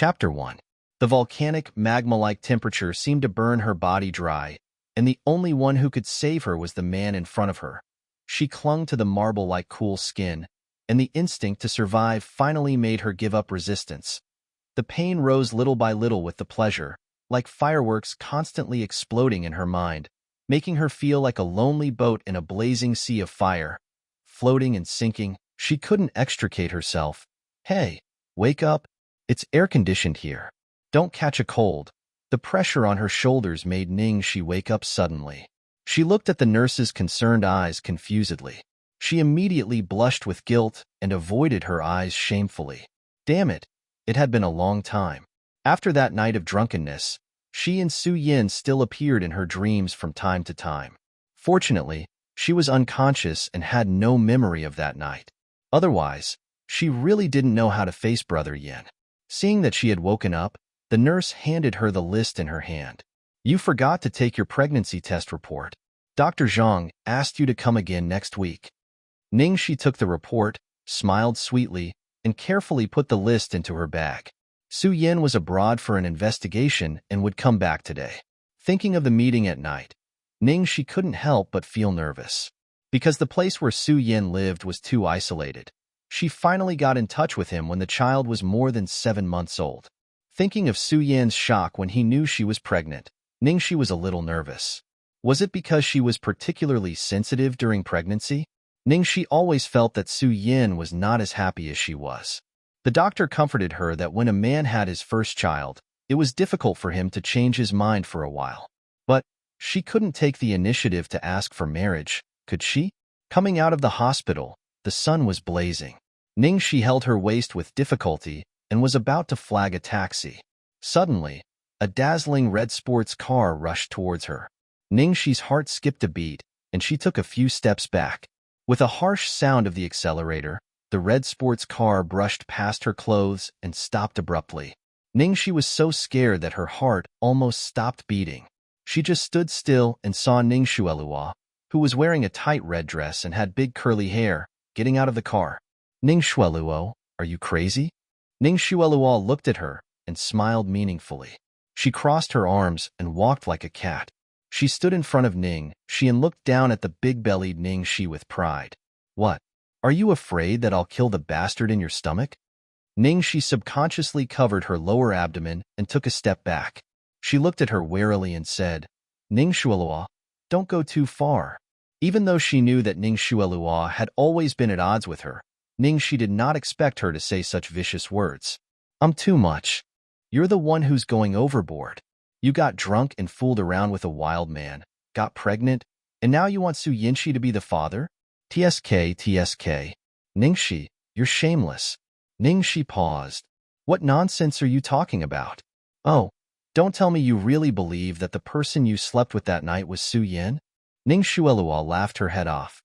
Chapter 1. The volcanic, magma-like temperature seemed to burn her body dry, and the only one who could save her was the man in front of her. She clung to the marble-like cool skin, and the instinct to survive finally made her give up resistance. The pain rose little by little with the pleasure, like fireworks constantly exploding in her mind, making her feel like a lonely boat in a blazing sea of fire. Floating and sinking, she couldn't extricate herself. "Hey, wake up. It's air-conditioned here. Don't catch a cold." The pressure on her shoulders made Ningxi wake up suddenly. She looked at the nurse's concerned eyes confusedly. She immediately blushed with guilt and avoided her eyes shamefully. Damn it, it had been a long time. After that night of drunkenness, she and Su Yin still appeared in her dreams from time to time. Fortunately, she was unconscious and had no memory of that night. Otherwise, she really didn't know how to face Brother Yin. Seeing that she had woken up, the nurse handed her the list in her hand. "You forgot to take your pregnancy test report. Dr. Zhang asked you to come again next week." Ningxi took the report, smiled sweetly, and carefully put the list into her bag. Su Yin was abroad for an investigation and would come back today. Thinking of the meeting at night, Ningxi couldn't help but feel nervous. Because the place where Su Yin lived was too isolated, she finally got in touch with him when the child was more than 7 months old. Thinking of Su Yin's shock when he knew she was pregnant, Ningxi was a little nervous. Was it because she was particularly sensitive during pregnancy? Ningxi always felt that Su Yin was not as happy as she was. The doctor comforted her that when a man had his first child, it was difficult for him to change his mind for a while. But she couldn't take the initiative to ask for marriage, could she? Coming out of the hospital, the sun was blazing. Ningxi held her waist with difficulty and was about to flag a taxi. Suddenly, a dazzling red sports car rushed towards her. Ningxi's heart skipped a beat, and she took a few steps back. With a harsh sound of the accelerator, the red sports car brushed past her clothes and stopped abruptly. Ningxi was so scared that her heart almost stopped beating. She just stood still and saw Ning Xuelua, who was wearing a tight red dress and had big curly hair, getting out of the car. "Ning Xueluo, are you crazy?" Ning Xuelua looked at her and smiled meaningfully. She crossed her arms and walked like a cat. She stood in front of Ningxi and looked down at the big-bellied Ningxi with pride. "What? Are you afraid that I'll kill the bastard in your stomach?" Ningxi subconsciously covered her lower abdomen and took a step back. She looked at her warily and said, "Ning Xuelua, don't go too far." Even though she knew that Ning Xuelua had always been at odds with her, Ningxi did not expect her to say such vicious words. "I'm too much. You're the one who's going overboard. You got drunk and fooled around with a wild man, got pregnant, and now you want Su Yinxi to be the father? TSK. Ningxi, you're shameless." Ningxi paused. "What nonsense are you talking about? Oh, don't tell me you really believe that the person you slept with that night was Su Yin?" Ning Xuelua laughed her head off.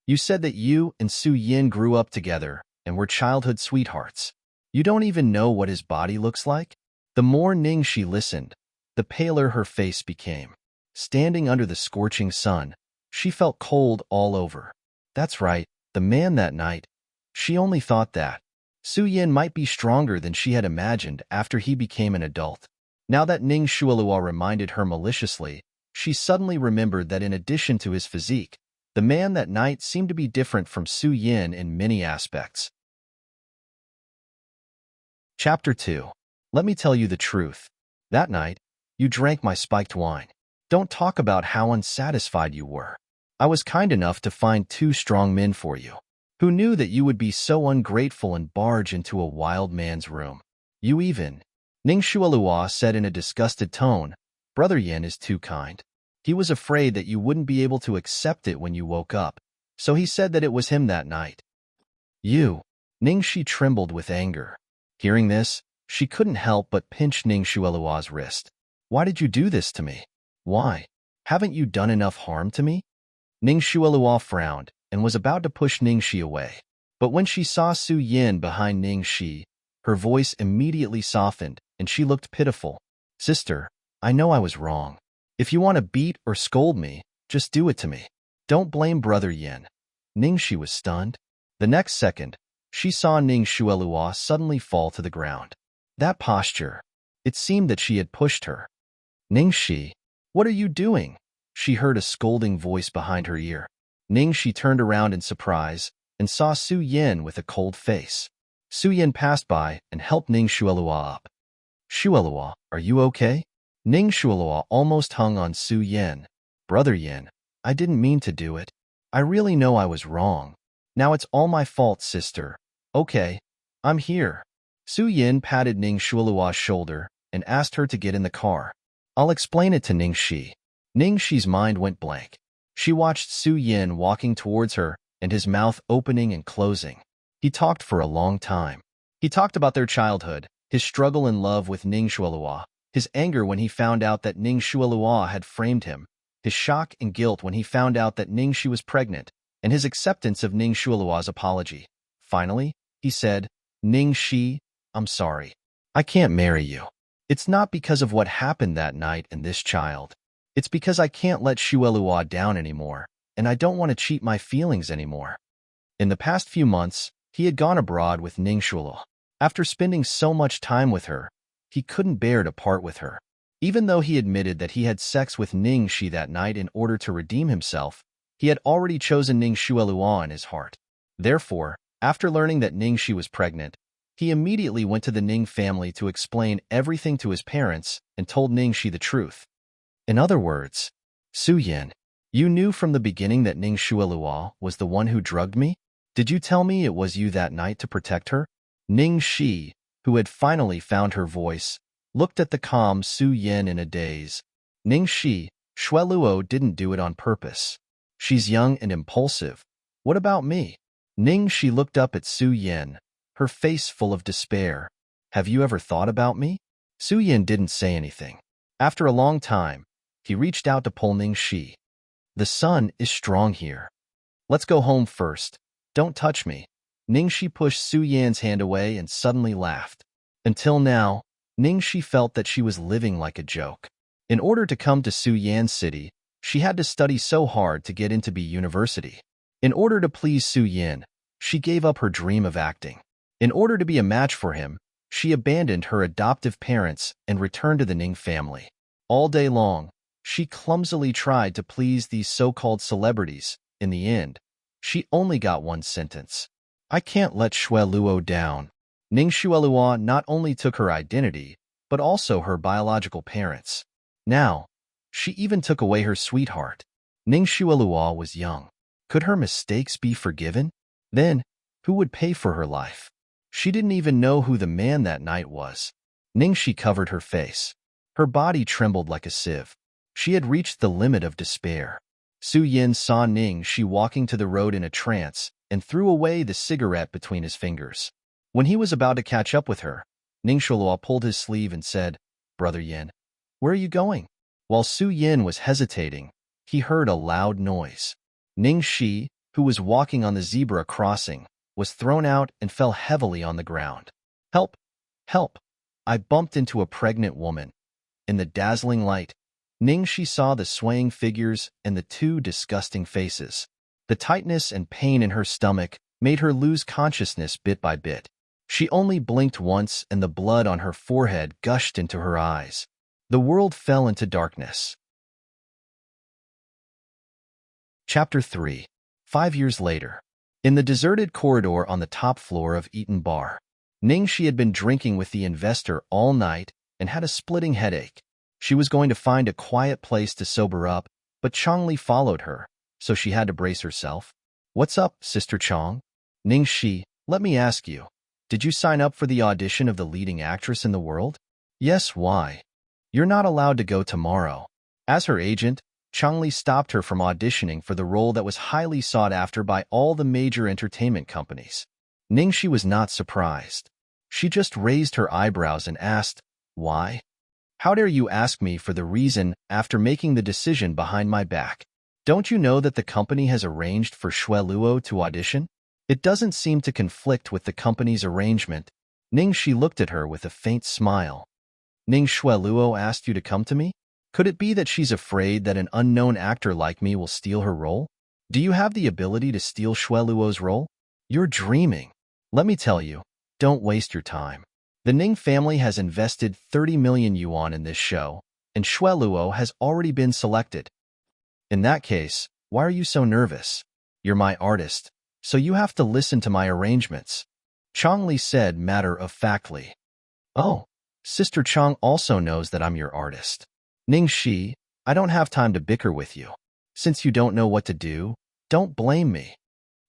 "You said that you and Su Yin grew up together and were childhood sweethearts. You don't even know what his body looks like?" The more Ningxi listened, the paler her face became. Standing under the scorching sun, she felt cold all over. That's right, the man that night. She only thought that Su Yin might be stronger than she had imagined after he became an adult. Now that Ning Xuelua reminded her maliciously, she suddenly remembered that in addition to his physique, the man that night seemed to be different from Su Yin in many aspects. Chapter 2. Let me tell you the truth. That night, you drank my spiked wine. Don't talk about how unsatisfied you were. I was kind enough to find 2 strong men for you. Who knew that you would be so ungrateful and barge into a wild man's room? You even. Ning Xuelua said in a disgusted tone, "Brother Yin is too kind. He was afraid that you wouldn't be able to accept it when you woke up, so he said that it was him that night." "You." Ningxi trembled with anger. Hearing this, she couldn't help but pinch Ning Xuelua's wrist. "Why did you do this to me? Why? Haven't you done enough harm to me?" Ning Xuelua frowned and was about to push Ningxi away. But when she saw Su Yin behind Ningxi, her voice immediately softened and she looked pitiful. "Sister, I know I was wrong. If you want to beat or scold me, just do it to me. Don't blame Brother Yin." Ningxi was stunned. The next second, she saw Ning Xuelua suddenly fall to the ground. That posture. It seemed that she had pushed her. Ningxi, what are you doing? She heard a scolding voice behind her ear. Ningxi turned around in surprise and saw Su Yin with a cold face. Su Yin passed by and helped Ning Shuelua up. Shuelua, are you okay? Ning Shuelua almost hung on Su Yin. Brother Yin, I didn't mean to do it. I really know I was wrong. Now it's all my fault, sister. Okay, I'm here. Su Yin patted Ning Shuelua's shoulder and asked her to get in the car. I'll explain it to Ningxi. Ningxi's mind went blank. She watched Su Yin walking towards her and his mouth opening and closing. He talked for a long time. He talked about their childhood, his struggle in love with Ning Shuelua, his anger when he found out that Ning Shuelua had framed him, his shock and guilt when he found out that Ningxi was pregnant, and his acceptance of Ning Shuelua's apology. Finally, he said, Ningxi, I'm sorry. I can't marry you. It's not because of what happened that night and this child. It's because I can't let Shuelua down anymore, and I don't want to cheat my feelings anymore. In the past few months, he had gone abroad with Ning Shuelua. After spending so much time with her, he couldn't bear to part with her. Even though he admitted that he had sex with Ningxi that night in order to redeem himself, he had already chosen Ning Shuelua in his heart. Therefore, after learning that Ningxi was pregnant, he immediately went to the Ning family to explain everything to his parents and told Ningxi the truth. In other words, Su Yin, you knew from the beginning that Ning Shuelua was the one who drugged me? Did you tell me it was you that night to protect her? Ningxi, who had finally found her voice, looked at the calm Su Yin in a daze. Ningxi, Shueluo didn't do it on purpose. She's young and impulsive. What about me? Ningxi looked up at Su Yin, her face full of despair. Have you ever thought about me? Su Yin didn't say anything. After a long time, he reached out to pull Ningxi. The sun is strong here. Let's go home first. Don't touch me. Ningxi pushed Su Yan's hand away and suddenly laughed. Until now, Ningxi felt that she was living like a joke. In order to come to Su Yan's city, she had to study so hard to get into B University. In order to please Su Yin, she gave up her dream of acting. In order to be a match for him, she abandoned her adoptive parents and returned to the Ning family. All day long, she clumsily tried to please these so-called celebrities. In the end, she only got one sentence. I can't let Shueluo down. Ning Shuelua not only took her identity, but also her biological parents. Now, she even took away her sweetheart. Ning Shuelua was young. Could her mistakes be forgiven? Then, who would pay for her life? She didn't even know who the man that night was. Ningxi covered her face. Her body trembled like a sieve. She had reached the limit of despair. Su Yin saw Ningxi walking to the road in a trance and threw away the cigarette between his fingers. When he was about to catch up with her, Ning Shuelua pulled his sleeve and said, Brother Yin, where are you going? While Su Yin was hesitating, he heard a loud noise. Ningxi, who was walking on the zebra crossing, was thrown out and fell heavily on the ground. Help! Help! I bumped into a pregnant woman. In the dazzling light, Ningxi saw the swaying figures and the two disgusting faces. The tightness and pain in her stomach made her lose consciousness bit by bit. She only blinked once and the blood on her forehead gushed into her eyes. The world fell into darkness. Chapter 3. 5 years later. In the deserted corridor on the top floor of Eaton Bar, Ningxi had been drinking with the investor all night and had a splitting headache. She was going to find a quiet place to sober up, but Chongli followed her, so she had to brace herself. What's up, Sister Chong? Ningxi, let me ask you, did you sign up for the audition of the leading actress in the world? Yes, why? You're not allowed to go tomorrow. As her agent, Chongli stopped her from auditioning for the role that was highly sought after by all the major entertainment companies. Ningxi was not surprised. She just raised her eyebrows and asked, why? How dare you ask me for the reason after making the decision behind my back? Don't you know that the company has arranged for Shueluo to audition? It doesn't seem to conflict with the company's arrangement. Ningxi looked at her with a faint smile. Ning Shueluo asked you to come to me? Could it be that she's afraid that an unknown actor like me will steal her role? Do you have the ability to steal Shueluo's role? You're dreaming. Let me tell you, don't waste your time. The Ning family has invested 30 million yuan in this show, and Shueluo has already been selected. In that case, why are you so nervous? You're my artist, so you have to listen to my arrangements, Changli said matter-of-factly. Oh, Sister Chang also knows that I'm your artist. Ning Shi, I don't have time to bicker with you. Since you don't know what to do, don't blame me.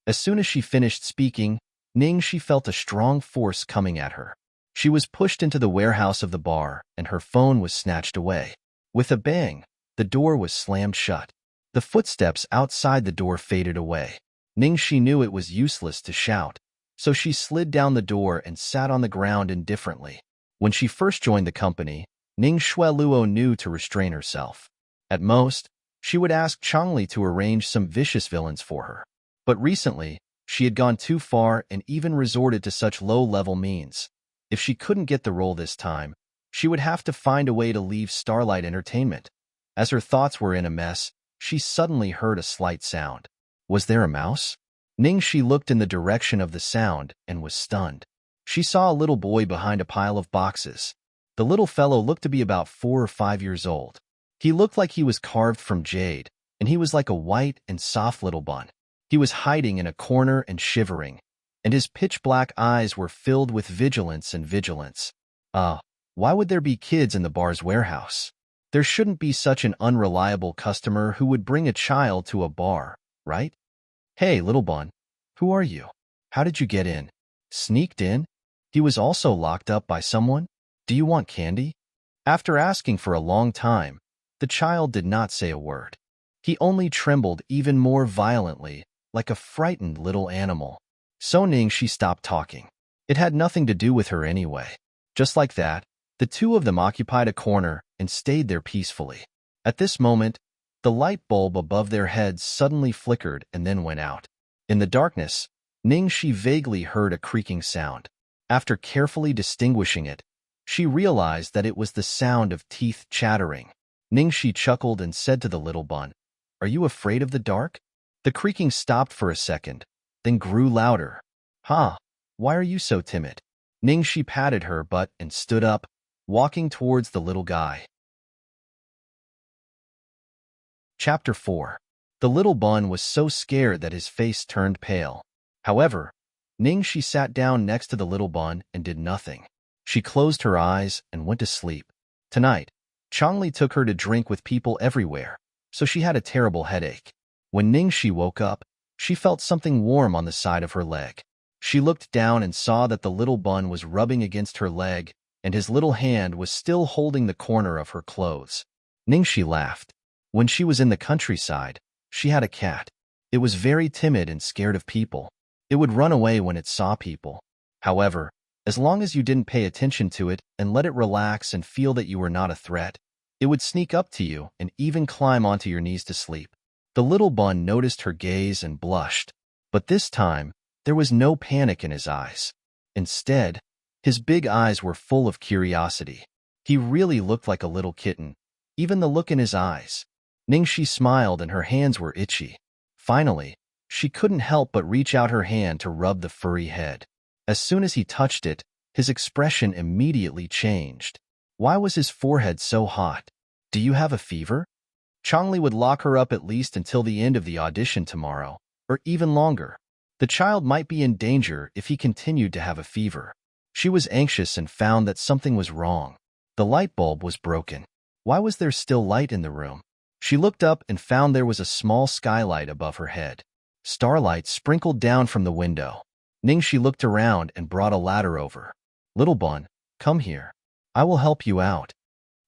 As soon as she finished speaking, Ning Shi felt a strong force coming at her. She was pushed into the warehouse of the bar, and her phone was snatched away. With a bang, the door was slammed shut. The footsteps outside the door faded away. Ning Shi knew it was useless to shout, so she slid down the door and sat on the ground indifferently. When she first joined the company, Ning Shueluo knew to restrain herself. At most, she would ask Changli to arrange some vicious villains for her. But recently, she had gone too far and even resorted to such low-level means. If she couldn't get the role this time, she would have to find a way to leave Starlight Entertainment. As her thoughts were in a mess, she suddenly heard a slight sound. Was there a mouse? Ning Shi looked in the direction of the sound and was stunned. She saw a little boy behind a pile of boxes. The little fellow looked to be about 4 or 5 years old. He looked like he was carved from jade, and he was like a white and soft little bun. He was hiding in a corner and shivering, and his pitch-black eyes were filled with vigilance. Why would there be kids in the bar's warehouse? There shouldn't be such an unreliable customer who would bring a child to a bar, right? Hey, little bun, who are you? How did you get in? Sneaked in? He was also locked up by someone? Do you want candy? After asking for a long time, the child did not say a word. He only trembled even more violently, like a frightened little animal. So Ning Shi stopped talking. It had nothing to do with her anyway. Just like that, the two of them occupied a corner and stayed there peacefully. At this moment, the light bulb above their heads suddenly flickered and then went out. In the darkness, Ning Shi vaguely heard a creaking sound. After carefully distinguishing it, she realized that it was the sound of teeth chattering. Ning Shi chuckled and said to the little bun, "Are you afraid of the dark?" The creaking stopped for a second, then grew louder. Why are you so timid? Ning Shi patted her butt and stood up, walking towards the little guy. Chapter 4. The little bun was so scared that his face turned pale. However, Ning Shi sat down next to the little bun and did nothing. She closed her eyes and went to sleep. Tonight, Changli took her to drink with people everywhere, so she had a terrible headache. When Ning Shi woke up, she felt something warm on the side of her leg. She looked down and saw that the little bun was rubbing against her leg, and his little hand was still holding the corner of her clothes. Ning Shi laughed. When she was in the countryside, she had a cat. It was very timid and scared of people. It would run away when it saw people. However, as long as you didn't pay attention to it and let it relax and feel that you were not a threat, it would sneak up to you and even climb onto your knees to sleep. The little bun noticed her gaze and blushed, but this time, there was no panic in his eyes. Instead, his big eyes were full of curiosity. He really looked like a little kitten, even the look in his eyes. Ning Shi smiled and her hands were itchy. Finally, she couldn't help but reach out her hand to rub the furry head. As soon as he touched it, his expression immediately changed. Why was his forehead so hot? Do you have a fever? Changli would lock her up at least until the end of the audition tomorrow, or even longer. The child might be in danger if he continued to have a fever. She was anxious and found that something was wrong. The light bulb was broken. Why was there still light in the room? She looked up and found there was a small skylight above her head. Starlight sprinkled down from the window. Ning Shi looked around and brought a ladder over. Little bun, come here. I will help you out.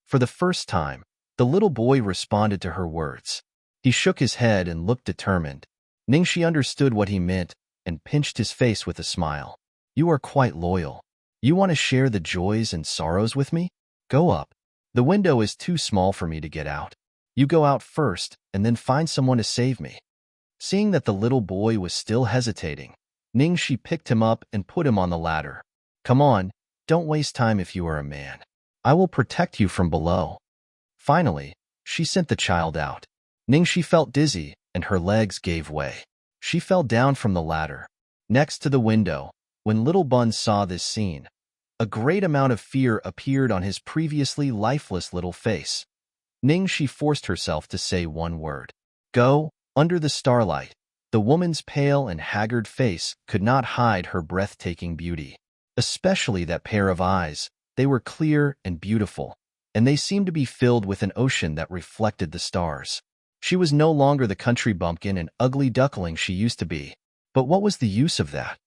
For the first time, the little boy responded to her words. He shook his head and looked determined. Ning Shi understood what he meant and pinched his face with a smile. You are quite loyal. You want to share the joys and sorrows with me? Go up. The window is too small for me to get out. You go out first and then find someone to save me. Seeing that the little boy was still hesitating, Ning Shi picked him up and put him on the ladder. Come on, don't waste time if you are a man. I will protect you from below. Finally, she sent the child out. Ning Shi felt dizzy and her legs gave way. She fell down from the ladder. Next to the window, when little Bun saw this scene, A great amount of fear appeared on his previously lifeless little face. She forced herself to say one word. Go, under the starlight. The woman's pale and haggard face could not hide her breathtaking beauty. Especially that pair of eyes. They were clear and beautiful, and they seemed to be filled with an ocean that reflected the stars. She was no longer the country bumpkin and ugly duckling she used to be. But what was the use of that?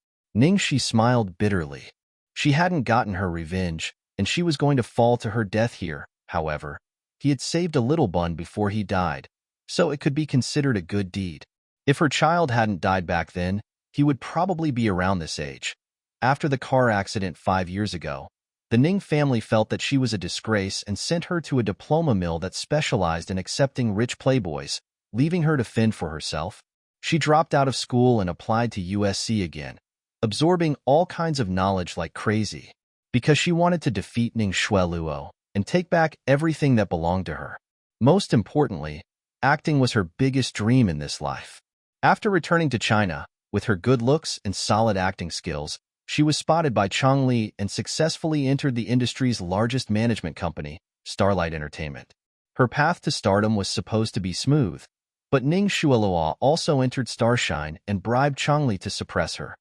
She smiled bitterly. She hadn't gotten her revenge, and she was going to fall to her death here, however. He had saved a little bun before he died, so it could be considered a good deed. If her child hadn't died back then, he would probably be around this age. After the car accident 5 years ago, the Ning family felt that she was a disgrace and sent her to a diploma mill that specialized in accepting rich playboys, leaving her to fend for herself. She dropped out of school and applied to USC again, absorbing all kinds of knowledge like crazy, because she wanted to defeat Ning Shueluo and take back everything that belonged to her. Most importantly, acting was her biggest dream in this life. After returning to China, with her good looks and solid acting skills, she was spotted by Chong Li and successfully entered the industry's largest management company, Starlight Entertainment. Her path to stardom was supposed to be smooth, but Ning Shueluo also entered Starshine and bribed Chong Li to suppress her.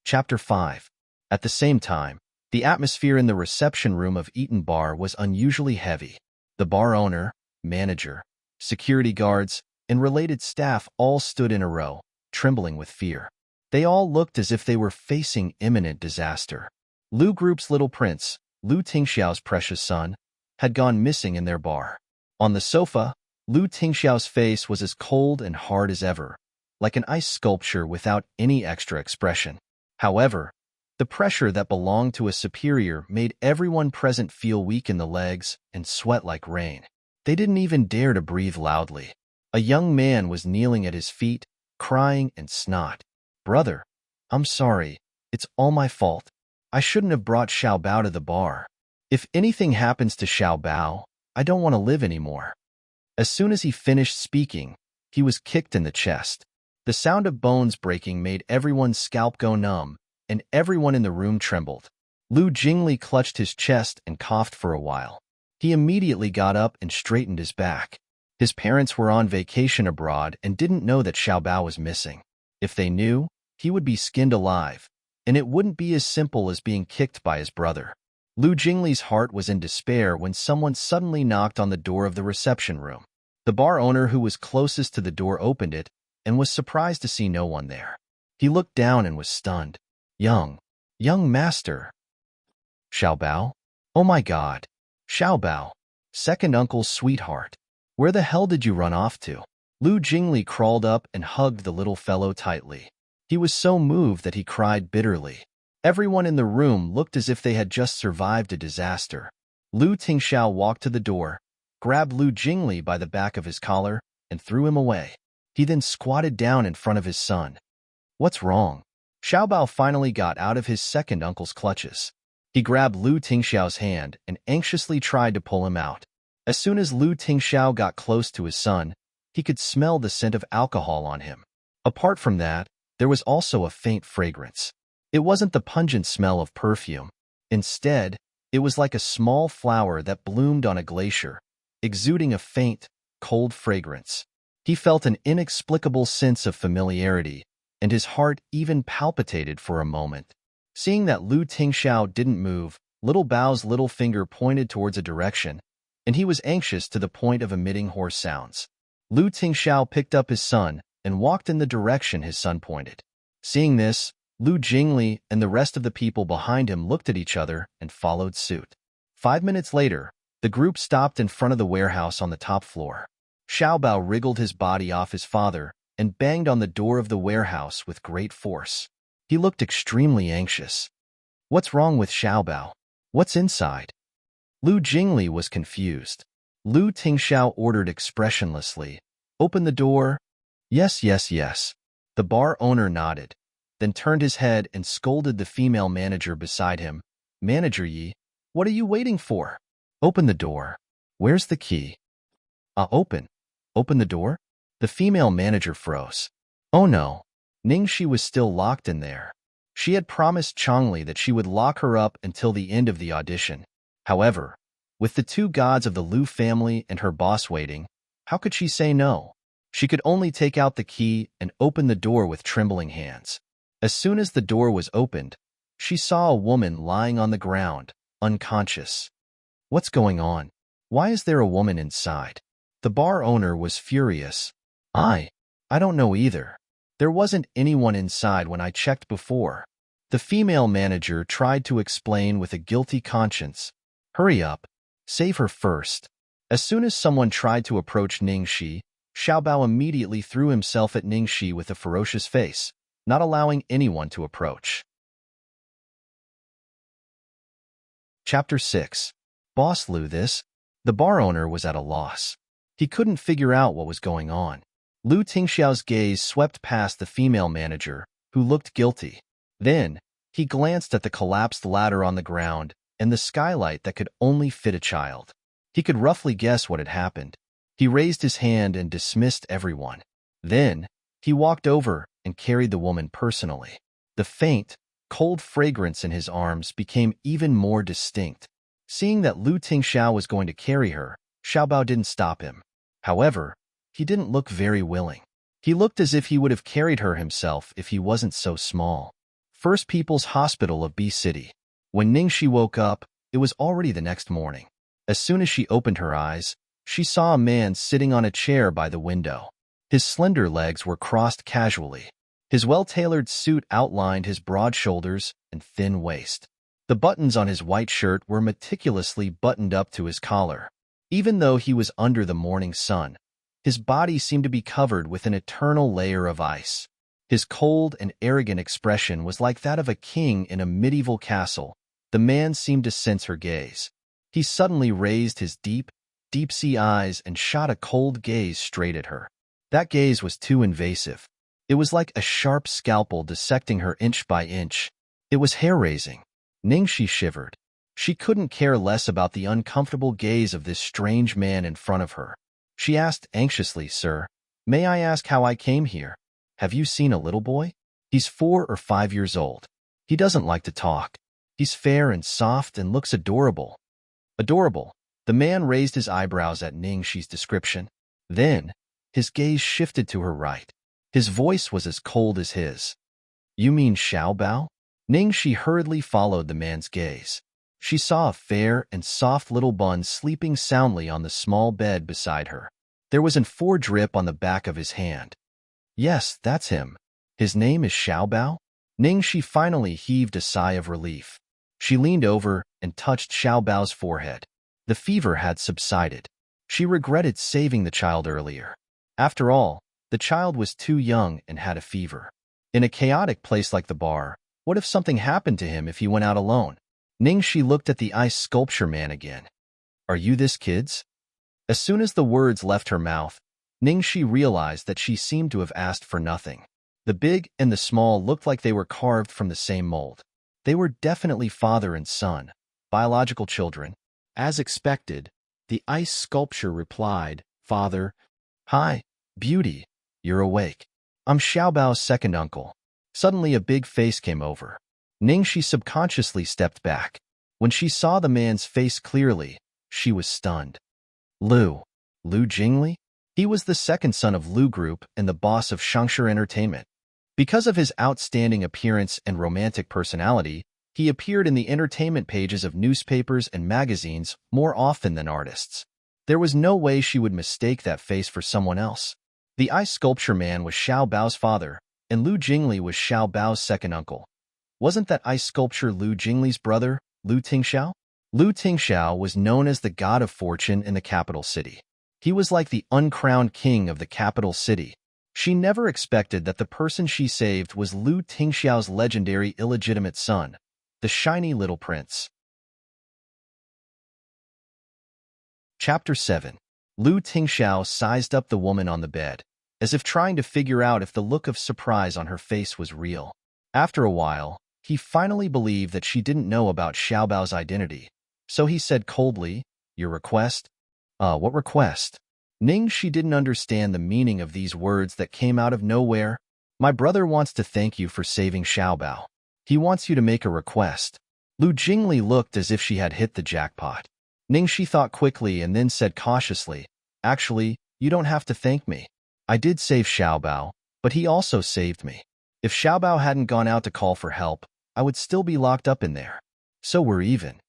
Chapter 5. At the same time, the atmosphere in the reception room of Eaton Bar was unusually heavy. The bar owner, manager, security guards, and related staff all stood in a row, trembling with fear. They all looked as if they were facing imminent disaster. Lu Group's little prince, Lu Tingxiao's precious son, had gone missing in their bar. On the sofa, Lu Tingxiao's face was as cold and hard as ever, like an ice sculpture without any extra expression. However, the pressure that belonged to a superior made everyone present feel weak in the legs and sweat like rain. They didn't even dare to breathe loudly. A young man was kneeling at his feet, crying and snot. Brother, I'm sorry. It's all my fault. I shouldn't have brought Xiao Bao to the bar. If anything happens to Xiao Bao, I don't want to live anymore. As soon as he finished speaking, he was kicked in the chest. The sound of bones breaking made everyone's scalp go numb, and everyone in the room trembled. Lu Jingli clutched his chest and coughed for a while. He immediately got up and straightened his back. His parents were on vacation abroad and didn't know that Xiao Bao was missing. If they knew, he would be skinned alive, and it wouldn't be as simple as being kicked by his brother. Lu Jingli's heart was in despair when someone suddenly knocked on the door of the reception room. The bar owner who was closest to the door opened it and was surprised to see no one there. He looked down and was stunned. Young master. Xiao Bao? Oh my God. Xiao Bao, second uncle's sweetheart. Where the hell did you run off to? Lu Jingli crawled up and hugged the little fellow tightly. He was so moved that he cried bitterly. Everyone in the room looked as if they had just survived a disaster. Lu Tingxiao walked to the door, grabbed Lu Jingli by the back of his collar, and threw him away. He then squatted down in front of his son. What's wrong? Xiao Bao finally got out of his second uncle's clutches. He grabbed Lu Tingxiao's hand and anxiously tried to pull him out. As soon as Lu Tingxiao got close to his son, he could smell the scent of alcohol on him. Apart from that, there was also a faint fragrance. It wasn't the pungent smell of perfume. Instead, it was like a small flower that bloomed on a glacier, exuding a faint, cold fragrance. He felt an inexplicable sense of familiarity, and his heart even palpitated for a moment. Seeing that Lu Tingxiao didn't move, Little Bao's little finger pointed towards a direction, and he was anxious to the point of emitting hoarse sounds. Lu Tingxiao picked up his son and walked in the direction his son pointed. Seeing this, Lu Jingli and the rest of the people behind him looked at each other and followed suit. 5 minutes later, the group stopped in front of the warehouse on the top floor. Xiao Bao wriggled his body off his father and banged on the door of the warehouse with great force. He looked extremely anxious. What's wrong with Xiao Bao? What's inside? Lu Jingli was confused. Lu Tingxiao ordered expressionlessly, Open the door. Yes, yes, yes. The bar owner nodded, then turned his head and scolded the female manager beside him. Manager Yi, what are you waiting for? Open the door. Where's the key? Open. Open the door? The female manager froze. Oh no. Ningxi was still locked in there. She had promised Changli that she would lock her up until the end of the audition. However, with the two gods of the Lu family and her boss waiting, how could she say no? She could only take out the key and open the door with trembling hands. As soon as the door was opened, she saw a woman lying on the ground, unconscious. What's going on? Why is there a woman inside? The bar owner was furious. I don't know either. There wasn't anyone inside when I checked before. The female manager tried to explain with a guilty conscience. Hurry up. Save her first. As soon as someone tried to approach Ningxi, Xiaobao immediately threw himself at Ningxi with a ferocious face, not allowing anyone to approach. Chapter 6. Boss Lu this. The bar owner was at a loss. He couldn't figure out what was going on. Lu Tingxiao's gaze swept past the female manager, who looked guilty. Then, he glanced at the collapsed ladder on the ground and the skylight that could only fit a child. He could roughly guess what had happened. He raised his hand and dismissed everyone. Then, he walked over and carried the woman personally. The faint, cold fragrance in his arms became even more distinct. Seeing that Lu Tingxiao was going to carry her, Xiaobao didn't stop him. However, he didn't look very willing. He looked as if he would have carried her himself if he wasn't so small. First People's Hospital of B City. When Ningxi woke up, it was already the next morning. As soon as she opened her eyes, she saw a man sitting on a chair by the window. His slender legs were crossed casually. His well-tailored suit outlined his broad shoulders and thin waist. The buttons on his white shirt were meticulously buttoned up to his collar. Even though he was under the morning sun, his body seemed to be covered with an eternal layer of ice. His cold and arrogant expression was like that of a king in a medieval castle. The man seemed to sense her gaze. He suddenly raised his deep-sea eyes and shot a cold gaze straight at her. That gaze was too invasive. It was like a sharp scalpel dissecting her inch by inch. It was hair-raising. Ningxi shivered. She couldn't care less about the uncomfortable gaze of this strange man in front of her. She asked anxiously, "Sir, may I ask how I came here? Have you seen a little boy? He's 4 or 5 years old. He doesn't like to talk. He's fair and soft and looks adorable." Adorable. The man raised his eyebrows at Ningxi's description. Then, his gaze shifted to her right. His voice was as cold as his. "You mean Xiaobao?" Ningxi hurriedly followed the man's gaze. She saw a fair and soft little bun sleeping soundly on the small bed beside her. There was an four drip on the back of his hand. "Yes, that's him. His name is Xiaobao?" Ningxi finally heaved a sigh of relief. She leaned over and touched Xiaobao's forehead. The fever had subsided. She regretted saving the child earlier. After all, the child was too young and had a fever. In a chaotic place like the bar, what if something happened to him if he went out alone? Ningxi looked at the ice sculpture man again. "Are you this kid's?" As soon as the words left her mouth, Ningxi realized that she seemed to have asked for nothing. The big and the small looked like they were carved from the same mold. They were definitely father and son, biological children. As expected, the ice sculpture replied, "Father." "Hi, beauty. You're awake. I'm Xiaobao's second uncle." Suddenly a big face came over. Ningxi subconsciously stepped back. When she saw the man's face clearly, she was stunned. Lu Jingli? He was the second son of Lu Group and the boss of Shangshi Entertainment. Because of his outstanding appearance and romantic personality, he appeared in the entertainment pages of newspapers and magazines more often than artists. There was no way she would mistake that face for someone else. The ice sculpture man was Xiaobao's father, and Lu Jingli was Xiaobao's second uncle. Wasn't that ice sculpture Lu Jingli's brother, Lu Tingxiao? Lu Tingxiao was known as the god of fortune in the capital city. He was like the uncrowned king of the capital city. She never expected that the person she saved was Lu Tingxiao's legendary illegitimate son, the shiny little prince. Chapter 7. Lu Tingxiao sized up the woman on the bed, as if trying to figure out if the look of surprise on her face was real. After a while, he finally believed that she didn't know about Xiaobao's identity, so he said coldly, "Your request?" What request?" Ningxi didn't understand the meaning of these words that came out of nowhere. "My brother wants to thank you for saving Xiaobao. He wants you to make a request. Lu Jingli looked as if she had hit the jackpot. Ningxi thought quickly and then said cautiously, "Actually, you don't have to thank me. I did save Xiaobao, but he also saved me. If Xiaobao hadn't gone out to call for help, I would still be locked up in there. So we're even."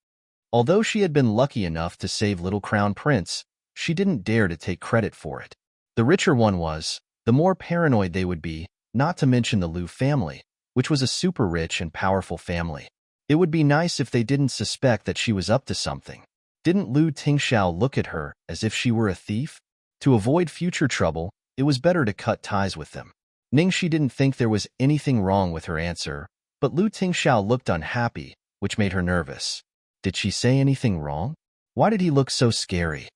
Although she had been lucky enough to save Little Crown Prince, she didn't dare to take credit for it. The richer one was, the more paranoid they would be, not to mention the Lu family, which was a super rich and powerful family. It would be nice if they didn't suspect that she was up to something. Didn't Lu Tingxiao look at her as if she were a thief? To avoid future trouble, it was better to cut ties with them. Ningxi didn't think there was anything wrong with her answer, but Lu Tingxiao looked unhappy, which made her nervous. Did she say anything wrong? Why did he look so scary?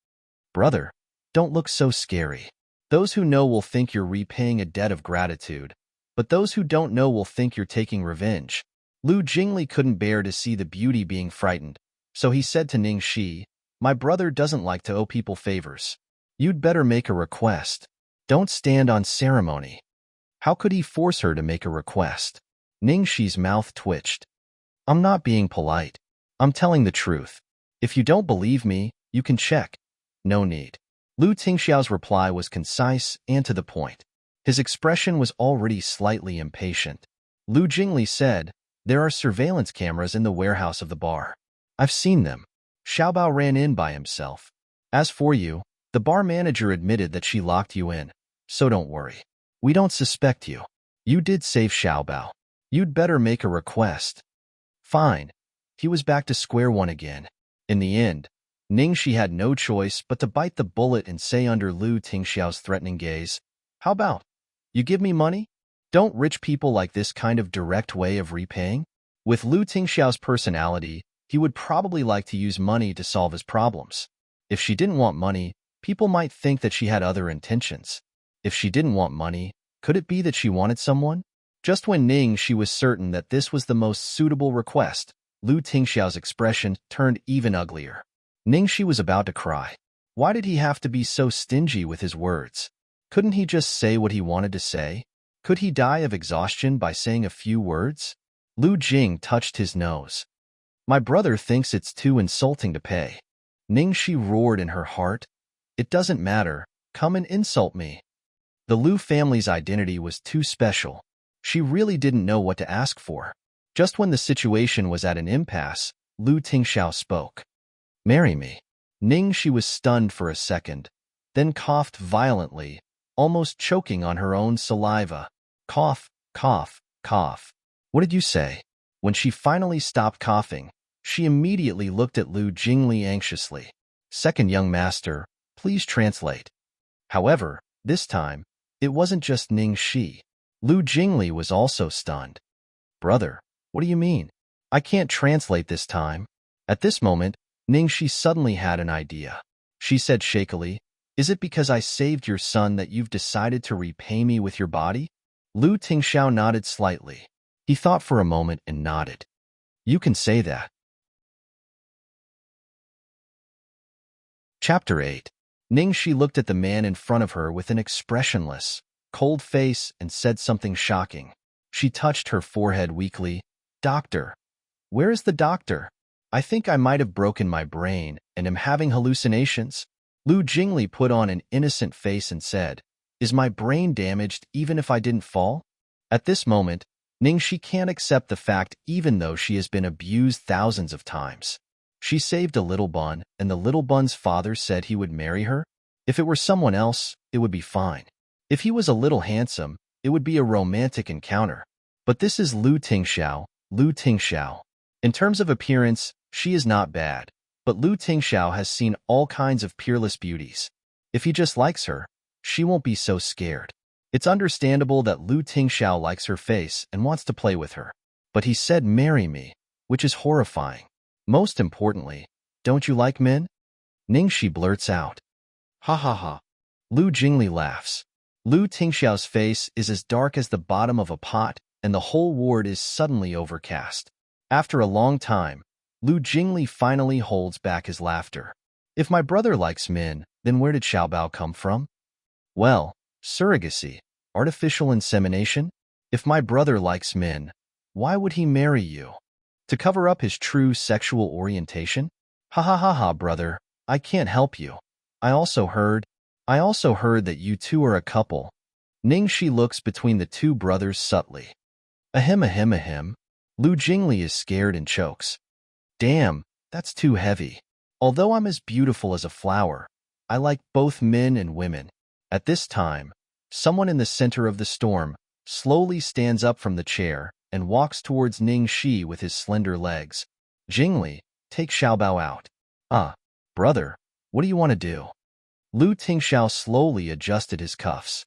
Brother, don't look so scary. Those who know will think you're repaying a debt of gratitude, but those who don't know will think you're taking revenge. Lu Jingli couldn't bear to see the beauty being frightened, so he said to Ningxi, "My brother doesn't like to owe people favors. You'd better make a request. Don't stand on ceremony." How could he force her to make a request? Ningxi's mouth twitched. "I'm not being polite. I'm telling the truth. If you don't believe me, you can check." "No need." Lu Tingxiao's reply was concise and to the point. His expression was already slightly impatient. Lu Jingli said, "There are surveillance cameras in the warehouse of the bar. I've seen them. Xiaobao ran in by himself. As for you, the bar manager admitted that she locked you in, so don't worry. We don't suspect you. You did save Xiaobao. You'd better make a request." Fine. He was back to square one again. In the end, Ningxi had no choice but to bite the bullet and say under Lu Tingxiao's threatening gaze, "How about, you give me money? Don't rich people like this kind of direct way of repaying?" With Lu Tingxiao's personality, he would probably like to use money to solve his problems. If she didn't want money, people might think that she had other intentions. If she didn't want money, could it be that she wanted someone? Just when Ningxi was certain that this was the most suitable request, Lu Tingxiao's expression turned even uglier. Ningxi was about to cry. Why did he have to be so stingy with his words? Couldn't he just say what he wanted to say? Could he die of exhaustion by saying a few words? Lu Jing touched his nose. "My brother thinks it's too insulting to pay." Ningxi roared in her heart. "It doesn't matter. Come and insult me." The Lu family's identity was too special. She really didn't know what to ask for. Just when the situation was at an impasse, Lu Tingxiao spoke. "Marry me." Ningxi was stunned for a second, then coughed violently, almost choking on her own saliva. Cough, cough, cough. "What did you say?" When she finally stopped coughing, she immediately looked at Lu Jingli anxiously. "Second young master, please translate." However, this time, it wasn't just Ningxi. Lu Jingli was also stunned. "Brother, what do you mean? I can't translate this time." At this moment, Ningxi suddenly had an idea. She said shakily, "Is it because I saved your son that you've decided to repay me with your body?" Lu Tingxiao nodded slightly. He thought for a moment and nodded. "You can say that." Chapter 8. Ningxi looked at the man in front of her with an expressionless, cold face and said something shocking. She touched her forehead weakly. "Doctor. Where is the doctor? I think I might have broken my brain and am having hallucinations." Lu Jingli put on an innocent face and said, "Is my brain damaged even if I didn't fall?" At this moment, Ningxi can't accept the fact even though she has been abused thousands of times. She saved a little bun, and the little bun's father said he would marry her? If it were someone else, it would be fine. If he was a little handsome, it would be a romantic encounter. But this is Lu Tingxiao, Lu Tingxiao. In terms of appearance, she is not bad, but Lu Tingxiao has seen all kinds of peerless beauties. If he just likes her, she won't be so scared. It's understandable that Lu Tingxiao likes her face and wants to play with her. But he said marry me, which is horrifying. Most importantly, don't you like men? Ningxi blurts out. Ha ha ha. Lu Jingli laughs. Lu Tingxiao's face is as dark as the bottom of a pot, and the whole ward is suddenly overcast. After a long time, Lu Jingli finally holds back his laughter. If my brother likes men, then where did Xiaobao come from? Well, surrogacy, artificial insemination. If my brother likes men, Why would he marry you? To cover up his true sexual orientation? Ha ha ha ha, brother. I can't help you. I also heard that you two are a couple. Ningxi looks between the two brothers subtly. Ahem ahem ahem. Lu Jingli is scared and chokes. Damn, that's too heavy. Although I'm as beautiful as a flower, I like both men and women. At this time, someone in the center of the storm slowly stands up from the chair and walks towards Ningxi with his slender legs. Jingli, take Xiaobao out. Brother, what do you want to do? Lu Tingxiao slowly adjusted his cuffs.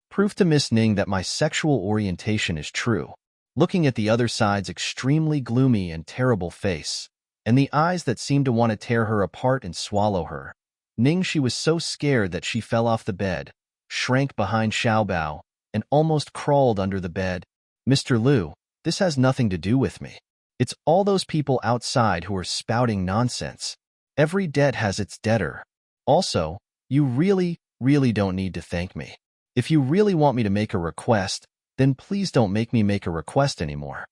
Proof to Miss Ning that my sexual orientation is true. Looking at the other side's extremely gloomy and terrible face, and the eyes that seemed to want to tear her apart and swallow her, Ningxi was so scared that she fell off the bed, shrank behind Xiaobao, and almost crawled under the bed. Mr. Lu, this has nothing to do with me. It's all those people outside who are spouting nonsense. Every debt has its debtor. Also, you really don't need to thank me. If you really want me to make a request, then please don't make me make a request anymore.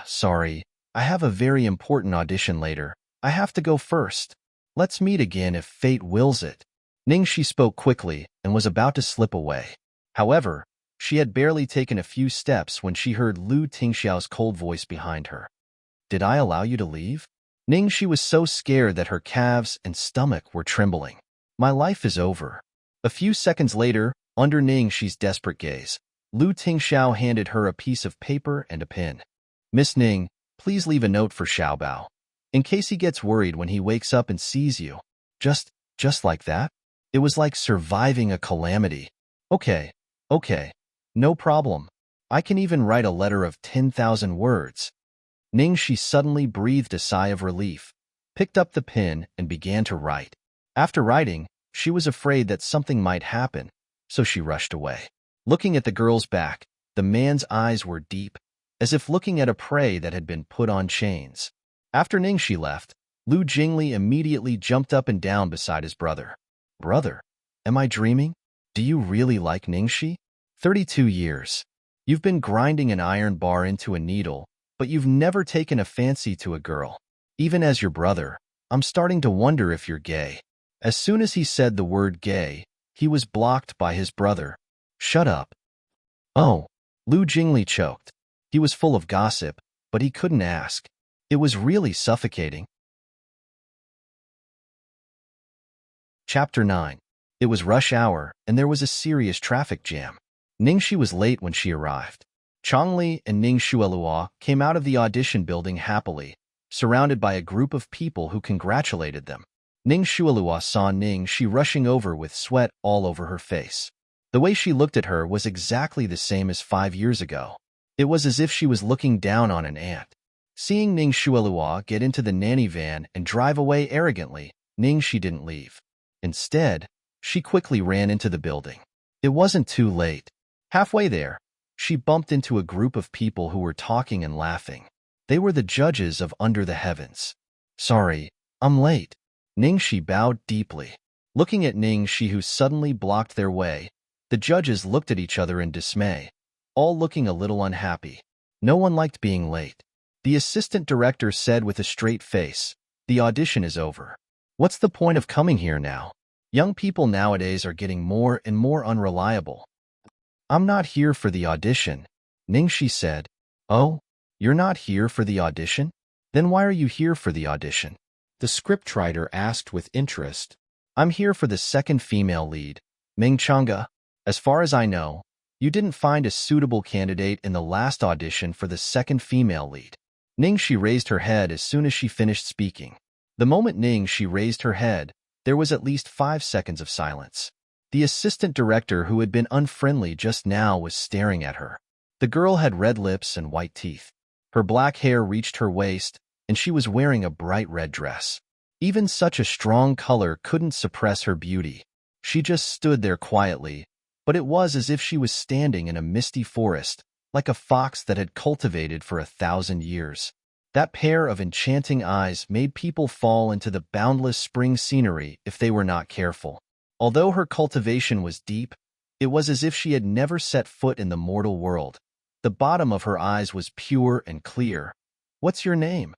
Sorry. I have a very important audition later. I have to go first. Let's meet again if fate wills it. Ningxi spoke quickly and was about to slip away. However, she had barely taken a few steps when she heard Lu Tingxiao's cold voice behind her. Did I allow you to leave? Ningxi was so scared that her calves and stomach were trembling. My life is over. A few seconds later, under Ningxi's desperate gaze, Lu Tingxiao handed her a piece of paper and a pen. Miss Ning, please leave a note for Xiaobao, in case he gets worried when he wakes up and sees you. Just like that? It was like surviving a calamity. Okay. No problem. I can even write a letter of 10,000 words. Ningxi suddenly breathed a sigh of relief, picked up the pen, and began to write. After writing, she was afraid that something might happen, so she rushed away. Looking at the girl's back, the man's eyes were deep, as if looking at a prey that had been put on chains. After Ningxi left, Lu Jingli immediately jumped up and down beside his brother. Brother, am I dreaming? Do you really like Ningxi? 32 years. You've been grinding an iron bar into a needle, but you've never taken a fancy to a girl. Even as your brother, I'm starting to wonder if you're gay. As soon as he said the word gay, he was blocked by his brother. Shut up. Oh, Lu Jingli choked. He was full of gossip, but he couldn't ask. It was really suffocating. Chapter 9. It was rush hour, and there was a serious traffic jam. Ningxi was late when she arrived. Changli and Ning Shuelua came out of the audition building happily, surrounded by a group of people who congratulated them. Ning Shuelua saw Ningxi rushing over with sweat all over her face. The way she looked at her was exactly the same as 5 years ago. It was as if she was looking down on an ant. Seeing Ning Shuelua get into the nanny van and drive away arrogantly, Ningxi didn't leave. Instead, she quickly ran into the building. It wasn't too late. Halfway there, she bumped into a group of people who were talking and laughing. They were the judges of Under the Heavens. Sorry, I'm late. Ningxi bowed deeply. Looking at Ningxi, who suddenly blocked their way, the judges looked at each other in dismay, all looking a little unhappy. No one liked being late. The assistant director said with a straight face, "The audition is over. What's the point of coming here now? Young people nowadays are getting more and more unreliable." "I'm not here for the audition," Ningxi said. "Oh, you're not here for the audition? Then why are you here for the audition?" The scriptwriter asked with interest. "I'm here for the second female lead, Ming Chang'e. As far as I know, you didn't find a suitable candidate in the last audition for the second female lead." Ningxi raised her head as soon as she finished speaking. The moment Ningxi raised her head, there was at least 5 seconds of silence. The assistant director, who had been unfriendly just now, was staring at her. The girl had red lips and white teeth. Her black hair reached her waist, and she was wearing a bright red dress. Even such a strong color couldn't suppress her beauty. She just stood there quietly, but it was as if she was standing in a misty forest, like a fox that had cultivated for 1,000 years. That pair of enchanting eyes made people fall into the boundless spring scenery if they were not careful. Although her cultivation was deep, it was as if she had never set foot in the mortal world. The bottom of her eyes was pure and clear. "What's your name?"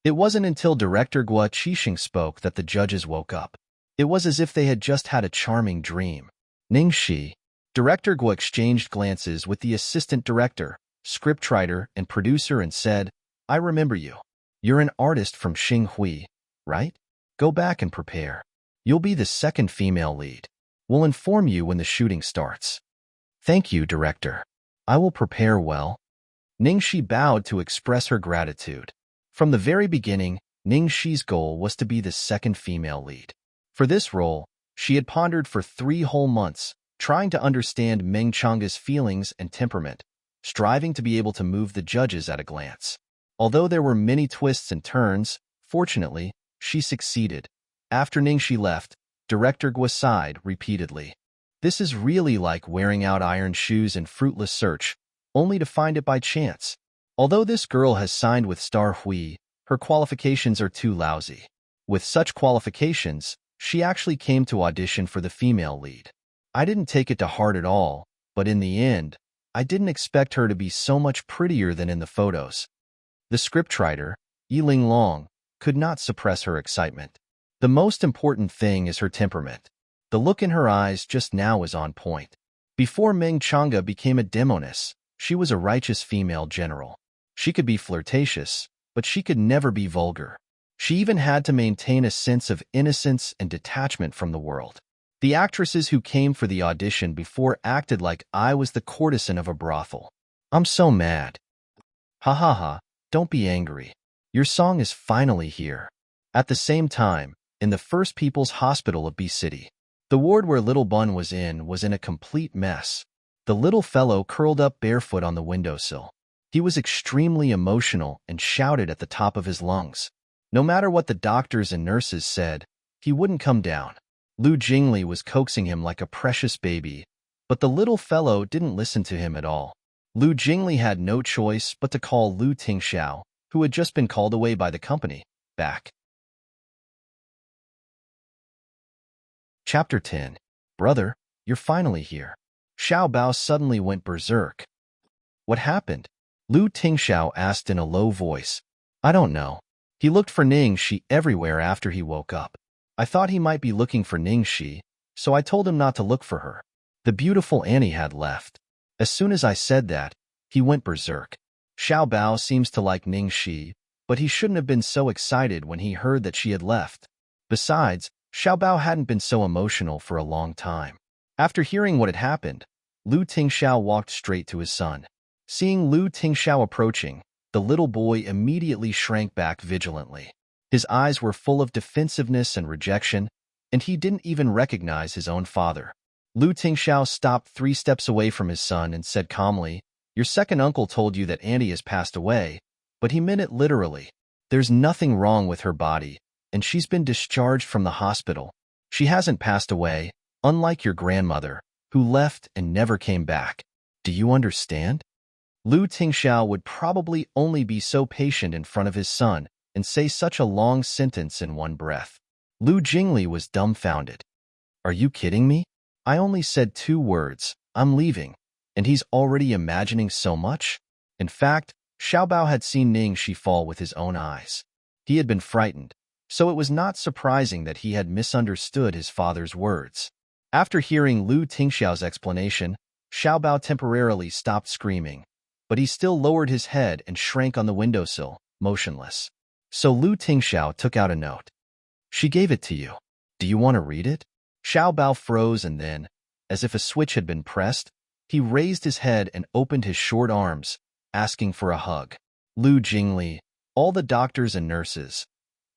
It wasn't until Director Gua Qixing spoke that the judges woke up. It was as if they had just had a charming dream. Ningxi. Director Gua exchanged glances with the assistant director, scriptwriter, and producer and said, "I remember you. You're an artist from Xinghui, right? Go back and prepare. You'll be the second female lead. We'll inform you when the shooting starts." "Thank you, director. I will prepare well." Ningxi bowed to express her gratitude. From the very beginning, Ningxi's goal was to be the second female lead. For this role, she had pondered for 3 whole months, trying to understand Meng Changa's feelings and temperament, striving to be able to move the judges at a glance. Although there were many twists and turns, fortunately, she succeeded. After Ningxi left, Director Gua sighed repeatedly. This is really like wearing out iron shoes in fruitless search, only to find it by chance. Although this girl has signed with Star Hui, her qualifications are too lousy. With such qualifications, she actually came to audition for the female lead. I didn't take it to heart at all, but in the end, I didn't expect her to be so much prettier than in the photos. The scriptwriter, Yiling Long, could not suppress her excitement. The most important thing is her temperament. The look in her eyes just now is on point. Before Meng Changa became a demoness, she was a righteous female general. She could be flirtatious, but she could never be vulgar. She even had to maintain a sense of innocence and detachment from the world. The actresses who came for the audition before acted like I was the courtesan of a brothel. I'm so mad. Ha ha ha, don't be angry. Your song is finally here. At the same time, in the First People's Hospital of B City, the ward where little Bun was in a complete mess. The little fellow curled up barefoot on the windowsill. He was extremely emotional and shouted at the top of his lungs. No matter what the doctors and nurses said, he wouldn't come down. Lu Jingli was coaxing him like a precious baby, but the little fellow didn't listen to him at all. Lu Jingli had no choice but to call Lu Tingxiao, who had just been called away by the company, back. Chapter 10. Brother, you're finally here. Xiao Bao suddenly went berserk. What happened? Lu Tingxiao asked in a low voice. I don't know. He looked for Ningxi everywhere after he woke up. I thought he might be looking for Ningxi, so I told him not to look for her. The beautiful Annie had left. As soon as I said that, he went berserk. Xiao Bao seems to like Ningxi, but he shouldn't have been so excited when he heard that she had left. Besides, Xiao Bao hadn't been so emotional for a long time. After hearing what had happened, Lu Tingxiao walked straight to his son. Seeing Lu Tingxiao approaching, the little boy immediately shrank back vigilantly. His eyes were full of defensiveness and rejection, and he didn't even recognize his own father. Lu Tingxiao stopped 3 steps away from his son and said calmly, Your second uncle told you that Annie has passed away, but he meant it literally. There's nothing wrong with her body, and she's been discharged from the hospital. She hasn't passed away, unlike your grandmother, who left and never came back. Do you understand? Lu Tingxiao would probably only be so patient in front of his son and say such a long sentence in one breath. Lu Jingli was dumbfounded. Are you kidding me? I only said 2 words, I'm leaving, and he's already imagining so much? In fact, Xiao Bao had seen Ningxi fall with his own eyes. He had been frightened, so it was not surprising that he had misunderstood his father's words. After hearing Lu Tingxiao's explanation, Xiao Bao temporarily stopped screaming, but he still lowered his head and shrank on the windowsill, motionless. So Lu Tingxiao took out a note. She gave it to you. Do you want to read it? Xiao Bao froze and then, as if a switch had been pressed, he raised his head and opened his short arms, asking for a hug. Lu Jingli, all the doctors and nurses.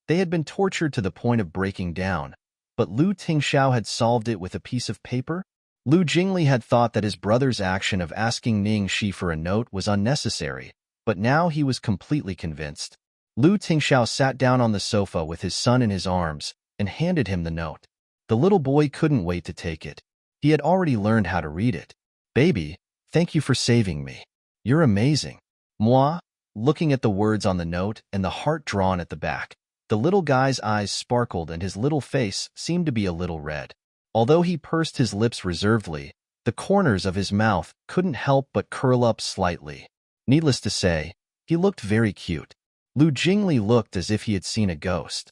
They had been tortured to the point of breaking down, but Lu Tingxiao had solved it with a piece of paper? Lu Jingli had thought that his brother's action of asking Ningxi for a note was unnecessary, but now he was completely convinced. Lu Tingxiao sat down on the sofa with his son in his arms and handed him the note. The little boy couldn't wait to take it. He had already learned how to read it. Baby, thank you for saving me. You're amazing. Moi, looking at the words on the note and the heart drawn at the back, the little guy's eyes sparkled and his little face seemed to be a little red. Although he pursed his lips reservedly, The corners of his mouth couldn't help but curl up slightly. Needless to say, he looked very cute. Lu Jingli looked as if he had seen a ghost.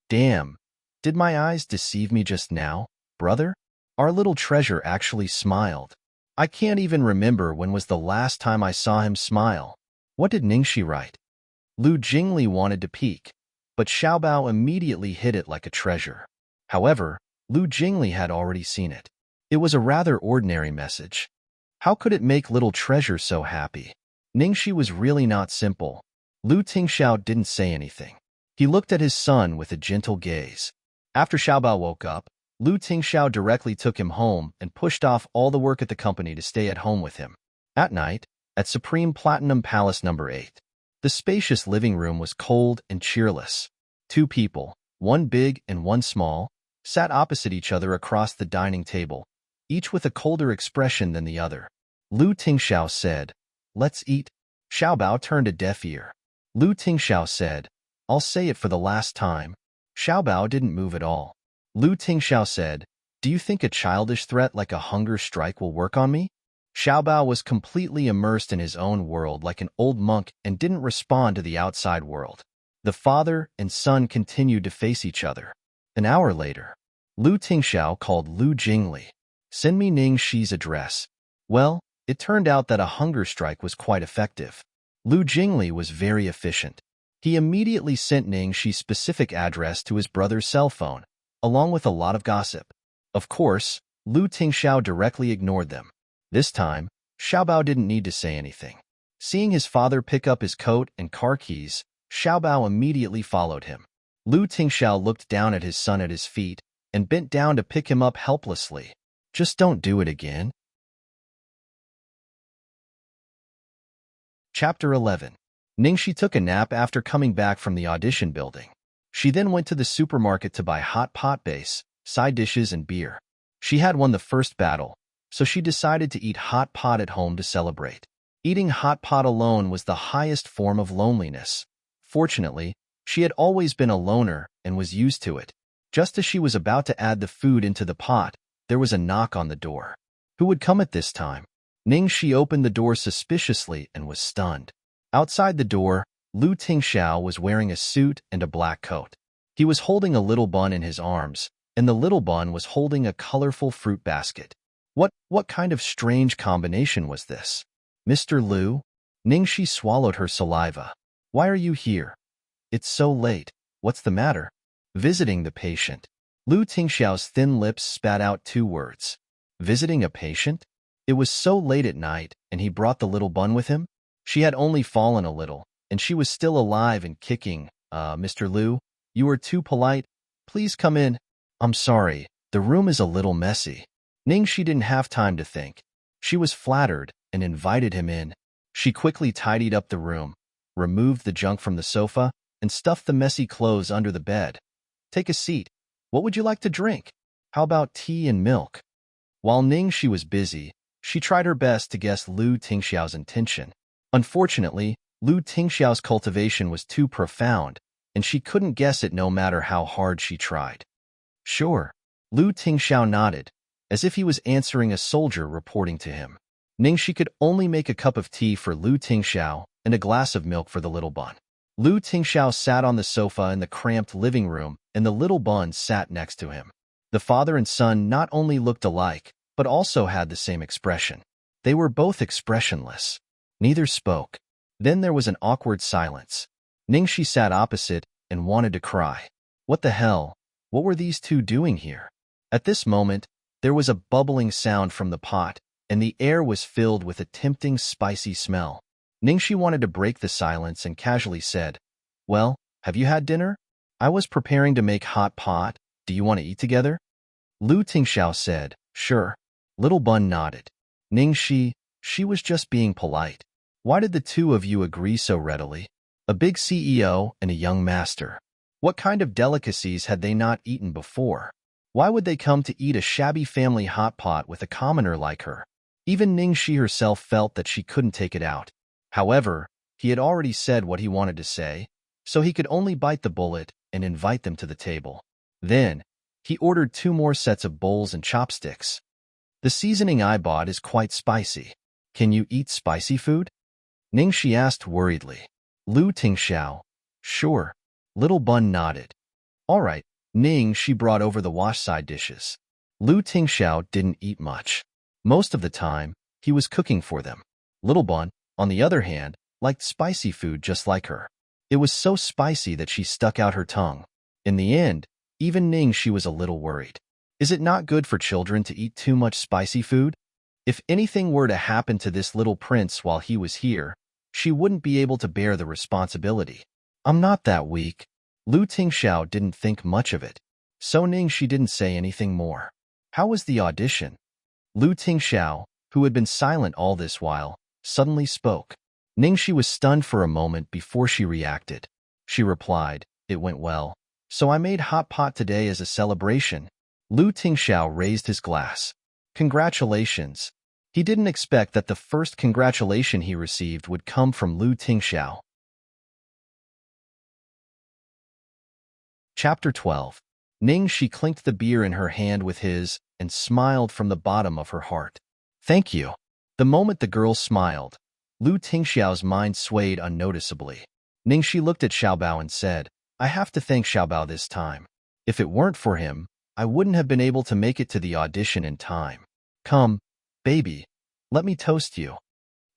Damn, did my eyes deceive me just now, brother? Our little treasure actually smiled. I can't even remember when was the last time I saw him smile. What did Ningxi write? Lu Jingli wanted to peek, but Xiaobao immediately hid it like a treasure. However, Lu Jingli had already seen it. It was a rather ordinary message. How could it make little treasure so happy? Ningxi was really not simple. Lu Tingxiao didn't say anything. He looked at his son with a gentle gaze. After Xiaobao woke up, Lu Tingxiao directly took him home and pushed off all the work at the company to stay at home with him. At night, at Supreme Platinum Palace No. 8, the spacious living room was cold and cheerless. Two people, one big and one small, sat opposite each other across the dining table, each with a colder expression than the other. Lu Tingxiao said, "Let's eat." Xiaobao turned a deaf ear. Lu Tingxiao said, "I'll say it for the last time." Xiaobao didn't move at all. Lu Tingxiao said, "Do you think a childish threat like a hunger strike will work on me?" Xiaobao was completely immersed in his own world like an old monk and didn't respond to the outside world. The father and son continued to face each other. An hour later, Lu Tingxiao called Lu Jingli. "Send me Ning Shi's address." Well, it turned out that a hunger strike was quite effective. Lu Jingli was very efficient. He immediately sent Ning Shi's specific address to his brother's cell phone, along with a lot of gossip. Of course, Lu Tingxiao directly ignored them. This time, Xiaobao didn't need to say anything. Seeing his father pick up his coat and car keys, Xiaobao immediately followed him. Lu Tingxiao looked down at his son at his feet and bent down to pick him up helplessly. "Just don't do it again." Chapter 11. Ningxi took a nap after coming back from the audition building. She then went to the supermarket to buy hot pot base, side dishes, and beer. She had won the first battle, so she decided to eat hot pot at home to celebrate. Eating hot pot alone was the highest form of loneliness. Fortunately, she had always been a loner and was used to it. Just as she was about to add the food into the pot, there was a knock on the door. Who would come at this time? Ningxi opened the door suspiciously and was stunned. Outside the door, Lu Tingxiao was wearing a suit and a black coat. He was holding a little bun in his arms, and the little bun was holding a colorful fruit basket. What kind of strange combination was this? "Mr. Lu?" Ningxi swallowed her saliva. "Why are you here? It's so late. What's the matter?" "Visiting the patient." Lu Tingxiao's thin lips spat out two words. "Visiting a patient?" It was so late at night, and he brought the little bun with him? She had only fallen a little, and she was still alive and kicking. Mr. Lu, you are too polite. Please come in." "I'm sorry, the room is a little messy." Ningxi didn't have time to think. She was flattered and invited him in. She quickly tidied up the room, removed the junk from the sofa, and stuffed the messy clothes under the bed. "Take a seat. What would you like to drink? How about tea and milk?" While Ningxi was busy, she tried her best to guess Lu Tingxiao's intention. Unfortunately, Lu Tingxiao's cultivation was too profound, and she couldn't guess it no matter how hard she tried. "Sure." Lu Tingxiao nodded, as if he was answering a soldier reporting to him. Ningxi could only make a cup of tea for Lu Tingxiao and a glass of milk for the little bun. Lu Tingxiao sat on the sofa in the cramped living room, and the little bun sat next to him. The father and son not only looked alike, but also had the same expression. They were both expressionless. Neither spoke. Then there was an awkward silence. Ningxi sat opposite and wanted to cry. What the hell? What were these two doing here? At this moment, there was a bubbling sound from the pot, and the air was filled with a tempting, spicy smell. Ningxi wanted to break the silence and casually said, "Well, have you had dinner? I was preparing to make hot pot. Do you want to eat together?" Lu Tingxiao said, "Sure." Little Bun nodded. Ningxi, she was just being polite. Why did the two of you agree so readily? A big CEO and a young master. What kind of delicacies had they not eaten before? Why would they come to eat a shabby family hot pot with a commoner like her? Even Ningxi herself felt that she couldn't take it out. However, he had already said what he wanted to say, so he could only bite the bullet and invite them to the table. Then, he ordered 2 more sets of bowls and chopsticks. The seasoning I bought is quite spicy. Can you eat spicy food? Ningxi asked worriedly. Lu Tingxiao. Sure. Little Bun nodded. All right. Ningxi brought over the wash side dishes. Lu Tingxiao didn't eat much. Most of the time, he was cooking for them. Little Bun, on the other hand, liked spicy food just like her. It was so spicy that she stuck out her tongue. In the end, even Ningxi was a little worried. Is it not good for children to eat too much spicy food? If anything were to happen to this little prince while he was here, she wouldn't be able to bear the responsibility. I'm not that weak. Lu Tingxiao didn't think much of it. So Ningxi didn't say anything more. How was the audition? Lu Tingxiao, who had been silent all this while, suddenly spoke. Ningxi was stunned for a moment before she reacted. She replied, It went well. So I made hot pot today as a celebration. Lu Tingxiao raised his glass. Congratulations. He didn't expect that the first congratulation he received would come from Lu Tingxiao. Chapter 12. Ningxi clinked the beer in her hand with his and smiled from the bottom of her heart. Thank you. The moment the girl smiled, Lu Tingxiao's mind swayed unnoticeably. Ningxi looked at Xiaobao and said, I have to thank Xiaobao this time. If it weren't for him, I wouldn't have been able to make it to the audition in time. Come, baby, let me toast you.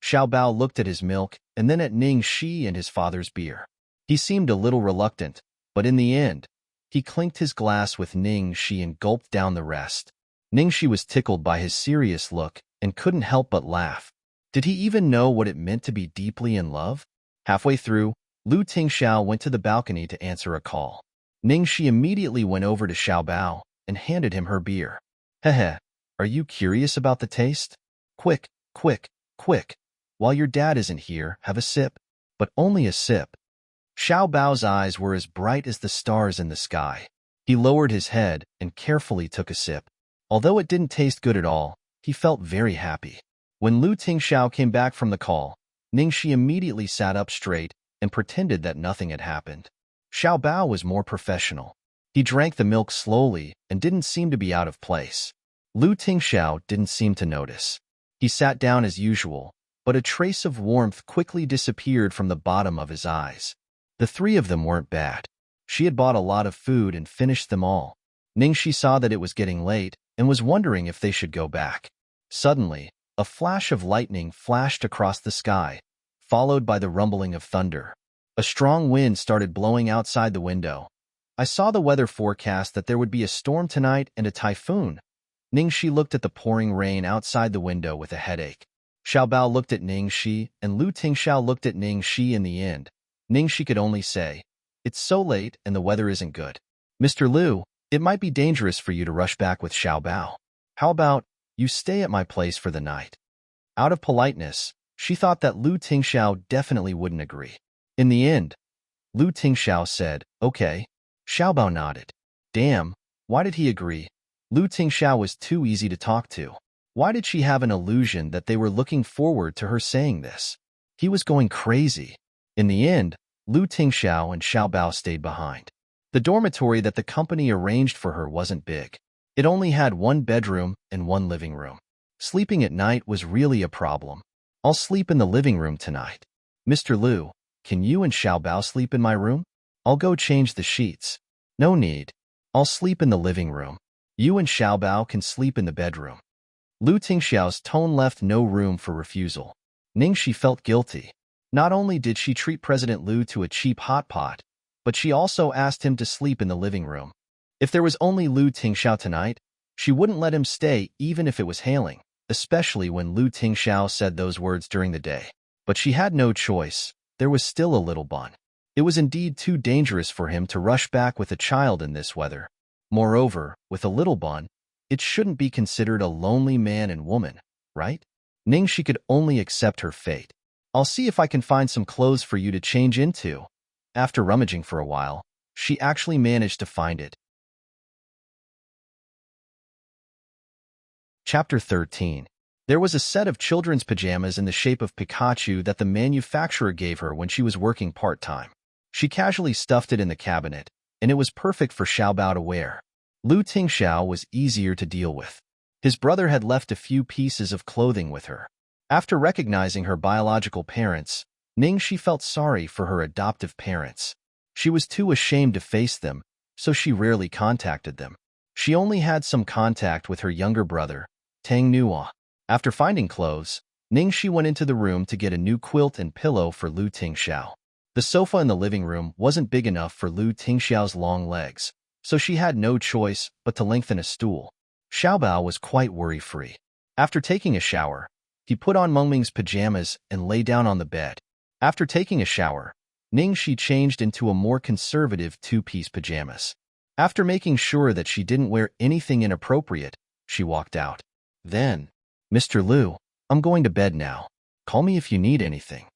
Xiaobao looked at his milk and then at Ningxi and his father's beer. He seemed a little reluctant, but in the end, he clinked his glass with Ningxi and gulped down the rest. Ningxi was tickled by his serious look and couldn't help but laugh. Did he even know what it meant to be deeply in love? Halfway through, Lu Tingxiao went to the balcony to answer a call. Ningxi immediately went over to Xiaobao and handed him her beer. Heh, are you curious about the taste? Quick, quick, quick. While your dad isn't here, have a sip. But only a sip. Xiaobao's eyes were as bright as the stars in the sky. He lowered his head and carefully took a sip. Although it didn't taste good at all, he felt very happy. When Lu Tingxiao came back from the call, Ningxi immediately sat up straight and pretended that nothing had happened. Xiaobao was more professional. He drank the milk slowly and didn't seem to be out of place. Lu Tingxiao didn't seem to notice. He sat down as usual, but a trace of warmth quickly disappeared from the bottom of his eyes. The three of them weren't bad. She had bought a lot of food and finished them all. Ningxi saw that it was getting late and was wondering if they should go back. Suddenly, a flash of lightning flashed across the sky, followed by the rumbling of thunder. A strong wind started blowing outside the window. I saw the weather forecast that there would be a storm tonight and a typhoon. Ningxi looked at the pouring rain outside the window with a headache. Xiaobao looked at Ningxi and Lu Tingxiao looked at Ningxi in the end. Ningxi could only say, It's so late and the weather isn't good. Mr. Lu, it might be dangerous for you to rush back with Xiaobao. How about you stay at my place for the night? Out of politeness, she thought that Lu Tingxiao definitely wouldn't agree. In the end, Lu Tingxiao said, Okay. Xiaobao nodded. Damn, why did he agree? Lu Tingxiao was too easy to talk to. Why did she have an illusion that they were looking forward to her saying this? He was going crazy. In the end, Lu Tingxiao and Xiaobao stayed behind. The dormitory that the company arranged for her wasn't big. It only had one bedroom and one living room. Sleeping at night was really a problem. I'll sleep in the living room tonight. Mr. Lu, can you and Xiaobao sleep in my room? I'll go change the sheets. No need. I'll sleep in the living room. You and Xiaobao can sleep in the bedroom. Lu Tingxiao's tone left no room for refusal. Ningxi felt guilty. Not only did she treat President Lu to a cheap hot pot, but she also asked him to sleep in the living room. If there was only Lu Tingxiao tonight, she wouldn't let him stay even if it was hailing, especially when Lu Tingxiao said those words during the day. But she had no choice. There was still a little Bun. It was indeed too dangerous for him to rush back with a child in this weather. Moreover, with a little Bun, it shouldn't be considered a lonely man and woman, right? Ningxi could only accept her fate. I'll see if I can find some clothes for you to change into. After rummaging for a while, she actually managed to find it. Chapter 13. There was a set of children's pajamas in the shape of Pikachu that the manufacturer gave her when she was working part-time. She casually stuffed it in the cabinet, and it was perfect for Xiaobao to wear. Lu Tingxiao was easier to deal with. His brother had left a few pieces of clothing with her. After recognizing her biological parents, Ningxi felt sorry for her adoptive parents. She was too ashamed to face them, so she rarely contacted them. She only had some contact with her younger brother, Tang Nuo. After finding clothes, Ningxi went into the room to get a new quilt and pillow for Lu Tingxiao. The sofa in the living room wasn't big enough for Lu Tingxiao's long legs, so she had no choice but to lengthen a stool. Xiaobao was quite worry-free. After taking a shower, he put on Mengming's pajamas and lay down on the bed. After taking a shower, Ningxi changed into a more conservative two-piece pajamas. After making sure that she didn't wear anything inappropriate, she walked out. Then, "Mr. Lu, I'm going to bed now. Call me if you need anything."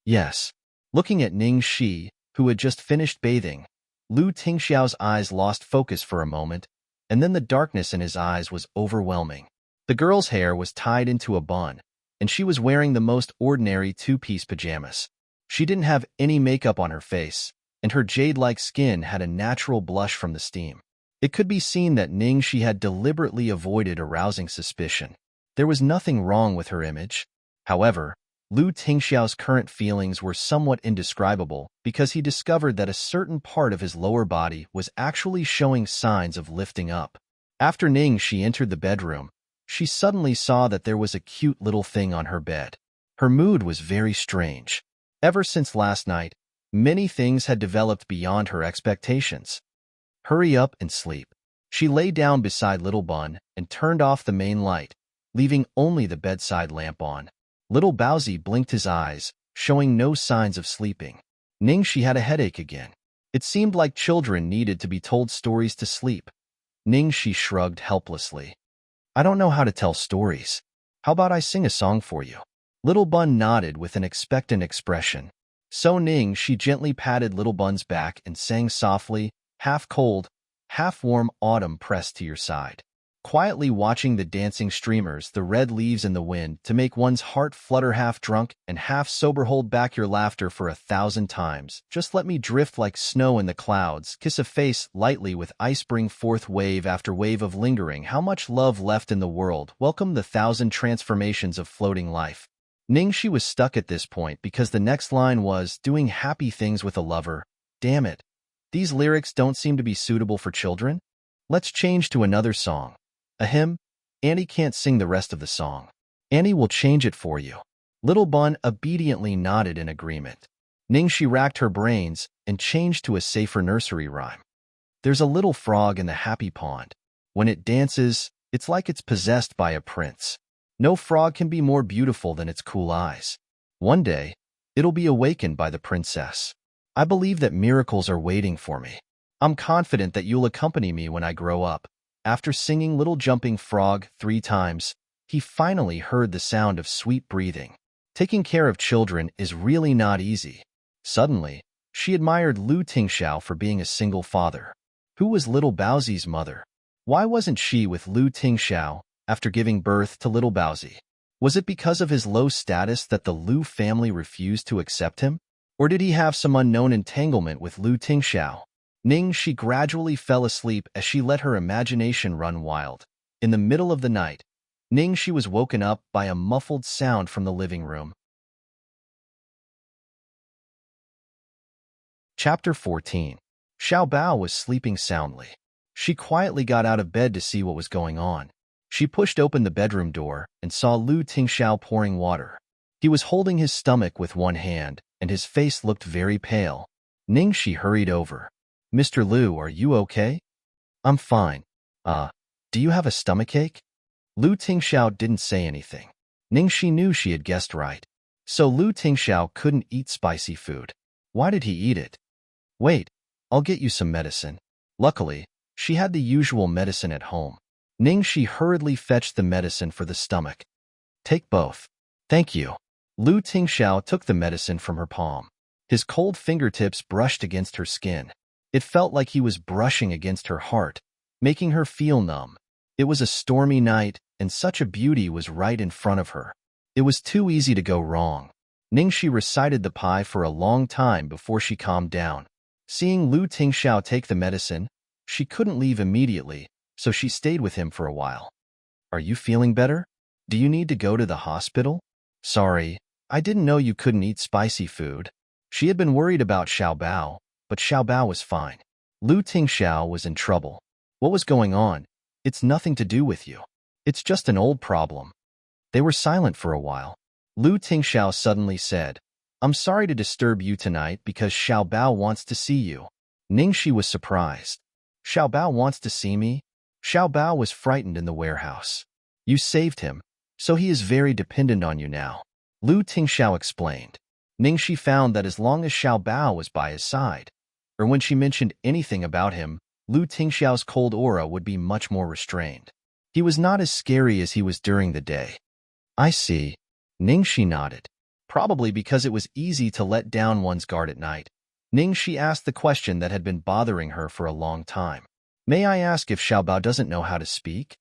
"Yes." Looking at Ningxi, who had just finished bathing, Lu Tingxiao's eyes lost focus for a moment, and then the darkness in his eyes was overwhelming. The girl's hair was tied into a bun, and she was wearing the most ordinary two-piece pajamas. She didn't have any makeup on her face, and her jade-like skin had a natural blush from the steam. It could be seen that Ningxi had deliberately avoided arousing suspicion. There was nothing wrong with her image. However, Lu Tingxiao's current feelings were somewhat indescribable because he discovered that a certain part of his lower body was actually showing signs of lifting up. After Ningxi entered the bedroom, she suddenly saw that there was a cute little thing on her bed. Her mood was very strange. Ever since last night, many things had developed beyond her expectations. "Hurry up and sleep." She lay down beside Little Bun and turned off the main light, leaving only the bedside lamp on. Little Baozi blinked his eyes, showing no signs of sleeping. Ningxi had a headache again. It seemed like children needed to be told stories to sleep. Ningxi shrugged helplessly. "I don't know how to tell stories. How about I sing a song for you?" Little Bun nodded with an expectant expression. So Ningxi gently patted Little Bun's back and sang softly, "Half cold, half warm autumn pressed to your side." Quietly watching the dancing streamers, the red leaves in the wind, to make one's heart flutter, half drunk and half sober. Hold back your laughter for 1,000 times. Just let me drift like snow in the clouds. Kiss a face lightly with ice. Bring forth wave after wave of lingering. How much love left in the world? Welcome the 1,000 transformations of floating life. Ningxi was stuck at this point because the next line was, "Doing happy things with a lover." Damn it. These lyrics don't seem to be suitable for children. Let's change to another song. Ahem, Annie can't sing the rest of the song. Annie will change it for you. Little Bun obediently nodded in agreement. Ningxi racked her brains and changed to a safer nursery rhyme. "There's a little frog in the happy pond. When it dances, it's like it's possessed by a prince. No frog can be more beautiful than its cool eyes. One day, it'll be awakened by the princess. I believe that miracles are waiting for me. I'm confident that you'll accompany me when I grow up." After singing Little Jumping Frog 3 times, he finally heard the sound of sweet breathing. Taking care of children is really not easy. Suddenly, she admired Lu Tingxiao for being a single father. Who was Little Baozi's mother? Why wasn't she with Lu Tingxiao after giving birth to Little Baozi? Was it because of his low status that the Lu family refused to accept him? Or did he have some unknown entanglement with Lu Tingxiao? Ningxi gradually fell asleep as she let her imagination run wild. In the middle of the night, Ningxi was woken up by a muffled sound from the living room. Chapter 14. Xiao Bao was sleeping soundly. She quietly got out of bed to see what was going on. She pushed open the bedroom door and saw Lu Tingxiao pouring water. He was holding his stomach with one hand, and his face looked very pale. Ningxi hurried over. "Mr. Lu, are you okay?" "I'm fine. Do you have a stomachache?" Lu Tingxiao didn't say anything. Ningxi knew she had guessed right. So Lu Tingxiao couldn't eat spicy food. Why did he eat it? "Wait, I'll get you some medicine." Luckily, she had the usual medicine at home. Ningxi hurriedly fetched the medicine for the stomach. "Take both." "Thank you." Lu Tingxiao took the medicine from her palm. His cold fingertips brushed against her skin. It felt like he was brushing against her heart, making her feel numb. It was a stormy night, and such a beauty was right in front of her. It was too easy to go wrong. Ningxi recited the pie for a long time before she calmed down. Seeing Lu Tingxiao take the medicine, she couldn't leave immediately, so she stayed with him for a while. Are you feeling better? Do you need to go to the hospital? Sorry, I didn't know you couldn't eat spicy food. She had been worried about Xiaobao, but Xiaobao was fine. Lu Tingxiao was in trouble. What was going on? It's nothing to do with you. It's just an old problem. They were silent for a while. Lu Tingxiao suddenly said, I'm sorry to disturb you tonight because Xiaobao wants to see you. Ningxi was surprised. Xiaobao wants to see me? Xiaobao was frightened in the warehouse. You saved him, so he is very dependent on you now. Lu Tingxiao explained. Ningxi found that as long as Xiaobao was by his side, or when she mentioned anything about him, Lu Tingxiao's cold aura would be much more restrained. He was not as scary as he was during the day. I see. Ningxi nodded. Probably because it was easy to let down one's guard at night. Ningxi asked the question that had been bothering her for a long time. May I ask if Xiaobao doesn't know how to speak?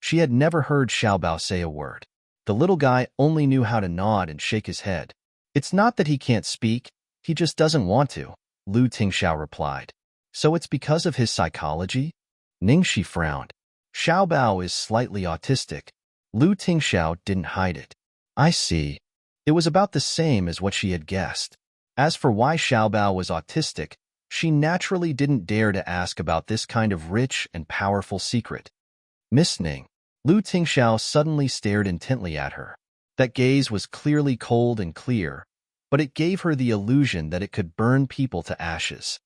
She had never heard Xiaobao say a word. The little guy only knew how to nod and shake his head. It's not that he can't speak, he just doesn't want to, Lu Tingxiao replied. So it's because of his psychology? Ningxi frowned. Xiaobao is slightly autistic. Lu Tingxiao didn't hide it. I see. It was about the same as what she had guessed. As for why Xiaobao was autistic, she naturally didn't dare to ask about this kind of rich and powerful secret. Miss Ning. Lu Tingxiao suddenly stared intently at her. That gaze was clearly cold and clear, but it gave her the illusion that it could burn people to ashes.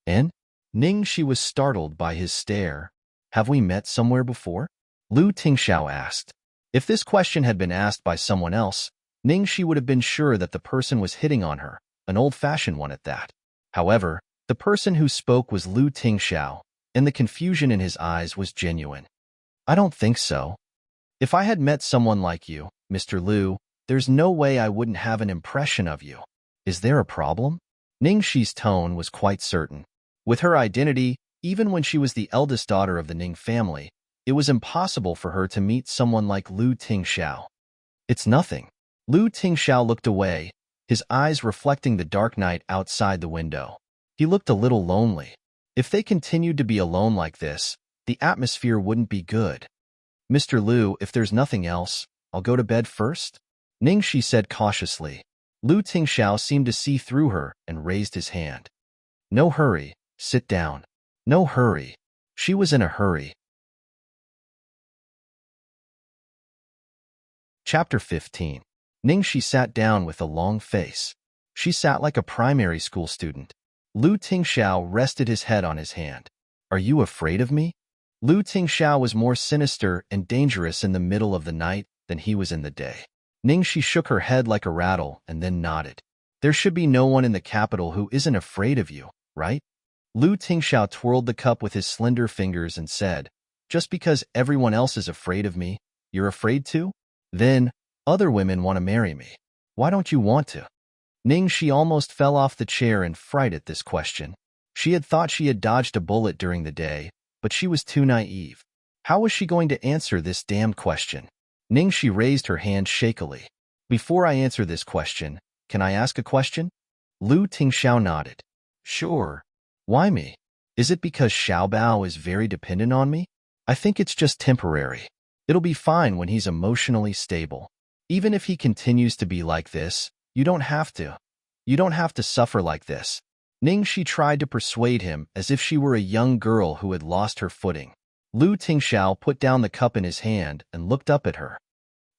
And? Ningxi was startled by his stare. Have we met somewhere before? Lu Tingxiao asked. If this question had been asked by someone else, Ningxi would have been sure that the person was hitting on her, an old-fashioned one at that. However, the person who spoke was Lu Tingxiao, and the confusion in his eyes was genuine. I don't think so. If I had met someone like you, Mr. Lu, there's no way I wouldn't have an impression of you. Is there a problem? Ningxi's tone was quite certain. With her identity, even when she was the eldest daughter of the Ning family, it was impossible for her to meet someone like Lu Tingxiao. It's nothing. Lu Tingxiao looked away, his eyes reflecting the dark night outside the window. He looked a little lonely. If they continued to be alone like this, the atmosphere wouldn't be good. Mr. Lu, if there's nothing else, I'll go to bed first? Ningxi said cautiously. Lu Tingxiao seemed to see through her and raised his hand. No hurry, sit down. No hurry. She was in a hurry. Chapter 15. Ningxi sat down with a long face. She sat like a primary school student. Lu Tingxiao rested his head on his hand. Are you afraid of me? Lu Tingxiao was more sinister and dangerous in the middle of the night than he was in the day. Ningxi shook her head like a rattle and then nodded. There should be no one in the capital who isn't afraid of you, right? Lu Tingxiao twirled the cup with his slender fingers and said, just because everyone else is afraid of me, you're afraid too? Then, other women want to marry me. Why don't you want to? Ningxi almost fell off the chair in fright at this question. She had thought she had dodged a bullet during the day, but she was too naive. How was she going to answer this damned question? Ningxi raised her hand shakily. Before I answer this question, can I ask a question? Lu Tingxiao nodded. Sure. Why me? Is it because Xiaobao is very dependent on me? I think it's just temporary. It'll be fine when he's emotionally stable. Even if he continues to be like this, you don't have to. You don't have to suffer like this. Ningxi tried to persuade him as if she were a young girl who had lost her footing. Lu Tingxiao put down the cup in his hand and looked up at her.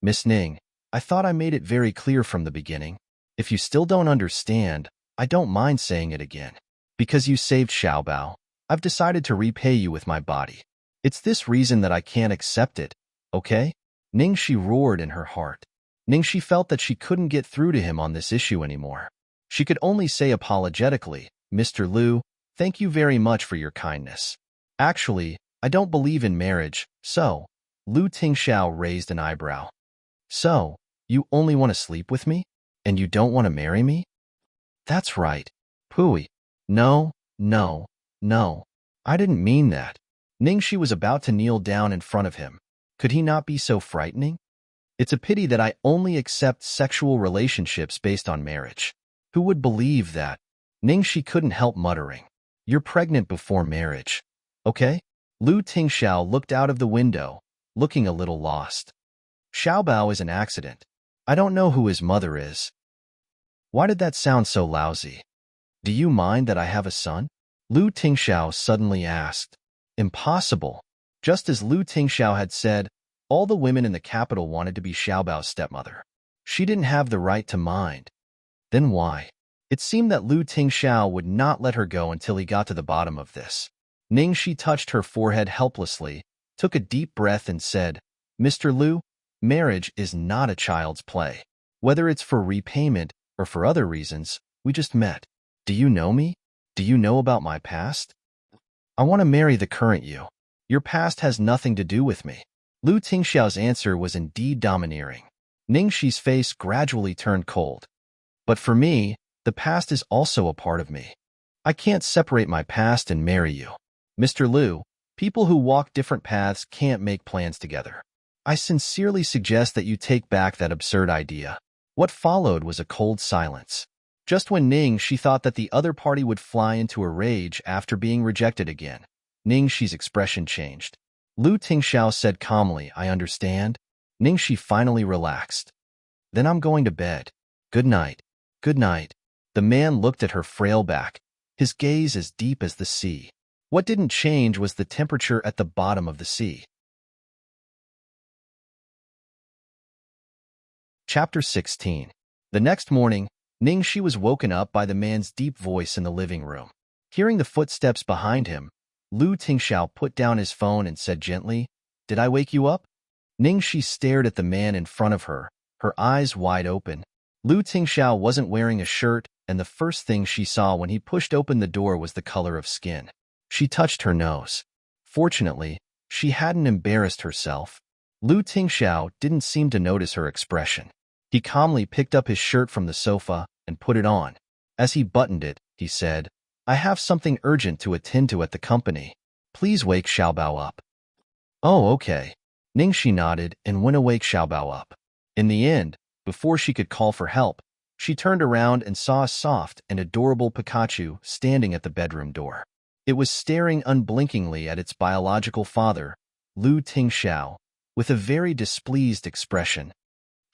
Miss Ning, I thought I made it very clear from the beginning. If you still don't understand, I don't mind saying it again. Because you saved Xiaobao, I've decided to repay you with my body. It's this reason that I can't accept it, okay? Ningxi roared in her heart. Ningxi felt that she couldn't get through to him on this issue anymore. She could only say apologetically, Mr. Lu, thank you very much for your kindness. Actually, I don't believe in marriage, so. Lu Tingxiao raised an eyebrow. So, you only want to sleep with me? And you don't want to marry me? That's right. Pooey. No, no, no. I didn't mean that. Ningxi was about to kneel down in front of him. Could he not be so frightening? It's a pity that I only accept sexual relationships based on marriage. Who would believe that? Ningxi couldn't help muttering. You're pregnant before marriage. Okay? Lu Tingxiao looked out of the window. looking a little lost. Xiaobao is an accident. I don't know who his mother is. Why did that sound so lousy? Do you mind that I have a son? Lu Tingxiao suddenly asked. Impossible. Just as Lu Tingxiao had said, all the women in the capital wanted to be Xiaobao's stepmother. She didn't have the right to mind. Then why? It seemed that Lu Tingxiao would not let her go until he got to the bottom of this. Ningxi touched her forehead helplessly, took a deep breath and said, Mr. Lu, marriage is not a child's play. Whether it's for repayment or for other reasons, we just met. Do you know me? Do you know about my past? I want to marry the current you. Your past has nothing to do with me. Lu Tingxiao's answer was indeed domineering. Ningxi's face gradually turned cold. But for me, the past is also a part of me. I can't separate my past and marry you. Mr. Lu, people who walk different paths can't make plans together. I sincerely suggest that you take back that absurd idea. What followed was a cold silence. Just when Ningxi thought that the other party would fly into a rage after being rejected again, Ningxi's expression changed. Lu Tingxiao said calmly, I understand. Ningxi finally relaxed. Then I'm going to bed. Good night. Good night. The man looked at her frail back, his gaze as deep as the sea. What didn't change was the temperature at the bottom of the sea. Chapter 16. The next morning, Ningxi was woken up by the man's deep voice in the living room. Hearing the footsteps behind him, Lu Tingxiao put down his phone and said gently, Did I wake you up? Ningxi stared at the man in front of her, her eyes wide open. Lu Tingxiao wasn't wearing a shirt, and the first thing she saw when he pushed open the door was the color of skin. She touched her nose. Fortunately, she hadn't embarrassed herself. Lu Tingxiao didn't seem to notice her expression. He calmly picked up his shirt from the sofa and put it on. As he buttoned it, he said, I have something urgent to attend to at the company. Please wake Xiaobao up. Oh, okay. Ningxi nodded and went to wake Xiaobao up. In the end, before she could call for help, she turned around and saw a soft and adorable Pikachu standing at the bedroom door. It was staring unblinkingly at its biological father, Lu Tingxiao, with a very displeased expression.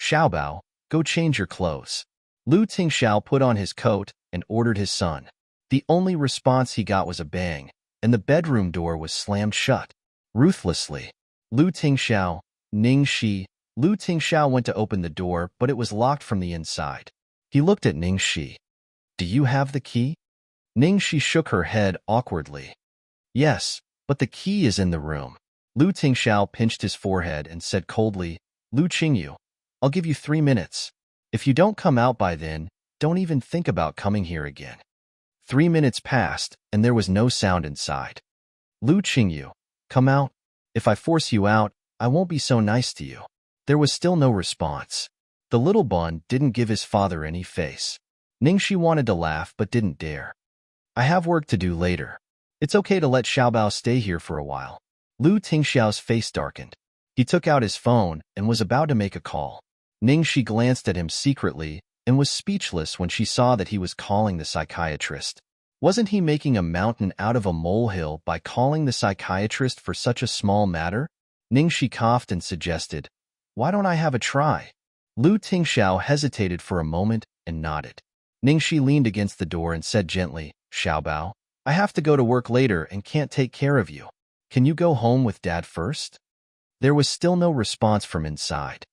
Xiaobao, go change your clothes. Lu Tingxiao put on his coat and ordered his son. The only response he got was a bang, and the bedroom door was slammed shut. Ruthlessly, Lu Tingxiao, Ningxi, Lu Tingxiao went to open the door, but it was locked from the inside. He looked at Ningxi. Do you have the key? Ningxi shook her head awkwardly. Yes, but the key is in the room. Lu Tingxiao pinched his forehead and said coldly, Lu Qingyu, I'll give you 3 minutes. If you don't come out by then, don't even think about coming here again. 3 minutes passed, and there was no sound inside. Lu Qingyu, come out. If I force you out, I won't be so nice to you. There was still no response. The little bun didn't give his father any face. Ningxi wanted to laugh but didn't dare. I have work to do later. It's okay to let Xiaobao stay here for a while. Lu Tingxiao's face darkened. He took out his phone and was about to make a call. Ningxi glanced at him secretly and was speechless when she saw that he was calling the psychiatrist. Wasn't he making a mountain out of a molehill by calling the psychiatrist for such a small matter? Ningxi coughed and suggested, Why don't I have a try? Lu Tingxiao hesitated for a moment and nodded. Ningxi leaned against the door and said gently, Xiaobao, I have to go to work later and can't take care of you. Can you go home with Dad first? There was still no response from inside.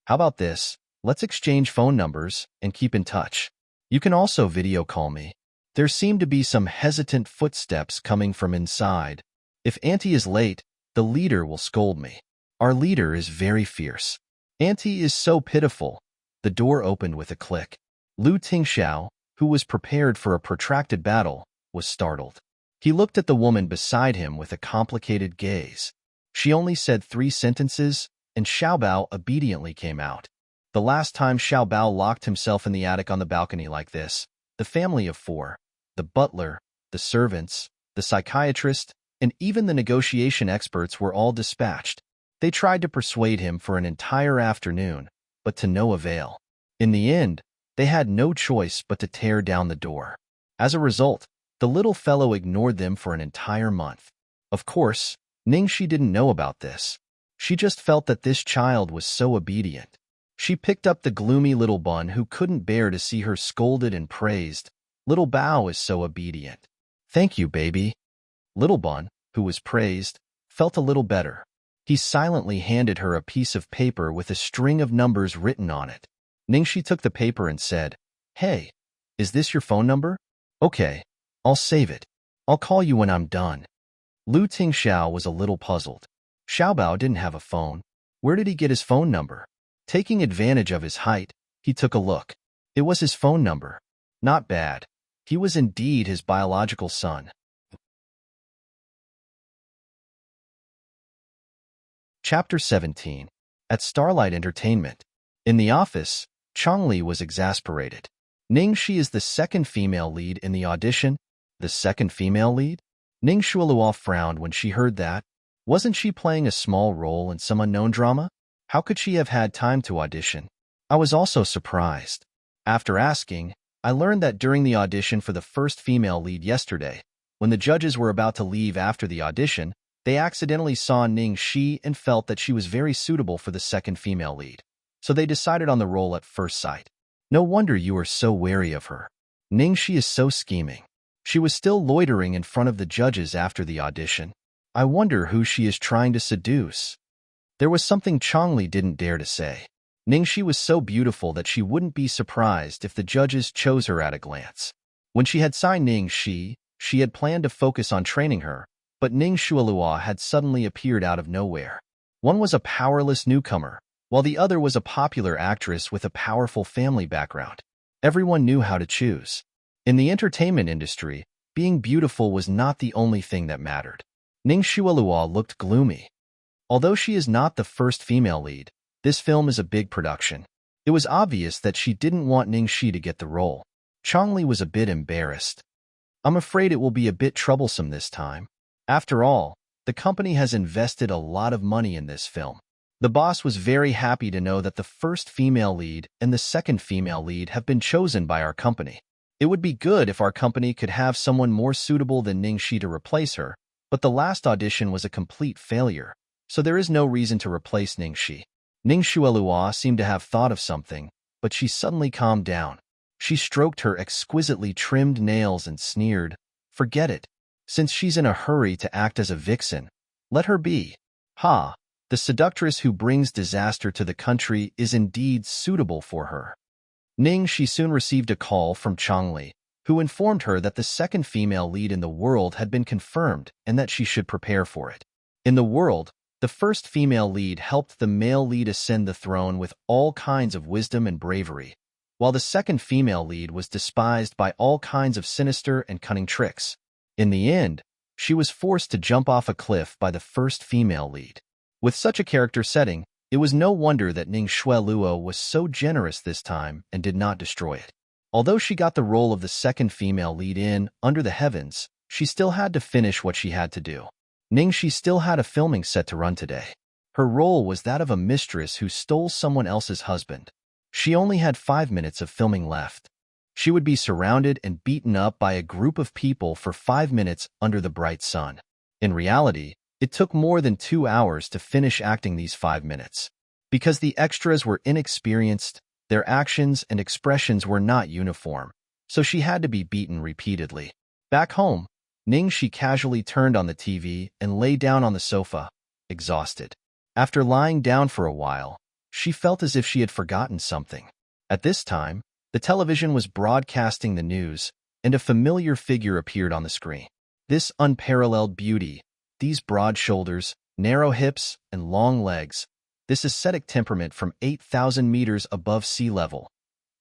How about this? Let's exchange phone numbers and keep in touch. You can also video call me. There seemed to be some hesitant footsteps coming from inside. If Auntie is late, the leader will scold me. Our leader is very fierce. Auntie is so pitiful. The door opened with a click. Lu Tingxiao, who was prepared for a protracted battle, was startled. He looked at the woman beside him with a complicated gaze. She only said 3 sentences, and Xiaobao obediently came out. The last time Xiaobao locked himself in the attic on the balcony like this, the family of 4, the butler, the servants, the psychiatrist, and even the negotiation experts were all dispatched. They tried to persuade him for an entire afternoon, but to no avail. In the end, they had no choice but to tear down the door. As a result, the little fellow ignored them for an entire month. Of course, Ningxi didn't know about this. She just felt that this child was so obedient. She picked up the gloomy little bun who couldn't bear to see her scolded and praised. Little Bao is so obedient. Thank you, baby. Little bun, who was praised, felt a little better. He silently handed her a piece of paper with a string of numbers written on it. Ningxi took the paper and said, "Hey, is this your phone number? Okay, I'll save it. I'll call you when I'm done." Lu Tingxiao was a little puzzled. Xiaobao didn't have a phone. Where did he get his phone number? Taking advantage of his height, he took a look. It was his phone number. Not bad. He was indeed his biological son. Chapter 17. At Starlight Entertainment. In the office, Changli was exasperated. Ningxi is the second female lead in the audition. The second female lead? Ning Shualua frowned when she heard that. Wasn't she playing a small role in some unknown drama? How could she have had time to audition? I was also surprised. After asking, I learned that during the audition for the first female lead yesterday, when the judges were about to leave after the audition, they accidentally saw Ning Shi and felt that she was very suitable for the second female lead. So they decided on the role at first sight. No wonder you are so wary of her. Ning Shi is so scheming. She was still loitering in front of the judges after the audition. I wonder who she is trying to seduce. There was something Changli didn't dare to say. Ningxi was so beautiful that she wouldn't be surprised if the judges chose her at a glance. When she had signed Ningxi, she had planned to focus on training her, but Ning Shualua had suddenly appeared out of nowhere. One was a powerless newcomer, while the other was a popular actress with a powerful family background. Everyone knew how to choose. In the entertainment industry, being beautiful was not the only thing that mattered. Ning Shualua looked gloomy. Although she is not the first female lead, this film is a big production. It was obvious that she didn't want Ningxi to get the role. Changli was a bit embarrassed. I'm afraid it will be a bit troublesome this time. After all, the company has invested a lot of money in this film. The boss was very happy to know that the first female lead and the second female lead have been chosen by our company. It would be good if our company could have someone more suitable than Ningxi to replace her, but the last audition was a complete failure, so there is no reason to replace Ningxi. Ning Shualua seemed to have thought of something, but she suddenly calmed down. She stroked her exquisitely trimmed nails and sneered, "Forget it. Since she's in a hurry to act as a vixen, let her be. Ha, the seductress who brings disaster to the country is indeed suitable for her." She soon received a call from Changli, who informed her that the second female lead in the world had been confirmed and that she should prepare for it. In the world, the first female lead helped the male lead ascend the throne with all kinds of wisdom and bravery, while the second female lead was despised by all kinds of sinister and cunning tricks. In the end, she was forced to jump off a cliff by the first female lead. With such a character setting, it was no wonder that Ning Shueluo was so generous this time and did not destroy it. Although she got the role of the second female lead in Under the Heavens, she still had to finish what she had to do. Ningxi still had a filming set to run today. Her role was that of a mistress who stole someone else's husband. She only had 5 minutes of filming left. She would be surrounded and beaten up by a group of people for 5 minutes under the bright sun. In reality, it took more than 2 hours to finish acting these 5 minutes. Because the extras were inexperienced, their actions and expressions were not uniform, so she had to be beaten repeatedly. Back home, Ningxi casually turned on the TV and lay down on the sofa, exhausted. After lying down for a while, she felt as if she had forgotten something. At this time, the television was broadcasting the news, and a familiar figure appeared on the screen. This unparalleled beauty, these broad shoulders, narrow hips, and long legs, this ascetic temperament from 8,000 meters above sea level.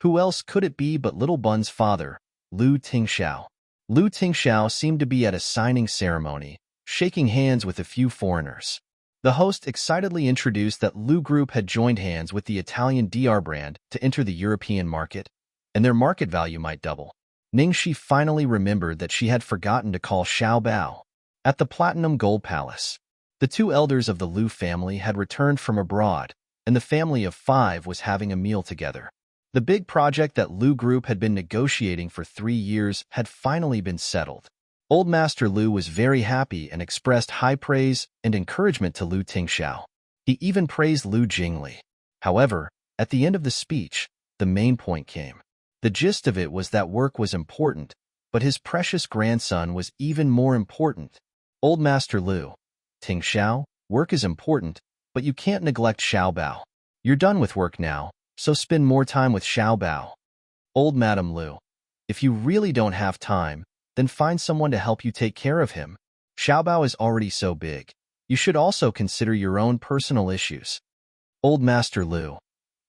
Who else could it be but Little Bun's father, Lu Tingxiao? Lu Tingxiao seemed to be at a signing ceremony, shaking hands with a few foreigners. The host excitedly introduced that Lu Group had joined hands with the Italian DR brand to enter the European market, and their market value might double. Ningxi finally remembered that she had forgotten to call Xiao Bao. At the Platinum Gold Palace, the 2 elders of the Lu family had returned from abroad, and the family of 5 was having a meal together. The big project that Lu Group had been negotiating for 3 years had finally been settled. Old Master Lu was very happy and expressed high praise and encouragement to Lu Tingxiao. He even praised Lu Jingli. However, at the end of the speech, the main point came. The gist of it was that work was important, but his precious grandson was even more important. Old Master Lu. Ting Xiao, work is important, but you can't neglect Xiao Bao. You're done with work now, so spend more time with Xiao Bao. Old Madam Lu. If you really don't have time, then find someone to help you take care of him. Xiao Bao is already so big. You should also consider your own personal issues. Old Master Lu.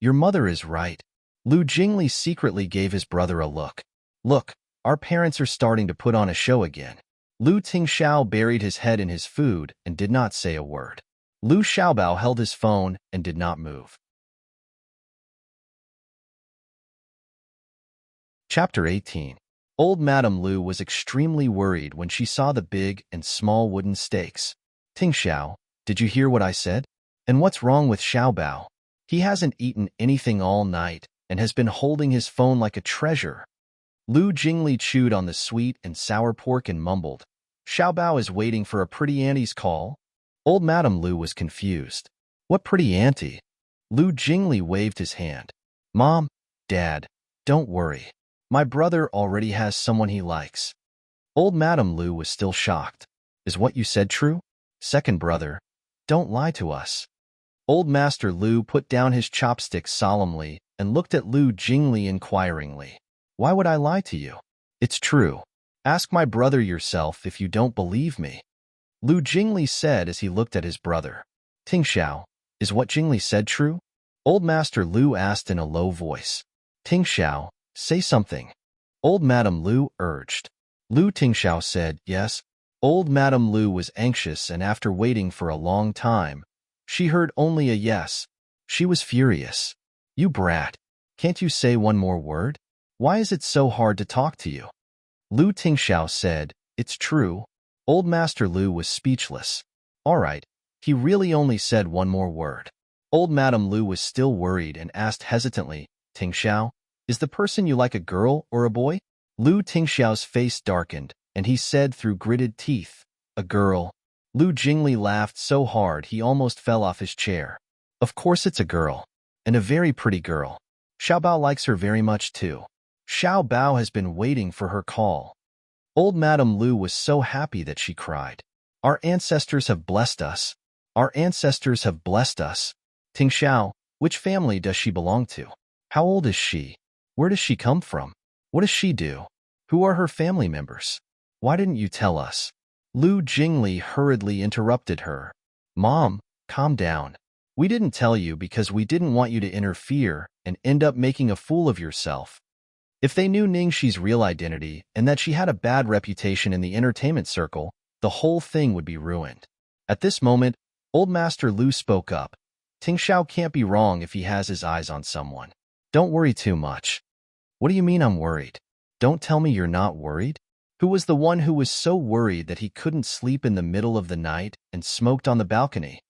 Your mother is right. Lu Jingli secretly gave his brother a look. Look, our parents are starting to put on a show again. Lu Tingxiao buried his head in his food and did not say a word. Lu Xiaobao held his phone and did not move. Chapter 18. Old Madam Lu was extremely worried when she saw the big and small wooden stakes. Tingxiao, did you hear what I said? And what's wrong with Xiaobao? He hasn't eaten anything all night and has been holding his phone like a treasure. Lu Jingli chewed on the sweet and sour pork and mumbled, Xiaobao is waiting for a pretty auntie's call. Old Madam Lu was confused. What pretty auntie? Lu Jingli waved his hand. Mom, Dad, don't worry. My brother already has someone he likes. Old Madam Lu was still shocked. Is what you said true? Second brother, don't lie to us. Old Master Lu put down his chopsticks solemnly and looked at Lu Jingli inquiringly. Why would I lie to you? It's true. Ask my brother yourself if you don't believe me. Lu Jingli said as he looked at his brother. Tingxiao, is what Jingli said true? Old Master Lu asked in a low voice. Tingxiao, say something. Old Madam Lu urged. Lu Tingxiao said, yes. Old Madam Lu was anxious, and after waiting for a long time, she heard only a yes. She was furious. You brat. Can't you say one more word? Why is it so hard to talk to you? Lu Tingxiao said, it's true. Old Master Lu was speechless. All right, he really only said one more word. Old Madam Lu was still worried and asked hesitantly, Tingxiao, is the person you like a girl or a boy? Lu Tingxiao's face darkened, and he said through gritted teeth, a girl. Lu Jingli laughed so hard he almost fell off his chair. Of course it's a girl, and a very pretty girl. Xiao Bao likes her very much too. Xiao Bao has been waiting for her call. Old Madam Lu was so happy that she cried. Our ancestors have blessed us. Our ancestors have blessed us. Tingxiao, which family does she belong to? How old is she? Where does she come from? What does she do? Who are her family members? Why didn't you tell us? Lu Jingli hurriedly interrupted her. Mom, calm down. We didn't tell you because we didn't want you to interfere and end up making a fool of yourself. If they knew Ningxi's real identity and that she had a bad reputation in the entertainment circle, the whole thing would be ruined. At this moment, Old Master Lu spoke up. Tingxiao can't be wrong if he has his eyes on someone. Don't worry too much. What do you mean I'm worried? Don't tell me you're not worried? Who was the one who was so worried that he couldn't sleep in the middle of the night and smoked on the balcony?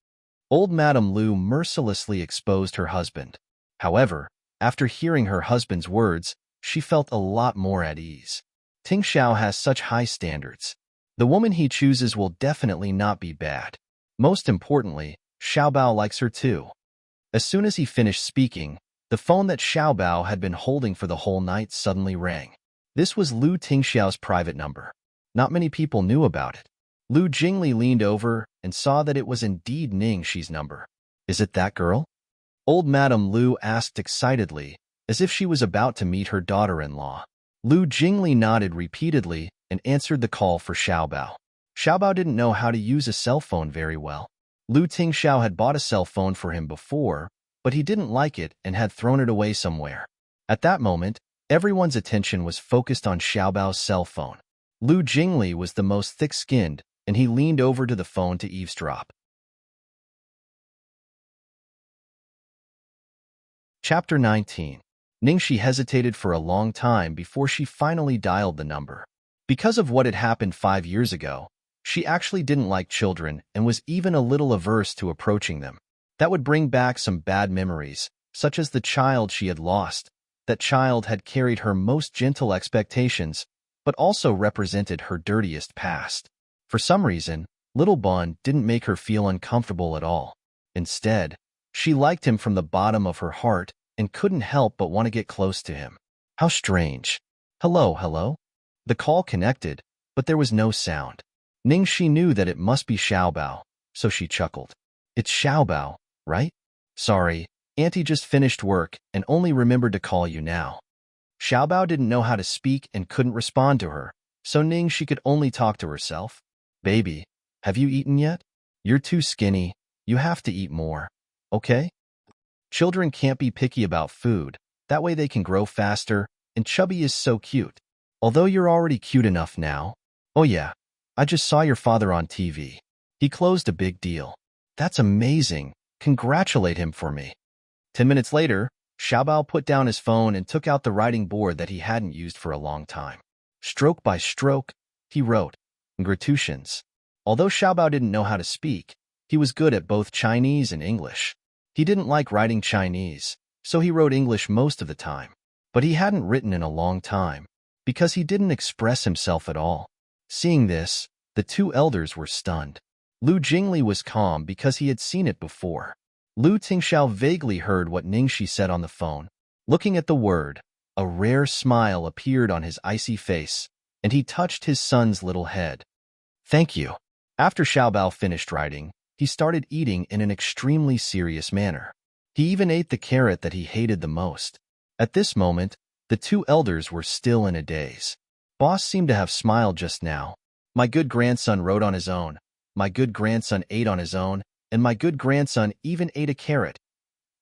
Old Madam Lu mercilessly exposed her husband. However, after hearing her husband's words, she felt a lot more at ease. Tingxiao has such high standards. The woman he chooses will definitely not be bad. Most importantly, Xiao Bao likes her too. As soon as he finished speaking, the phone that Xiao Bao had been holding for the whole night suddenly rang. This was Lu Tingxiao's private number. Not many people knew about it. Lu Jingli leaned over and saw that it was indeed Ningxi's number. Is it that girl? Old Madam Lu asked excitedly, as if she was about to meet her daughter-in-law. Lu Jingli nodded repeatedly and answered the call for Xiao Bao. Xiao Bao didn't know how to use a cell phone very well. Lu Tingxiao had bought a cell phone for him before, but he didn't like it and had thrown it away somewhere. At that moment, everyone's attention was focused on Xiao Bao's cell phone. Lu Jingli was the most thick-skinned, and he leaned over to the phone to eavesdrop. Chapter 19. Ningxi hesitated for a long time before she finally dialed the number. Because of what had happened 5 years ago, she actually didn't like children and was even a little averse to approaching them. That would bring back some bad memories, such as the child she had lost. That child had carried her most gentle expectations, but also represented her dirtiest past. For some reason, Little Bun didn't make her feel uncomfortable at all. Instead, she liked him from the bottom of her heart and couldn't help but want to get close to him. How strange. Hello, hello? The call connected, but there was no sound. Ningxi knew that it must be Xiaobao, so she chuckled. It's Xiaobao, right? Sorry, Auntie just finished work and only remembered to call you now. Xiaobao didn't know how to speak and couldn't respond to her, so Ningxi could only talk to herself. Baby, have you eaten yet? You're too skinny. You have to eat more. Okay? Children can't be picky about food. That way they can grow faster, and Chubby is so cute. Although you're already cute enough now. Oh yeah, I just saw your father on TV. He closed a big deal. That's amazing. Congratulate him for me. 10 minutes later, Xiaobao put down his phone and took out the writing board that he hadn't used for a long time. Stroke by stroke, he wrote, "Congratulations." Although Xiaobao didn't know how to speak, he was good at both Chinese and English. He didn't like writing Chinese, so he wrote English most of the time. But he hadn't written in a long time, because he didn't express himself at all. Seeing this, the two elders were stunned. Lu Jingli was calm because he had seen it before. Lu Tingxiao vaguely heard what Ningxi said on the phone. Looking at the word, a rare smile appeared on his icy face, and he touched his son's little head. Thank you. After Xiaobao finished writing, he started eating in an extremely serious manner. He even ate the carrot that he hated the most. At this moment, the two elders were still in a daze. Boss seemed to have smiled just now. My good grandson wrote on his own. My good grandson ate on his own, and my good grandson even ate a carrot.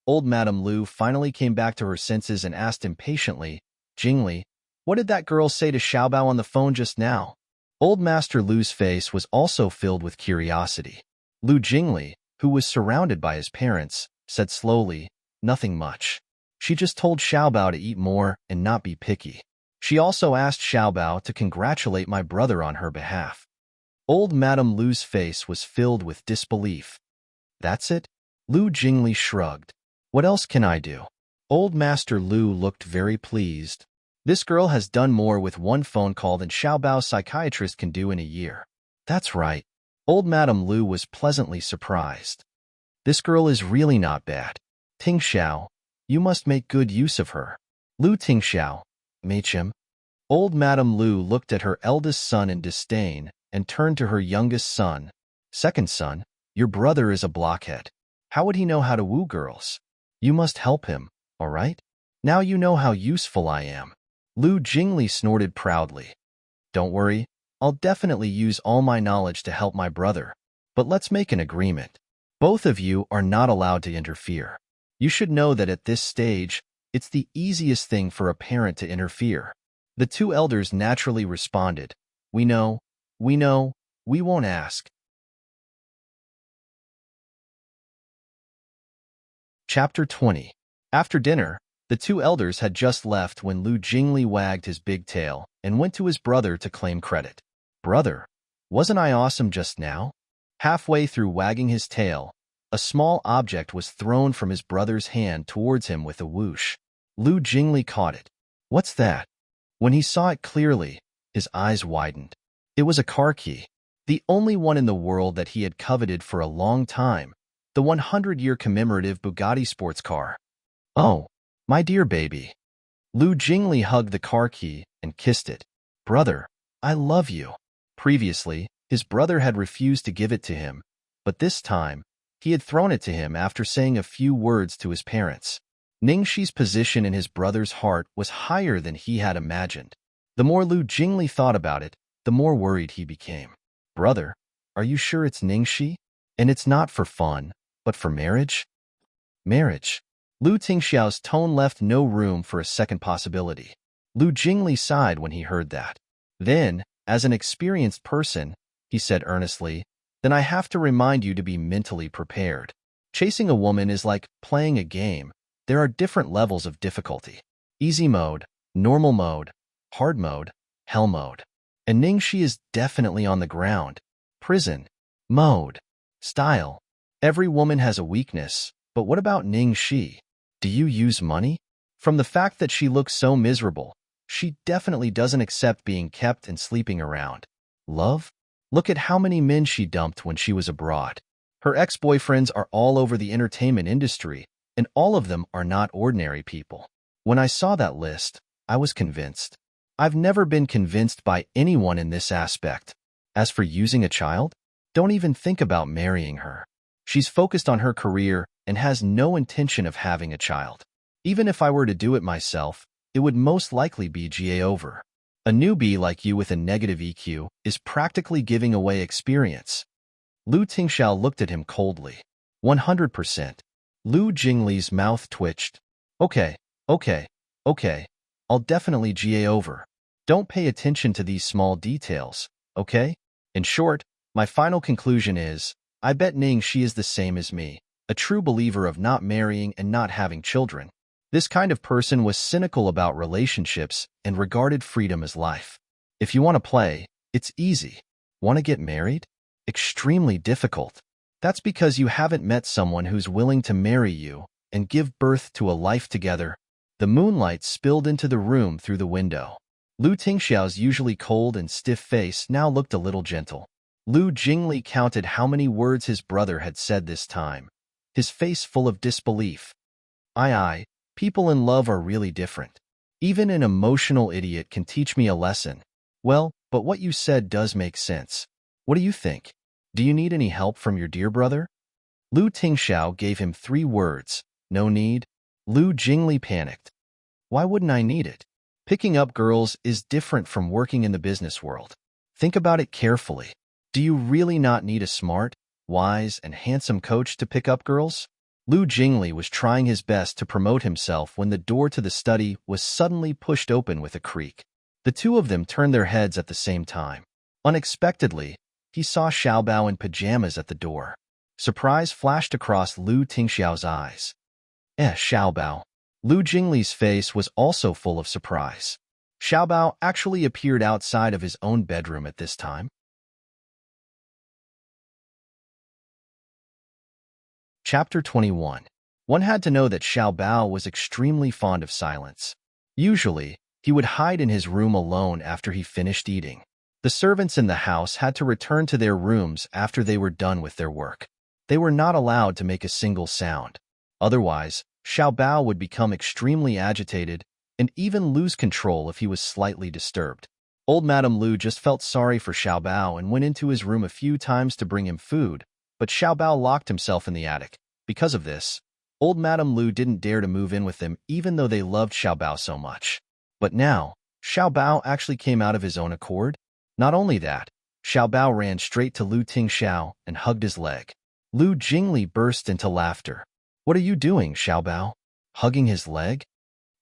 Old Madame Lu finally came back to her senses and asked impatiently, Jingli, what did that girl say to Xiaobao on the phone just now? Old Master Lu's face was also filled with curiosity. Lu Jingli, who was surrounded by his parents, said slowly, nothing much. She just told Xiaobao to eat more and not be picky. She also asked Xiaobao to congratulate my brother on her behalf. Old Madame Lu's face was filled with disbelief. That's it? Lu Jingli shrugged. What else can I do? Old Master Lu looked very pleased. This girl has done more with one phone call than Xiaobao's psychiatrist can do in a year. That's right. Old Madame Lu was pleasantly surprised. This girl is really not bad. Tingxiao, you must make good use of her. Lu Tingxiao, Machim. Old Madame Lu looked at her eldest son in disdain and turned to her youngest son. Second son, your brother is a blockhead. How would he know how to woo girls? You must help him, all right? Now you know how useful I am. Lu Jingli snorted proudly. Don't worry, I'll definitely use all my knowledge to help my brother. But let's make an agreement. Both of you are not allowed to interfere. You should know that at this stage, it's the easiest thing for a parent to interfere. The two elders naturally responded, We know, we won't ask. Chapter 20. After dinner, the two elders had just left when Lu Jingli wagged his big tail and went to his brother to claim credit. Brother, wasn't I awesome just now? Halfway through wagging his tail, a small object was thrown from his brother's hand towards him with a whoosh. Lu Jingli caught it. What's that? When he saw it clearly, his eyes widened. It was a car key, the only one in the world that he had coveted for a long time, the 100-year commemorative Bugatti sports car. Oh, my dear baby. Lu Jingli hugged the car key and kissed it. Brother, I love you. Previously, his brother had refused to give it to him, but this time, he had thrown it to him after saying a few words to his parents. Ningxi's position in his brother's heart was higher than he had imagined. The more Lu Jingli thought about it, the more worried he became. Brother, are you sure it's Ningxi? And it's not for fun, but for marriage? Marriage. Lu Tingxiao's tone left no room for a second possibility. Lu Jingli sighed when he heard that. Then, as an experienced person, he said earnestly, then I have to remind you to be mentally prepared. Chasing a woman is like playing a game. There are different levels of difficulty. Easy mode, normal mode, hard mode, hell mode. And Ningxi is definitely on the ground. Prison. Mode. Style. Every woman has a weakness, but what about Ningxi? Do you use money? From the fact that she looks so miserable, she definitely doesn't accept being kept and sleeping around. Love? Look at how many men she dumped when she was abroad. Her ex-boyfriends are all over the entertainment industry, and all of them are not ordinary people. When I saw that list, I was convinced. I've never been convinced by anyone in this aspect. As for using a child, don't even think about marrying her. She's focused on her career and has no intention of having a child. Even if I were to do it myself, it would most likely be GA over. A newbie like you with a negative EQ is practically giving away experience. Lu Tingxiao looked at him coldly. 100%. Lu Jingli's mouth twitched. Okay, okay, okay. I'll definitely GA over. Don't pay attention to these small details, okay? In short, my final conclusion is, I bet Ning she is the same as me, a true believer of not marrying and not having children. This kind of person was cynical about relationships and regarded freedom as life. If you want to play, it's easy. Want to get married? Extremely difficult. That's because you haven't met someone who's willing to marry you and give birth to a life together. The moonlight spilled into the room through the window. Lu Tingxiao's usually cold and stiff face now looked a little gentle. Lu Jingli counted how many words his brother had said this time, his face full of disbelief. Aye, people in love are really different. Even an emotional idiot can teach me a lesson. Well, but what you said does make sense. What do you think? Do you need any help from your dear brother? Lu Tingxiao gave him 3 words. No need. Lu Jingli panicked. Why wouldn't I need it? Picking up girls is different from working in the business world. Think about it carefully. Do you really not need a smart, wise, and handsome coach to pick up girls? Lu Jingli was trying his best to promote himself when the door to the study was suddenly pushed open with a creak. The two of them turned their heads at the same time. Unexpectedly, he saw Xiaobao in pajamas at the door. Surprise flashed across Lu Tingxiao's eyes. Xiaobao. Lu Jingli's face was also full of surprise. Xiaobao actually appeared outside of his own bedroom at this time. Chapter 21. One had to know that Xiaobao was extremely fond of silence. Usually, he would hide in his room alone after he finished eating. The servants in the house had to return to their rooms after they were done with their work. They were not allowed to make a single sound. Otherwise, Xiaobao would become extremely agitated and even lose control if he was slightly disturbed. Old Madame Lu just felt sorry for Xiaobao and went into his room a few times to bring him food, but Xiaobao locked himself in the attic. Because of this, Old Madame Lu didn't dare to move in with them even though they loved Xiaobao so much. But now, Xiaobao actually came out of his own accord. Not only that, Xiaobao ran straight to Lu Tingxiao and hugged his leg. Lu Jingli burst into laughter. What are you doing, Xiaobao? Hugging his leg?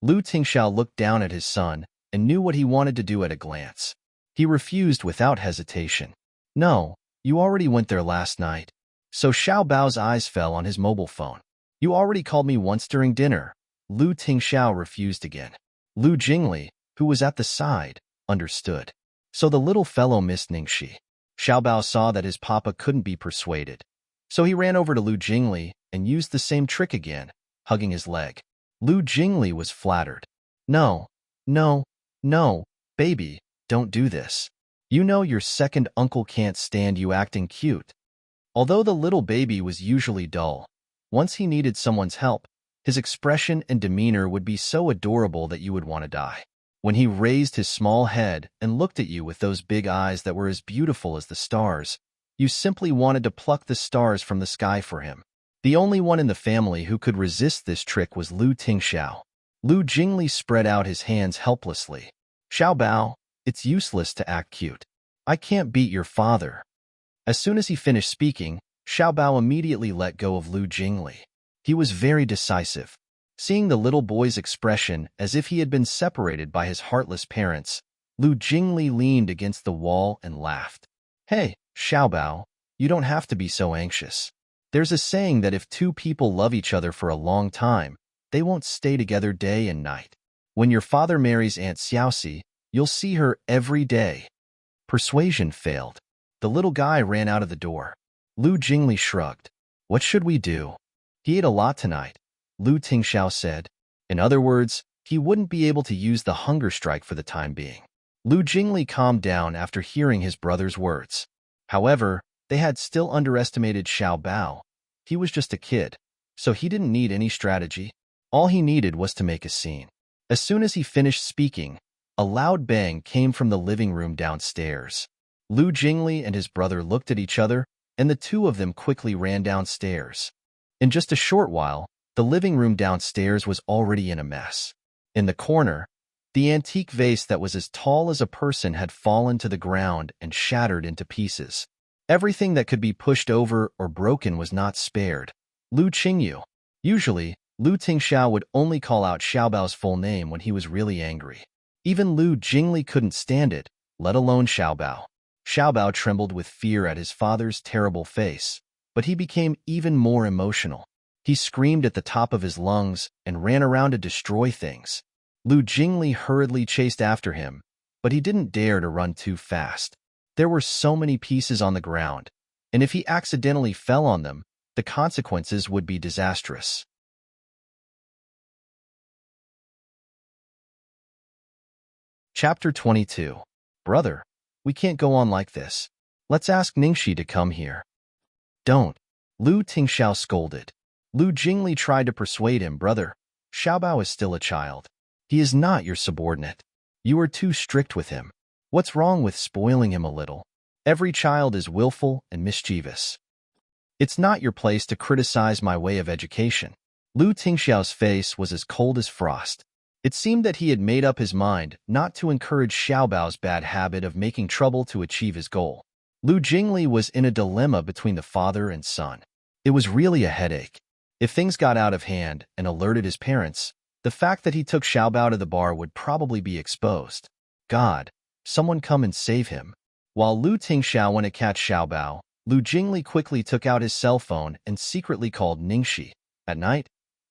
Lu Tingxiao looked down at his son and knew what he wanted to do at a glance. He refused without hesitation. No, you already went there last night. So Xiaobao's eyes fell on his mobile phone. You already called me once during dinner. Lu Tingxiao refused again. Lu Jingli, who was at the side, understood. So the little fellow missed Ningxi. Xiaobao saw that his papa couldn't be persuaded. So he ran over to Lu Jingli and used the same trick again, hugging his leg. Lu Jingli was flattered. No, baby, don't do this. You know your second uncle can't stand you acting cute. Although the little baby was usually dull, once he needed someone's help, his expression and demeanor would be so adorable that you would want to die. When he raised his small head and looked at you with those big eyes that were as beautiful as the stars, you simply wanted to pluck the stars from the sky for him. The only one in the family who could resist this trick was Lu Tingxiao. Lu Jingli spread out his hands helplessly. Xiaobao, it's useless to act cute. I can't beat your father. As soon as he finished speaking, Xiaobao immediately let go of Lu Jingli. He was very decisive. Seeing the little boy's expression as if he had been separated by his heartless parents, Lu Jingli leaned against the wall and laughed. Hey, Xiaobao, you don't have to be so anxious. There's a saying that if two people love each other for a long time, they won't stay together day and night. When your father marries Aunt Xiaoxi, you'll see her every day. Persuasion failed. The little guy ran out of the door. Lu Jingli shrugged. What should we do? He ate a lot tonight, Lu Tingxiao said. In other words, he wouldn't be able to use the hunger strike for the time being. Lu Jingli calmed down after hearing his brother's words. However, They had still underestimated Xiao Bao. He was just a kid, so he didn't need any strategy. All he needed was to make a scene. As soon as he finished speaking, a loud bang came from the living room downstairs. Lu Jingli and his brother looked at each other, and the two of them quickly ran downstairs. In just a short while, the living room downstairs was already in a mess. In the corner, the antique vase that was as tall as a person had fallen to the ground and shattered into pieces. Everything that could be pushed over or broken was not spared. Lu Qingyu. Usually, Lu Tingxiao would only call out Xiaobao's full name when he was really angry. Even Lu Jingli couldn't stand it, let alone Xiaobao. Xiaobao trembled with fear at his father's terrible face, but he became even more emotional. He screamed at the top of his lungs and ran around to destroy things. Lu Jingli hurriedly chased after him, but he didn't dare to run too fast. There were so many pieces on the ground, and if he accidentally fell on them, the consequences would be disastrous. Chapter 22. Brother, we can't go on like this. Let's ask Ningxi to come here. Don't. Lu Tingxiao scolded. Lu Jingli tried to persuade him, brother. Xiaobao is still a child. He is not your subordinate. You are too strict with him. What's wrong with spoiling him a little? Every child is willful and mischievous. It's not your place to criticize my way of education. Lu Tingxiao's face was as cold as frost. It seemed that he had made up his mind not to encourage Xiaobao's bad habit of making trouble to achieve his goal. Lu Jingli was in a dilemma between the father and son. It was really a headache. If things got out of hand and alerted his parents, the fact that he took Xiaobao to the bar would probably be exposed. God, someone come and save him. While Lu Tingxiao went to catch Xiaobao, Lu Jingli quickly took out his cell phone and secretly called Ningxi. At night,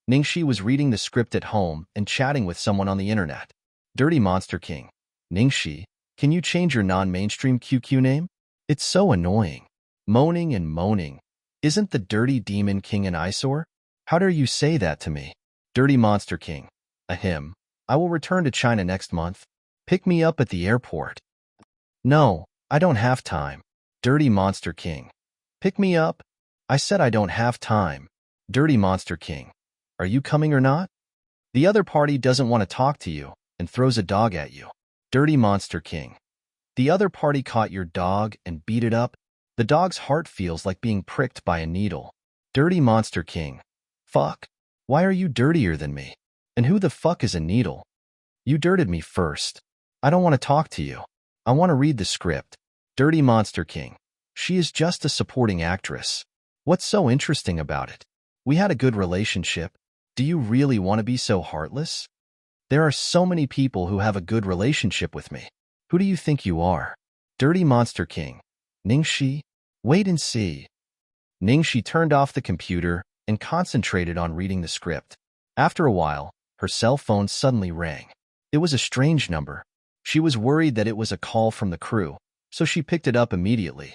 Ningxi was reading the script at home and chatting with someone on the internet. Dirty Monster King. Ningxi, can you change your non-mainstream QQ name? It's so annoying. Moaning and moaning. Isn't the Dirty Demon King an eyesore? How dare you say that to me? Dirty Monster King. Ahem. I will return to China next month. Pick me up at the airport. No, I don't have time. Dirty Monster King. Pick me up? I said I don't have time. Dirty Monster King. Are you coming or not? The other party doesn't want to talk to you and throws a dog at you. Dirty Monster King. The other party caught your dog and beat it up. The dog's heart feels like being pricked by a needle. Dirty Monster King. Fuck. Why are you dirtier than me? And who the fuck is a needle? You dirted me first. I don't want to talk to you. I want to read the script. Dirty Monster King. She is just a supporting actress. What's so interesting about it? We had a good relationship. Do you really want to be so heartless? There are so many people who have a good relationship with me. Who do you think you are? Dirty Monster King. Ningxi? Wait and see. Ningxi turned off the computer and concentrated on reading the script. After a while, her cell phone suddenly rang. It was a strange number. She was worried that it was a call from the crew, so she picked it up immediately.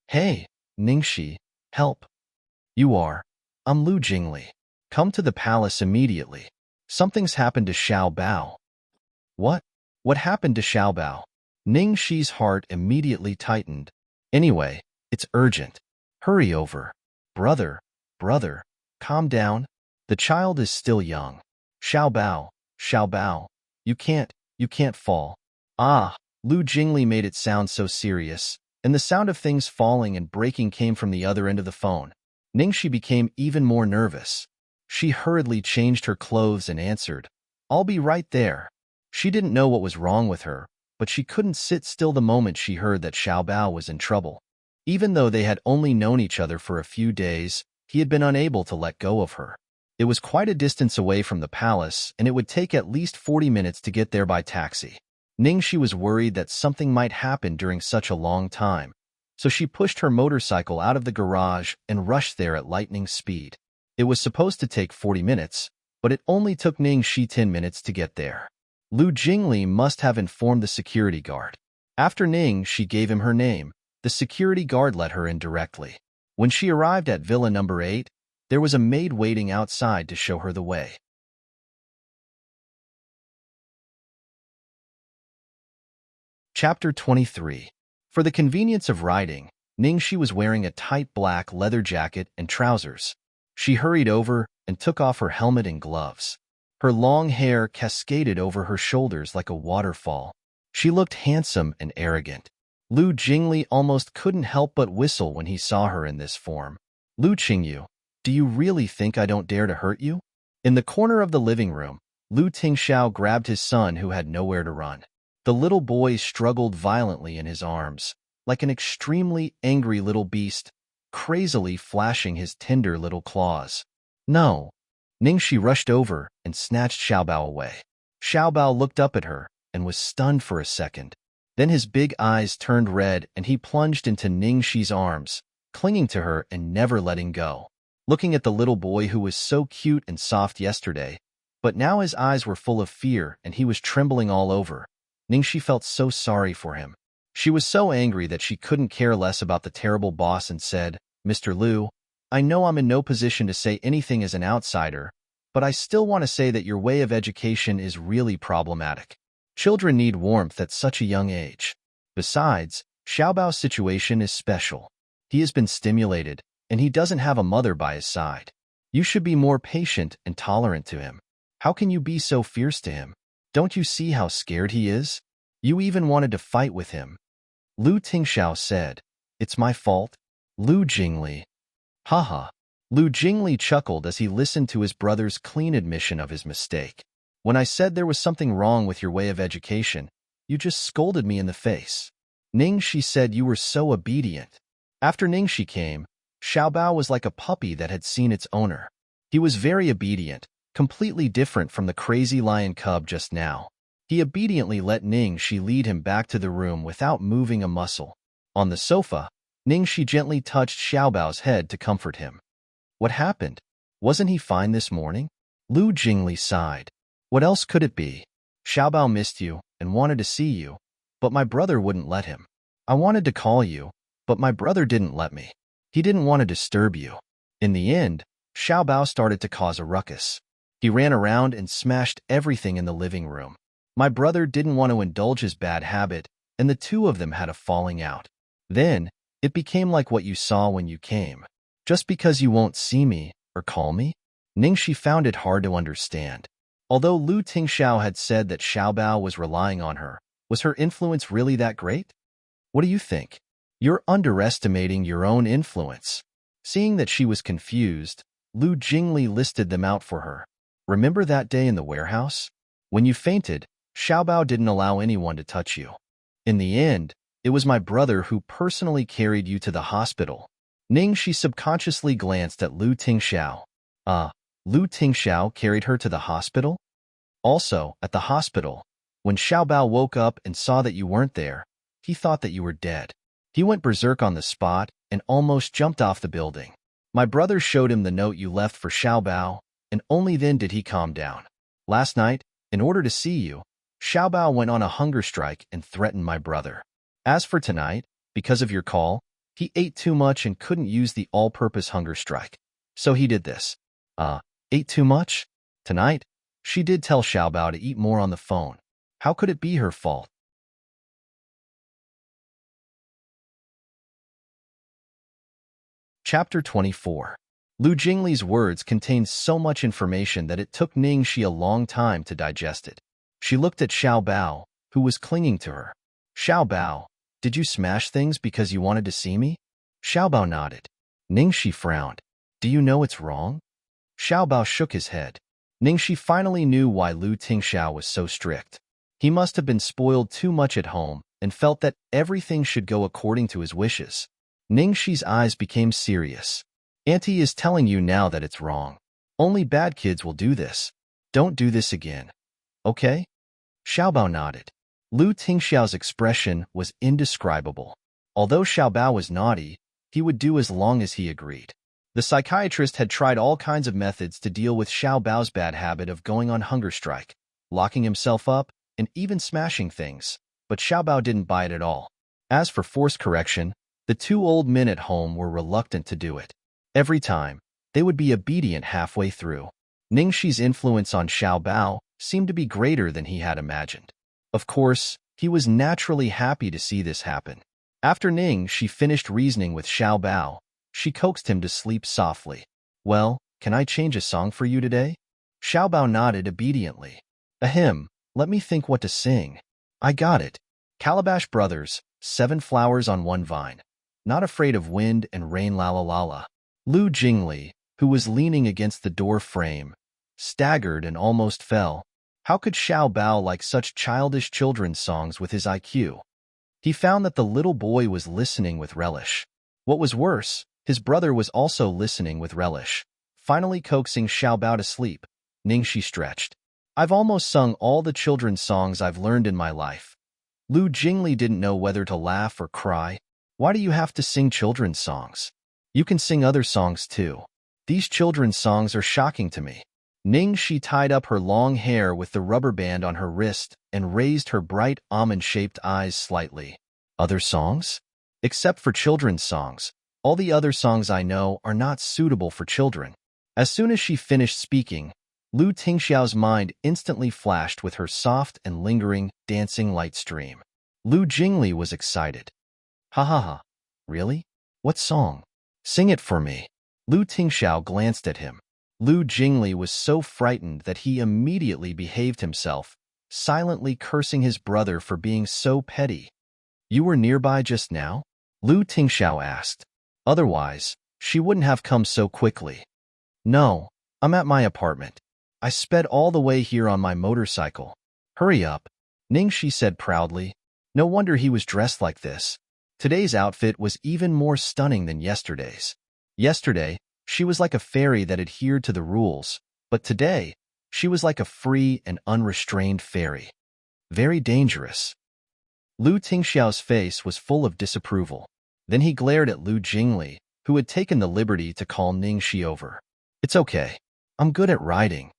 Hey, Ningxi, help. You are. I'm Lu Jingli. Come to the palace immediately. Something's happened to Xiao Bao. What? What happened to Xiao Bao? Ningxi's heart immediately tightened. Anyway, it's urgent. Hurry over. Brother, calm down. The child is still young. Xiao Bao, you can't fall. Ah, Lu Jingli made it sound so serious, and the sound of things falling and breaking came from the other end of the phone. Ningxi became even more nervous. She hurriedly changed her clothes and answered, I'll be right there. She didn't know what was wrong with her, but she couldn't sit still the moment she heard that Xiao Bao was in trouble. Even though they had only known each other for a few days, he had been unable to let go of her. It was quite a distance away from the palace, and it would take at least 40 minutes to get there by taxi. Ningxi was worried that something might happen during such a long time, so she pushed her motorcycle out of the garage and rushed there at lightning speed. It was supposed to take 40 minutes, but it only took Ningxi 10 minutes to get there. Lu Jingli must have informed the security guard. After Ningxi gave him her name, the security guard let her in directly. When she arrived at Villa number 8, there was a maid waiting outside to show her the way. Chapter 23. For the convenience of writing, Ningxi was wearing a tight black leather jacket and trousers. She hurried over and took off her helmet and gloves. Her long hair cascaded over her shoulders like a waterfall. She looked handsome and arrogant. Lu Jingli almost couldn't help but whistle when he saw her in this form. Lu Qingyu, do you really think I don't dare to hurt you? In the corner of the living room, Lu Tingxiao grabbed his son who had nowhere to run. The little boy struggled violently in his arms, like an extremely angry little beast, crazily flashing his tender little claws. No. Ningxi rushed over and snatched Xiaobao away. Xiaobao looked up at her and was stunned for a second. Then his big eyes turned red and he plunged into Ningxi's arms, clinging to her and never letting go. Looking at the little boy who was so cute and soft yesterday, but now his eyes were full of fear and he was trembling all over, Ningxi felt so sorry for him. She was so angry that she couldn't care less about the terrible boss and said, Mr. Lu, I know I'm in no position to say anything as an outsider, but I still want to say that your way of education is really problematic. Children need warmth at such a young age. Besides, Xiaobao's situation is special. He has been stimulated, and he doesn't have a mother by his side. You should be more patient and tolerant to him. How can you be so fierce to him? Don't you see how scared he is? You even wanted to fight with him. Lu Tingxiao said, It's my fault? Lu Jingli. Haha. Lu Jingli chuckled as he listened to his brother's clean admission of his mistake. When I said there was something wrong with your way of education, you just scolded me in the face. Ningxi said you were so obedient. After Ningxi came, Xiaobao was like a puppy that had seen its owner. He was very obedient, completely different from the crazy lion cub just now. He obediently let Ningxi lead him back to the room without moving a muscle. On the sofa, Ningxi gently touched Xiaobao's head to comfort him. What happened? Wasn't he fine this morning? Lu Jingli sighed. What else could it be? Xiaobao missed you and wanted to see you, but my brother wouldn't let him. I wanted to call you, but my brother didn't let me. He didn't want to disturb you. In the end, Xiaobao started to cause a ruckus. He ran around and smashed everything in the living room. My brother didn't want to indulge his bad habit, and the two of them had a falling out. Then, it became like what you saw when you came. Just because you won't see me or call me? Ningxi found it hard to understand. Although Lu Tingxiao had said that Xiaobao was relying on her, was her influence really that great? What do you think? You're underestimating your own influence. Seeing that she was confused, Lu Jingli listed them out for her. Remember that day in the warehouse? When you fainted, Xiaobao didn't allow anyone to touch you. In the end, it was my brother who personally carried you to the hospital. Ningxi subconsciously glanced at Lu Tingxiao. Lu Tingxiao carried her to the hospital? Also, at the hospital, when Xiaobao woke up and saw that you weren't there, he thought that you were dead. He went berserk on the spot and almost jumped off the building. My brother showed him the note you left for Xiaobao, and only then did he calm down. Last night, in order to see you, Xiaobao went on a hunger strike and threatened my brother. As for tonight, because of your call, he ate too much and couldn't use the all-purpose hunger strike. So he did this. Ate too much? Tonight, she did tell Xiaobao to eat more on the phone. How could it be her fault? Chapter 24. Lu Jingli's words contained so much information that it took Ningxi a long time to digest it. She looked at Xiaobao, who was clinging to her. Xiaobao, did you smash things because you wanted to see me? Xiaobao nodded. Ningxi frowned. Do you know it's wrong? Xiaobao shook his head. Ningxi finally knew why Lu Tingxiao was so strict. He must have been spoiled too much at home and felt that everything should go according to his wishes. Ningxi's eyes became serious. Auntie is telling you now that it's wrong. Only bad kids will do this. Don't do this again. Okay? Xiaobao nodded. Lu Tingxiao's expression was indescribable. Although Xiaobao was naughty, he would do as long as he agreed. The psychiatrist had tried all kinds of methods to deal with Xiaobao's bad habit of going on hunger strike, locking himself up, and even smashing things, but Xiaobao didn't buy it at all. As for forced correction, the two old men at home were reluctant to do it. Every time, they would be obedient halfway through. Ningxi's influence on Xiaobao seemed to be greater than he had imagined. Of course, he was naturally happy to see this happen. After Ning Shi finished reasoning with Xiao Bao, she coaxed him to sleep softly. Well, can I change a song for you today? Xiao Bao nodded obediently. Ahem, let me think what to sing. I got it. Calabash Brothers, 7 flowers on one vine. Not afraid of wind and rain, la la la la. Lu Jingli, who was leaning against the door frame, staggered and almost fell. How could Xiao Bao like such childish children's songs with his IQ? He found that the little boy was listening with relish. What was worse, his brother was also listening with relish. Finally coaxing Xiao Bao to sleep, Ning Shi stretched. I've almost sung all the children's songs I've learned in my life. Lu Jingli didn't know whether to laugh or cry. Why do you have to sing children's songs? You can sing other songs too. These children's songs are shocking to me. Ning Shi tied up her long hair with the rubber band on her wrist and raised her bright almond-shaped eyes slightly. Other songs? Except for children's songs, all the other songs I know are not suitable for children. As soon as she finished speaking, Lu Tingxiao's mind instantly flashed with her soft and lingering, dancing light stream. Lu Jingli was excited. Ha ha ha. Really? What song? Sing it for me. Lu Tingxiao glanced at him. Lu Jingli was so frightened that he immediately behaved himself, silently cursing his brother for being so petty. You were nearby just now? Lu Tingxiao asked. Otherwise, she wouldn't have come so quickly. No, I'm at my apartment. I sped all the way here on my motorcycle. Hurry up, Ning Shi said proudly. No wonder he was dressed like this. Today's outfit was even more stunning than yesterday's. Yesterday, she was like a fairy that adhered to the rules, but today, she was like a free and unrestrained fairy. Very dangerous. Lu Tingxiao's face was full of disapproval. Then he glared at Lu Jingli, who had taken the liberty to call Ning Shi over. It's okay. I'm good at riding.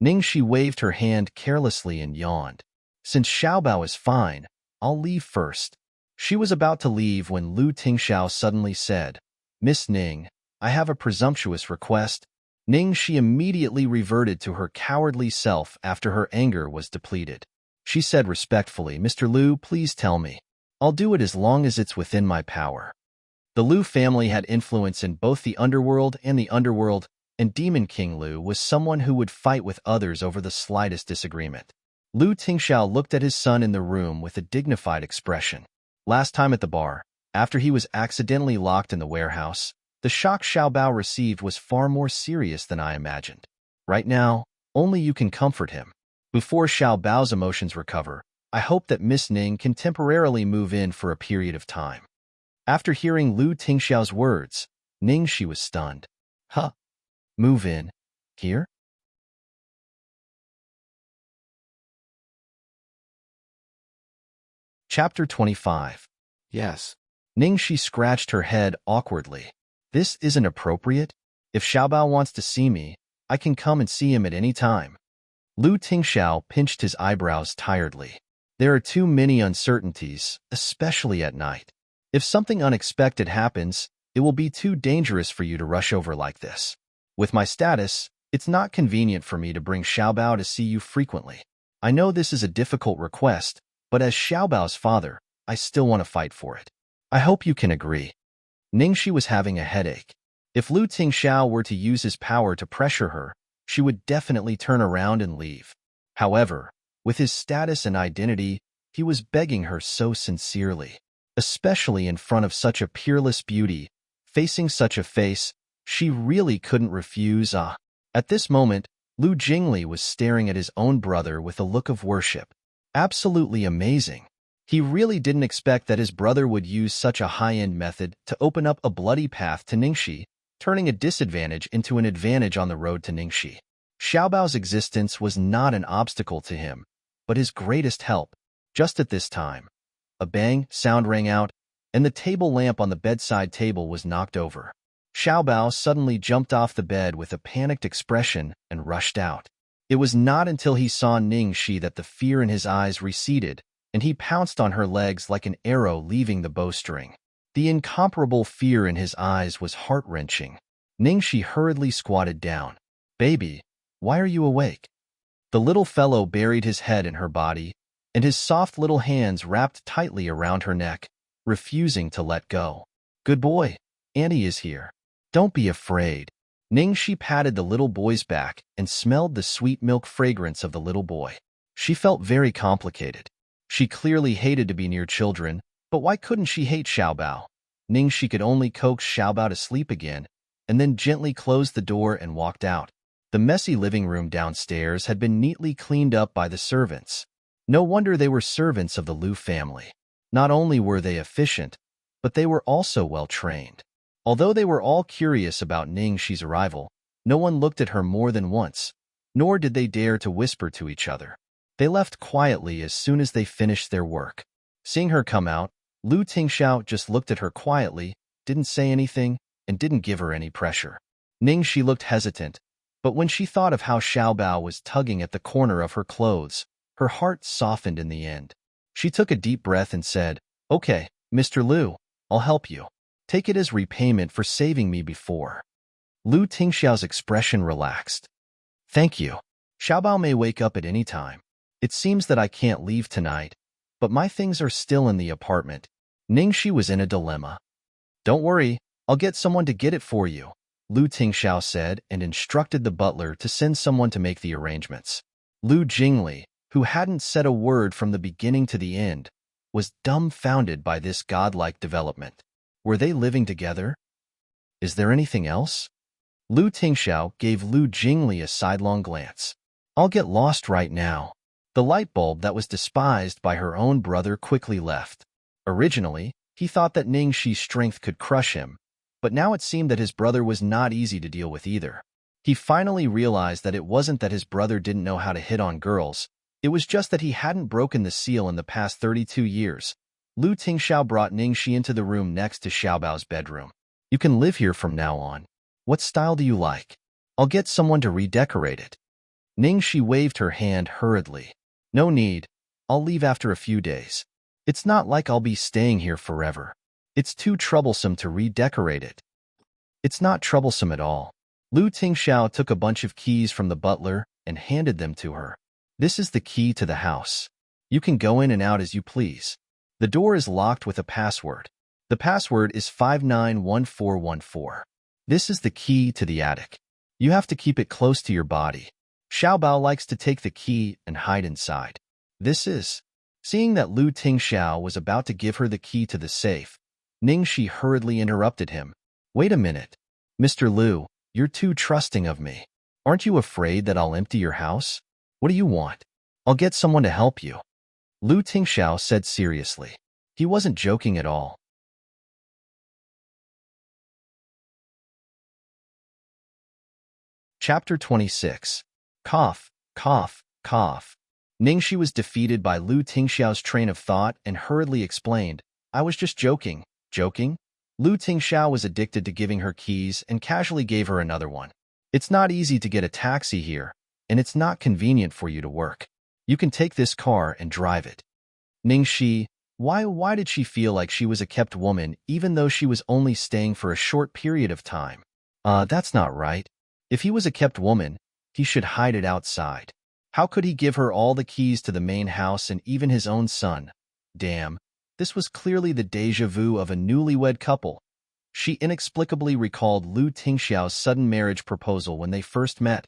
Ning Shi waved her hand carelessly and yawned. Since Xiao Bao is fine, I'll leave first. She was about to leave when Lu Tingxiao suddenly said, Miss Ning, I have a presumptuous request. Ning Shi immediately reverted to her cowardly self after her anger was depleted. She said respectfully, Mr. Lu, please tell me. I'll do it as long as it's within my power. The Lu family had influence in both the underworld, and Demon King Lu was someone who would fight with others over the slightest disagreement. Lu Tingxiao looked at his son in the room with a dignified expression. Last time at the bar, after he was accidentally locked in the warehouse, the shock Xiao Bao received was far more serious than I imagined. Right now, only you can comfort him. Before Xiao Bao's emotions recover, I hope that Miss Ning can temporarily move in for a period of time. After hearing Lu Tingxiao's words, Ning Shi was stunned. Huh? Move in? Here? Chapter 25. Yes. Ning Shi scratched her head awkwardly. This isn't appropriate. If Xiao Bao wants to see me, I can come and see him at any time. Lu Tingxiao pinched his eyebrows tiredly. There are too many uncertainties, especially at night. If something unexpected happens, it will be too dangerous for you to rush over like this. With my status, it's not convenient for me to bring Xiao Bao to see you frequently. I know this is a difficult request, but as Xiao Bao's father, I still want to fight for it. I hope you can agree. Ning Shi was having a headache. If Lu Tingxiao were to use his power to pressure her, she would definitely turn around and leave. However, with his status and identity, he was begging her so sincerely. Especially in front of such a peerless beauty, facing such a face, she really couldn't refuse. At this moment, Lu Jingli was staring at his own brother with a look of worship. Absolutely amazing. He really didn't expect that his brother would use such a high-end method to open up a bloody path to Ningxi, turning a disadvantage into an advantage on the road to Ningxi. Xiao Bao's existence was not an obstacle to him, but his greatest help. Just at this time, a bang sound rang out, and the table lamp on the bedside table was knocked over. Xiao Bao suddenly jumped off the bed with a panicked expression and rushed out. It was not until he saw Ningxi that the fear in his eyes receded, and he pounced on her legs like an arrow leaving the bowstring. The incomparable fear in his eyes was heart-wrenching. Ningxi hurriedly squatted down. Baby, why are you awake? The little fellow buried his head in her body, and his soft little hands wrapped tightly around her neck. refusing to let go. Good boy. Auntie is here. Don't be afraid. Ningxi patted the little boy's back and smelled the sweet milk fragrance of the little boy. She felt very complicated. She clearly hated to be near children, but why couldn't she hate Xiaobao? Ningxi could only coax Xiaobao to sleep again, and then gently closed the door and walked out. The messy living room downstairs had been neatly cleaned up by the servants. No wonder they were servants of the Liu family. Not only were they efficient, but they were also well-trained. Although they were all curious about Ningxi's arrival, no one looked at her more than once, nor did they dare to whisper to each other. They left quietly as soon as they finished their work. Seeing her come out, Lu Tingxiao just looked at her quietly, didn't say anything, and didn't give her any pressure. Ningxi looked hesitant, but when she thought of how Xiaobao was tugging at the corner of her clothes, her heart softened in the end. She took a deep breath and said, "Okay, Mr. Liu, I'll help you. Take it as repayment for saving me before." Lu Tingxiao's expression relaxed. "Thank you. Xiaobao may wake up at any time. It seems that I can't leave tonight, but my things are still in the apartment." Ningxi was in a dilemma. "Don't worry, I'll get someone to get it for you," Lu Tingxiao said and instructed the butler to send someone to make the arrangements. Lu Jingli, who hadn't said a word from the beginning to the end, was dumbfounded by this godlike development. Were they living together? Is there anything else? Lu Tingxiao gave Lu Jingli a sidelong glance. "I'll get lost right now." The light bulb that was despised by her own brother quickly left. Originally, he thought that Ningxi's strength could crush him, but now it seemed that his brother was not easy to deal with either. He finally realized that it wasn't that his brother didn't know how to hit on girls, it was just that he hadn't broken the seal in the past 32 years. Lu Tingxiao brought Ningxi into the room next to Xiaobao's bedroom. "You can live here from now on. What style do you like? I'll get someone to redecorate it." Ningxi waved her hand hurriedly. "No need. I'll leave after a few days. It's not like I'll be staying here forever. It's too troublesome to redecorate it." "It's not troublesome at all." Lu Tingxiao took a bunch of keys from the butler and handed them to her. "This is the key to the house. You can go in and out as you please. The door is locked with a password. The password is 591414. This is the key to the attic. You have to keep it close to your body. Xiaobao likes to take the key and hide inside. This is..." Seeing that Lu Tingxiao was about to give her the key to the safe, Ningxi hurriedly interrupted him. "Wait a minute. Mr. Liu, you're too trusting of me. Aren't you afraid that I'll empty your house? What do you want? I'll get someone to help you." Lu Tingxiao said seriously. He wasn't joking at all. Chapter 26. Cough, cough, cough. Ningxi was defeated by Lu Tingxiao's train of thought and hurriedly explained, "I was just joking." Joking? Lu Tingxiao was addicted to giving her keys and casually gave her another one. "It's not easy to get a taxi here, and it's not convenient for you to work. You can take this car and drive it." Ningxi, why did she feel like she was a kept woman even though she was only staying for a short period of time? That's not right. If he was a kept woman, he should hide it outside. How could he give her all the keys to the main house and even his own son? Damn, this was clearly the déjà vu of a newlywed couple. She inexplicably recalled Lu Tingxiao's sudden marriage proposal when they first met.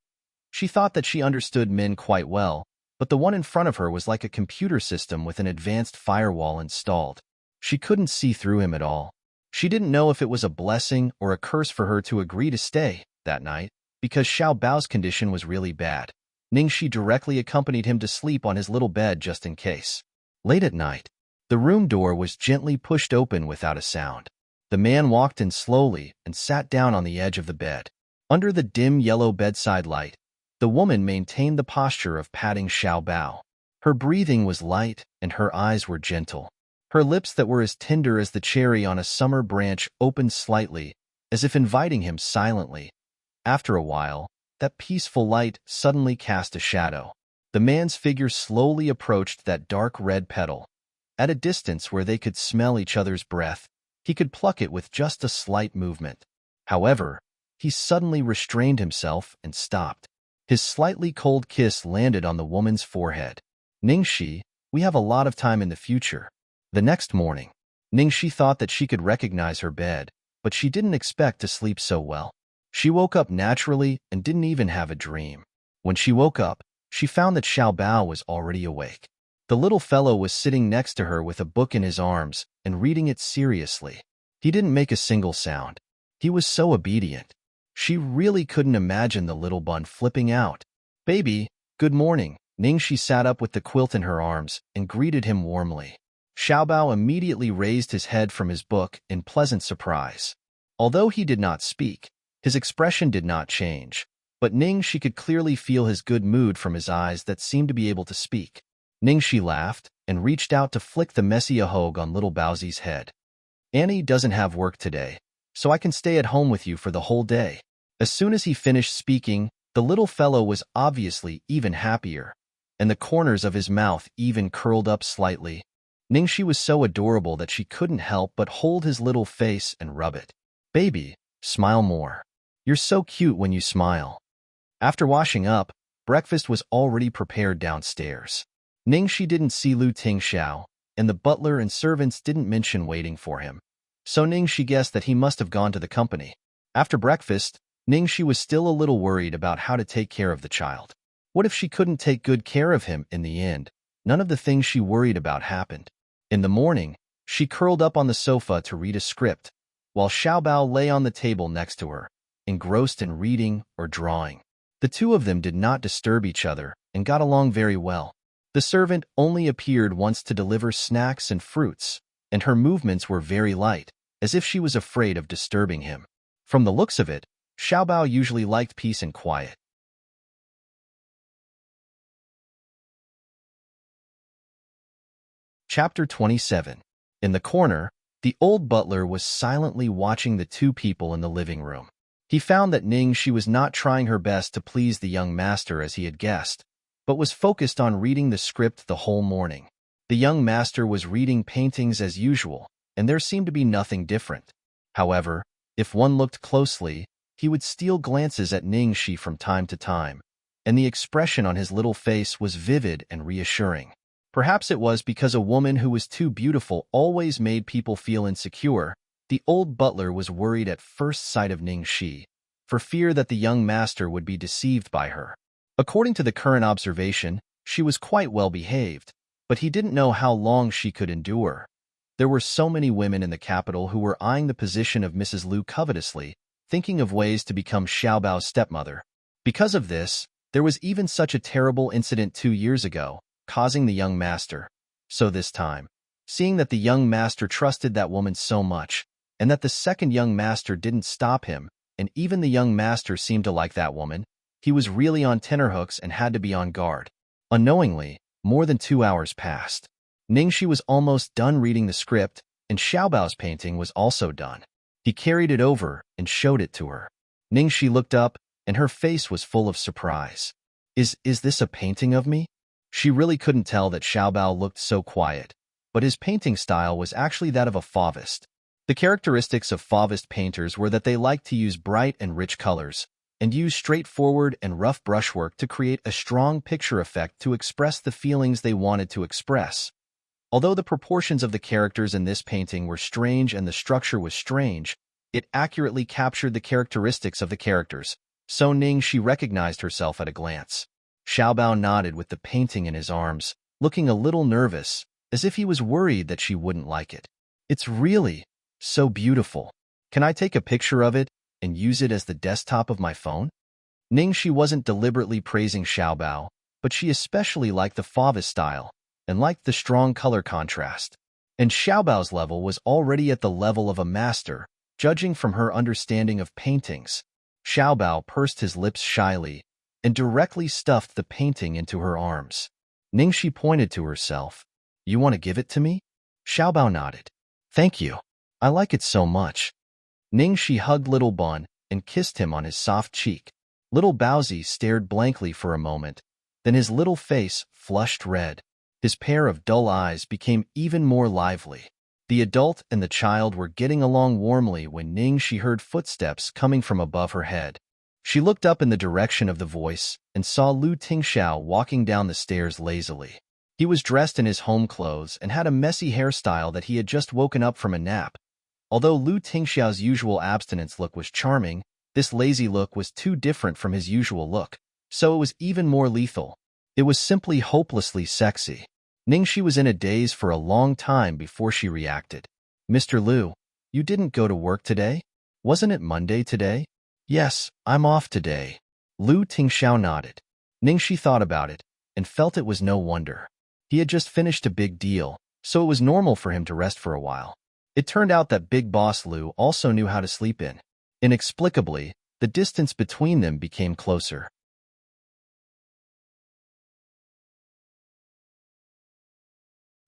She thought that she understood men quite well, but the one in front of her was like a computer system with an advanced firewall installed. She couldn't see through him at all. She didn't know if it was a blessing or a curse for her to agree to stay that night, because Xiao Bao's condition was really bad. Ningxi directly accompanied him to sleep on his little bed just in case. Late at night, the room door was gently pushed open without a sound. The man walked in slowly and sat down on the edge of the bed. Under the dim yellow bedside light, the woman maintained the posture of patting Xiao Bao. Her breathing was light and her eyes were gentle. Her lips that were as tender as the cherry on a summer branch opened slightly, as if inviting him silently. After a while, that peaceful light suddenly cast a shadow. The man's figure slowly approached that dark red petal. At a distance where they could smell each other's breath, he could pluck it with just a slight movement. However, he suddenly restrained himself and stopped. His slightly cold kiss landed on the woman's forehead. "Ningxi, we have a lot of time in the future." The next morning, Ningxi thought that she could recognize her bed, but she didn't expect to sleep so well. She woke up naturally and didn't even have a dream. When she woke up, she found that Xiao Bao was already awake. The little fellow was sitting next to her with a book in his arms and reading it seriously. He didn't make a single sound. He was so obedient. She really couldn't imagine the little bun flipping out. "Baby, good morning." Ningxi sat up with the quilt in her arms and greeted him warmly. Xiao Bao immediately raised his head from his book in pleasant surprise. Although he did not speak, his expression did not change, but Ningxi could clearly feel his good mood from his eyes that seemed to be able to speak. Ningxi laughed and reached out to flick the messy ahog on little Baozi's head. "Annie doesn't have work today, so I can stay at home with you for the whole day." As soon as he finished speaking, the little fellow was obviously even happier, and the corners of his mouth even curled up slightly. Ningxi was so adorable that she couldn't help but hold his little face and rub it. "Baby, smile more. You're so cute when you smile." After washing up, breakfast was already prepared downstairs. Ningxi didn't see Lu Tingxiao, and the butler and servants didn't mention waiting for him, so Ningxi guessed that he must have gone to the company. After breakfast, Ningxi was still a little worried about how to take care of the child. What if she couldn't take good care of him in the end? None of the things she worried about happened. In the morning, she curled up on the sofa to read a script, while Xiao Bao lay on the table next to her, engrossed in reading or drawing. The two of them did not disturb each other and got along very well. The servant only appeared once to deliver snacks and fruits, and her movements were very light, as if she was afraid of disturbing him. From the looks of it, Xiao Bao usually liked peace and quiet. Chapter 27. In the corner, the old butler was silently watching the two people in the living room. He found that Ningxi was not trying her best to please the young master as he had guessed, but was focused on reading the script the whole morning. The young master was reading paintings as usual, and there seemed to be nothing different. However, if one looked closely, he would steal glances at Ningxi from time to time, and the expression on his little face was vivid and reassuring. Perhaps it was because a woman who was too beautiful always made people feel insecure. The old butler was worried at first sight of Ningxi, for fear that the young master would be deceived by her. According to the current observation, she was quite well behaved, but he didn't know how long she could endure. There were so many women in the capital who were eyeing the position of Mrs. Lu covetously, thinking of ways to become Xiao Bao's stepmother. Because of this, there was even such a terrible incident 2 years ago, causing the young master. So this time, seeing that the young master trusted that woman so much, and that the second young master didn't stop him, and even the young master seemed to like that woman, he was really on tenterhooks and had to be on guard. Unknowingly, more than 2 hours passed. Ningxi was almost done reading the script, and Xiao Bao's painting was also done. He carried it over and showed it to her. Ningxi looked up, and her face was full of surprise. Is this a painting of me?" She really couldn't tell that Xiao Bao looked so quiet, but his painting style was actually that of a Fauvist. The characteristics of Fauvist painters were that they liked to use bright and rich colors, and use straightforward and rough brushwork to create a strong picture effect to express the feelings they wanted to express. Although the proportions of the characters in this painting were strange and the structure was strange, it accurately captured the characteristics of the characters, so Ningxi recognized herself at a glance. Xiao Bao nodded with the painting in his arms, looking a little nervous, as if he was worried that she wouldn't like it. "It's really so beautiful. Can I take a picture of it and use it as the desktop of my phone?" Ningxi wasn't deliberately praising Xiao Bao, but she especially liked the Fauvist style, and liked the strong color contrast. And Xiao Bao's level was already at the level of a master, judging from her understanding of paintings. Xiao Bao pursed his lips shyly, and directly stuffed the painting into her arms. Ningxi pointed to herself. "You want to give it to me?" Xiao Bao nodded. "Thank you. I like it so much." Ningxi hugged little Bun and kissed him on his soft cheek. Little Baozi stared blankly for a moment, then his little face flushed red. His pair of dull eyes became even more lively. The adult and the child were getting along warmly when Ningxi heard footsteps coming from above her head. She looked up in the direction of the voice and saw Lu Tingxiao walking down the stairs lazily. He was dressed in his home clothes and had a messy hairstyle that he had just woken up from a nap. Although Lu Tingxiao's usual abstinence look was charming, this lazy look was too different from his usual look, so it was even more lethal. It was simply hopelessly sexy. Ningxi was in a daze for a long time before she reacted. "Mr. Lu, you didn't go to work today? Wasn't it Monday today?" "Yes, I'm off today." Lu Tingxiao nodded. Ningxi thought about it and felt it was no wonder. He had just finished a big deal, so it was normal for him to rest for a while. It turned out that Big Boss Lu also knew how to sleep in. Inexplicably, the distance between them became closer.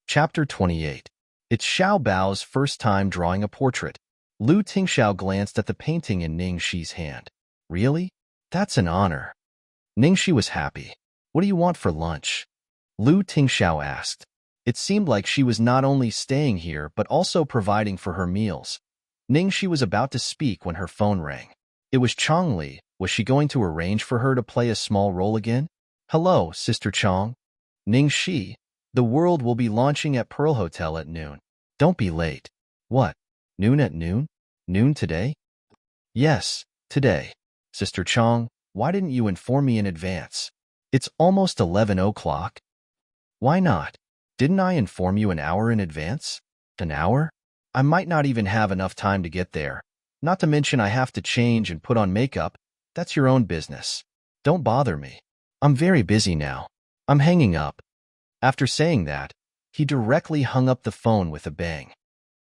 Chapter 28. It's Xiao Bao's first time drawing a portrait. Lu Tingxiao glanced at the painting in Ning Shi's hand. "Really? That's an honor." Ning Shi was happy. "What do you want for lunch?" Lu Tingxiao asked. It seemed like she was not only staying here but also providing for her meals. Ning Shi was about to speak when her phone rang. It was Chong Li. Was she going to arrange for her to play a small role again? "Hello, Sister Chong." "Ning Shi, the world will be launching at Pearl Hotel at noon. Don't be late." "What? Noon at noon? Noon today?" "Yes, today." "Sister Chong, why didn't you inform me in advance? It's almost 11 o'clock." "Why not? Didn't I inform you an hour in advance?" "An hour? I might not even have enough time to get there. Not to mention I have to change and put on makeup. That's your own business. Don't bother me. I'm very busy now. I'm hanging up." After saying that, he directly hung up the phone with a bang.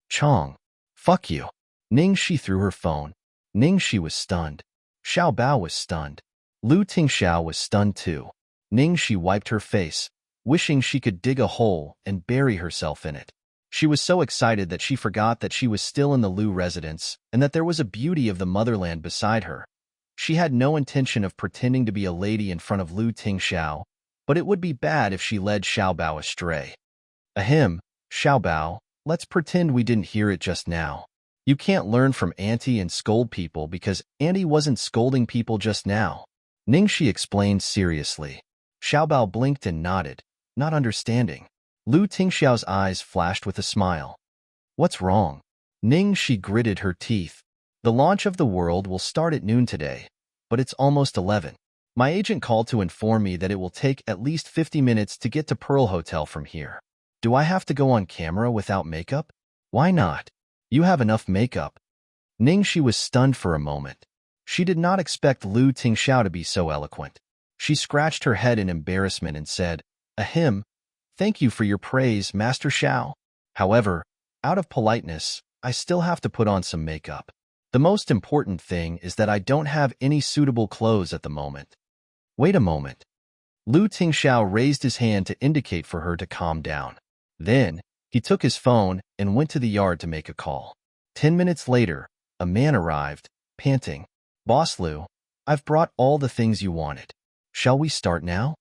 "Chong, fuck you." Ning Shi threw her phone. Ning Shi was stunned. Xiao Bao was stunned. Lu Tingxiao was stunned too. Ning Shi wiped her face, wishing she could dig a hole and bury herself in it. She was so excited that she forgot that she was still in the Lu residence and that there was a beauty of the motherland beside her. She had no intention of pretending to be a lady in front of Lu Tingxiao, but it would be bad if she led Xiao Bao astray. "Ahem, Xiao Bao, let's pretend we didn't hear it just now. You can't learn from Auntie and scold people because Auntie wasn't scolding people just now." Ning Shi explained seriously. Xiao Bao blinked and nodded, not understanding. Lu Tingxiao's eyes flashed with a smile. "What's wrong?" Ning Shi gritted her teeth. "The launch of the world will start at noon today, but it's almost 11. My agent called to inform me that it will take at least 50 minutes to get to Pearl Hotel from here. Do I have to go on camera without makeup?" "Why not? You have enough makeup." Ning Shi was stunned for a moment. She did not expect Lu Tingxiao to be so eloquent. She scratched her head in embarrassment and said, "Ahem, thank you for your praise, Master Xiao. However, out of politeness, I still have to put on some makeup. The most important thing is that I don't have any suitable clothes at the moment." "Wait a moment." Lu Tingxiao raised his hand to indicate for her to calm down. Then, he took his phone and went to the yard to make a call. 10 minutes later, a man arrived, panting. "Boss Lu, I've brought all the things you wanted. Shall we start now?"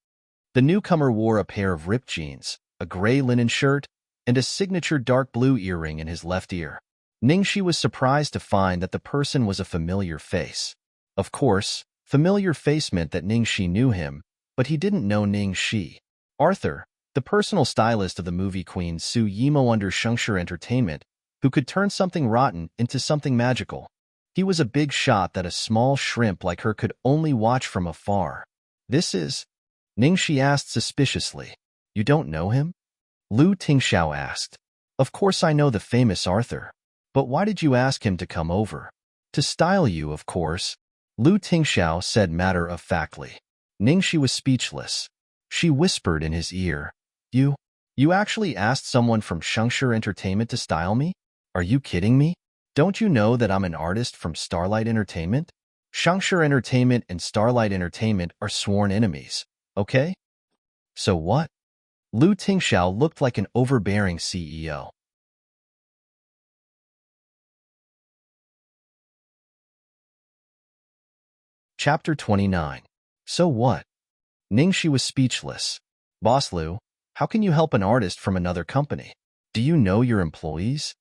The newcomer wore a pair of ripped jeans, a gray linen shirt, and a signature dark blue earring in his left ear. Ning Shi was surprised to find that the person was a familiar face. Of course, familiar face meant that Ning Shi knew him, but he didn't know Ning Shi. Arthur, the personal stylist of the movie queen Su Yimo under Shengshi Entertainment, who could turn something rotten into something magical. He was a big shot that a small shrimp like her could only watch from afar. "This is?" Ning Shi asked suspiciously. "You don't know him?" Lu Tingxiao asked. "Of course I know the famous Arthur. But why did you ask him to come over?" "To style you, of course," Lu Tingxiao said matter-of-factly. Ning Shi was speechless. She whispered in his ear, You actually asked someone from Shengshi Entertainment to style me? Are you kidding me? Don't you know that I'm an artist from Starlight Entertainment? Shengshi Entertainment and Starlight Entertainment are sworn enemies, okay?" "So what?" Lu Tingxiao looked like an overbearing CEO. Chapter 29. So what? Ning Shi was speechless. "Boss Lu, how can you help an artist from another company? Do you know your employees?"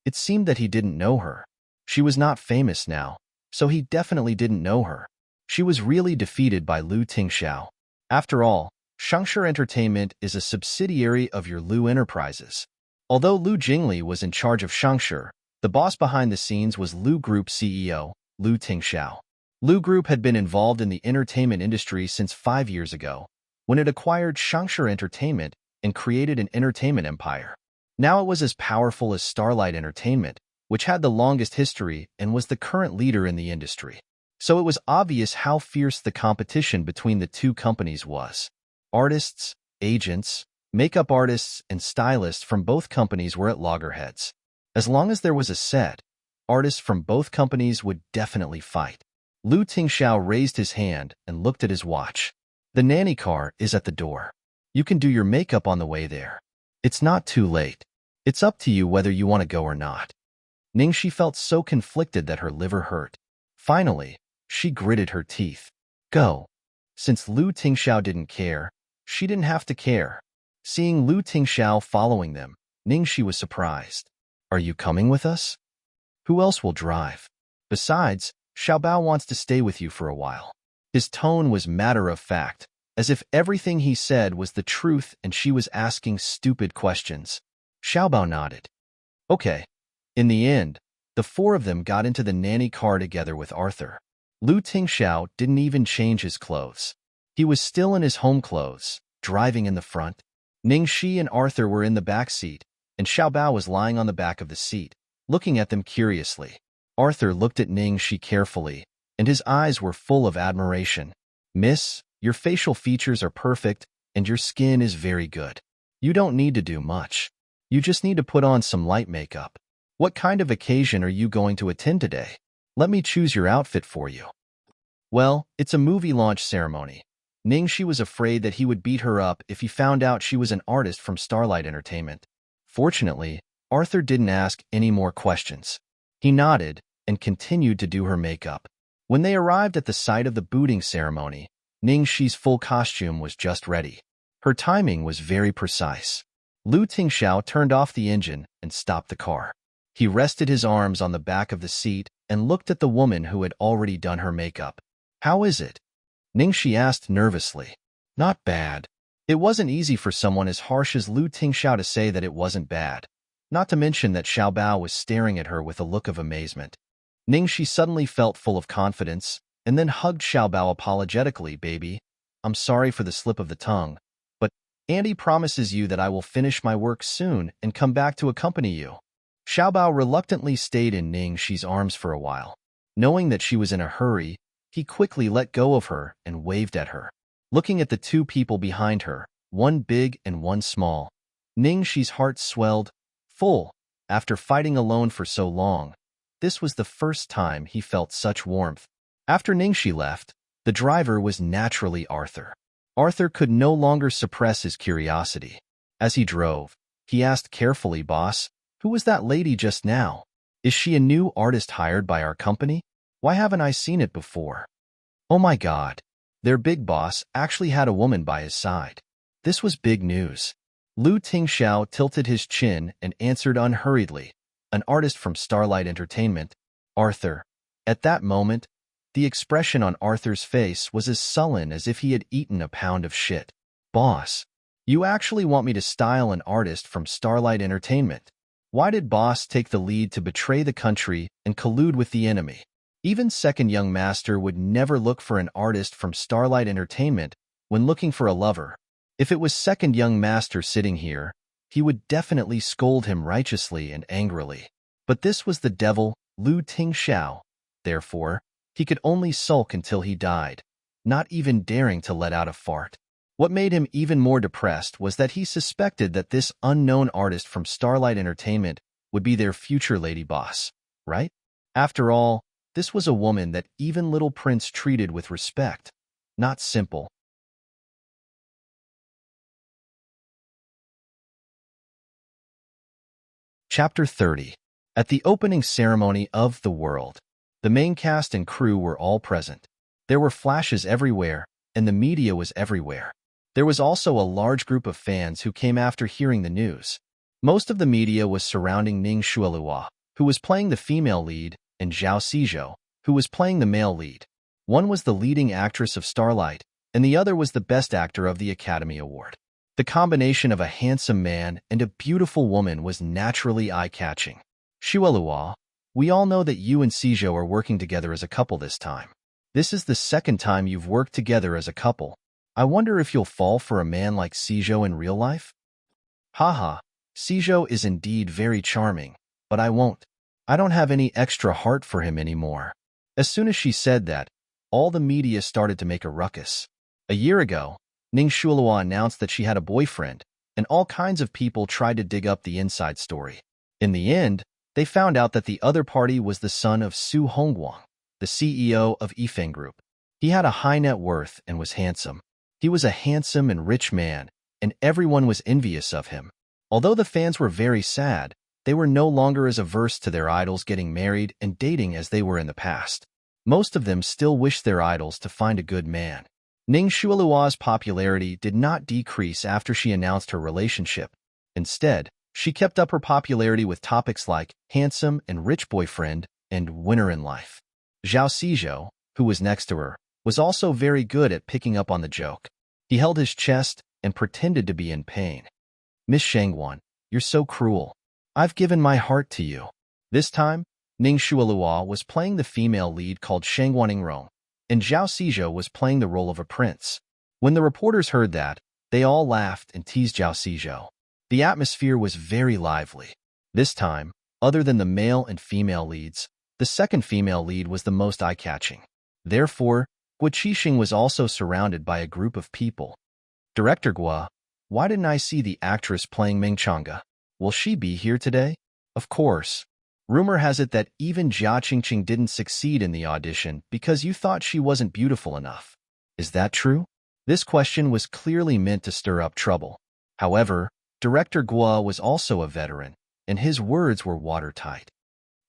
It seemed that he didn't know her. She was not famous now, so he definitely didn't know her. She was really defeated by Lu Tingxiao. After all, Shangshi Entertainment is a subsidiary of your Lu Enterprises. Although Lu Jingli was in charge of Shangshi, the boss behind the scenes was Lu Group CEO, Lu Tingxiao. Lu Group had been involved in the entertainment industry since 5 years ago, when it acquired Shangshi Entertainment and created an entertainment empire. Now it was as powerful as Starlight Entertainment, which had the longest history and was the current leader in the industry. So it was obvious how fierce the competition between the two companies was. Artists, agents, makeup artists, and stylists from both companies were at loggerheads. As long as there was a set, artists from both companies would definitely fight. Lu Tingxiao raised his hand and looked at his watch. The nanny car is at the door. You can do your makeup on the way there. It's not too late. It's up to you whether you want to go or not. Ningxi felt so conflicted that her liver hurt. Finally, she gritted her teeth. Go. Since Lu Tingxiao didn't care, she didn't have to care. Seeing Lu Tingxiao following them, Ningxi was surprised. Are you coming with us? Who else will drive? Besides, Xiaobao wants to stay with you for a while. His tone was matter-of-fact, as if everything he said was the truth and she was asking stupid questions. Xiaobao nodded. Okay. In the end, the four of them got into the nanny car together with Arthur. Lu Tingxiao didn't even change his clothes. He was still in his home clothes, driving in the front. Ningxi and Arthur were in the back seat, and Xiaobao was lying on the back of the seat, looking at them curiously. Arthur looked at Ningxi carefully, and his eyes were full of admiration. Miss, your facial features are perfect, and your skin is very good. You don't need to do much. You just need to put on some light makeup. What kind of occasion are you going to attend today? Let me choose your outfit for you. Well, it's a movie launch ceremony. Ningxi was afraid that he would beat her up if he found out she was an artist from Starlight Entertainment. Fortunately, Arthur didn't ask any more questions. He nodded and continued to do her makeup. When they arrived at the site of the booting ceremony, Ningxi's full costume was just ready. Her timing was very precise. Lu Tingxiao turned off the engine and stopped the car. He rested his arms on the back of the seat and looked at the woman who had already done her makeup. How is it? Ningxi asked nervously. Not bad. It wasn't easy for someone as harsh as Lu Tingxiao to say that it wasn't bad, not to mention that Xiaobao was staring at her with a look of amazement. Ningxi suddenly felt full of confidence, and then hugged Xiaobao apologetically. Baby, I'm sorry for the slip of the tongue, but Auntie promises you that I will finish my work soon and come back to accompany you. Xiaobao reluctantly stayed in Ningxi's arms for a while. Knowing that she was in a hurry, he quickly let go of her and waved at her. Looking at the two people behind her, one big and one small, Ningxi's heart swelled, full. After fighting alone for so long, this was the first time he felt such warmth. After Ningxi left, the driver was naturally Arthur. Arthur could no longer suppress his curiosity. As he drove, he asked carefully, Boss, who was that lady just now? Is she a new artist hired by our company? Why haven't I seen it before? Oh my God. Their big boss actually had a woman by his side. This was big news. Lu Tingxiao tilted his chin and answered unhurriedly, an artist from Starlight Entertainment, Arthur. At that moment, the expression on Arthur's face was as sullen as if he had eaten a pound of shit. Boss, you actually want me to style an artist from Starlight Entertainment? Why did Boss take the lead to betray the country and collude with the enemy? Even Second Young Master would never look for an artist from Starlight Entertainment when looking for a lover. If it was Second Young Master sitting here, he would definitely scold him righteously and angrily. But this was the devil, Lu Tingxiao. Therefore, he could only sulk until he died, not even daring to let out a fart. What made him even more depressed was that he suspected that this unknown artist from Starlight Entertainment would be their future lady boss, right? After all, this was a woman that even Little Prince treated with respect, not simple. Chapter 30. At the opening ceremony of The World, the main cast and crew were all present. There were flashes everywhere, and the media was everywhere. There was also a large group of fans who came after hearing the news. Most of the media was surrounding Ning Shuelua, who was playing the female lead, and Zhao Xizhou, who was playing the male lead. One was the leading actress of Starlight, and the other was the Best Actor of the Academy Award. The combination of a handsome man and a beautiful woman was naturally eye-catching. Shuelua, we all know that you and Seijo are working together as a couple this time. This is the second time you've worked together as a couple. I wonder if you'll fall for a man like Seijo in real life? Haha, Seijo is indeed very charming, but I won't. I don't have any extra heart for him anymore. As soon as she said that, all the media started to make a ruckus. A year ago, Ning Shuelua announced that she had a boyfriend, and all kinds of people tried to dig up the inside story. In the end, they found out that the other party was the son of Su Hongguang, the CEO of Yifeng Group. He had a high net worth and was handsome. He was a handsome and rich man, and everyone was envious of him. Although the fans were very sad, they were no longer as averse to their idols getting married and dating as they were in the past. Most of them still wished their idols to find a good man. Ning Shuelua's popularity did not decrease after she announced her relationship. Instead, she kept up her popularity with topics like handsome and rich boyfriend and winner in life. Zhao Seijo, who was next to her, was also very good at picking up on the joke. He held his chest and pretended to be in pain. Miss Shangguan, you're so cruel. I've given my heart to you. This time, Ning Shuelua was playing the female lead called Shangguan Rong, and Zhao Seijo was playing the role of a prince. When the reporters heard that, they all laughed and teased Zhao Seijo. The atmosphere was very lively. This time, other than the male and female leads, the second female lead was the most eye-catching. Therefore, Guo Qixing was also surrounded by a group of people. Director Guo, why didn't I see the actress playing Ming Chang'e? Will she be here today? Of course. Rumor has it that even Jia Qingqing didn't succeed in the audition because you thought she wasn't beautiful enough. Is that true? This question was clearly meant to stir up trouble. However, Director Guo was also a veteran, and his words were watertight.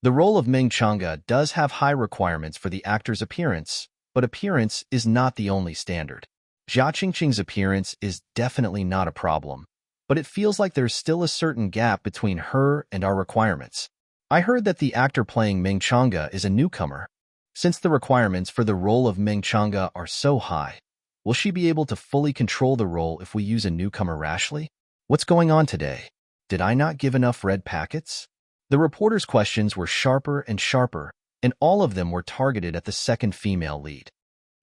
The role of Ming Chang'e does have high requirements for the actor's appearance, but appearance is not the only standard. Jia Qingqing's appearance is definitely not a problem, but it feels like there's still a certain gap between her and our requirements. I heard that the actor playing Ming Chang'e is a newcomer. Since the requirements for the role of Ming Chang'e are so high, will she be able to fully control the role if we use a newcomer rashly? What's going on today? Did I not give enough red packets? The reporters' questions were sharper and sharper, and all of them were targeted at the second female lead.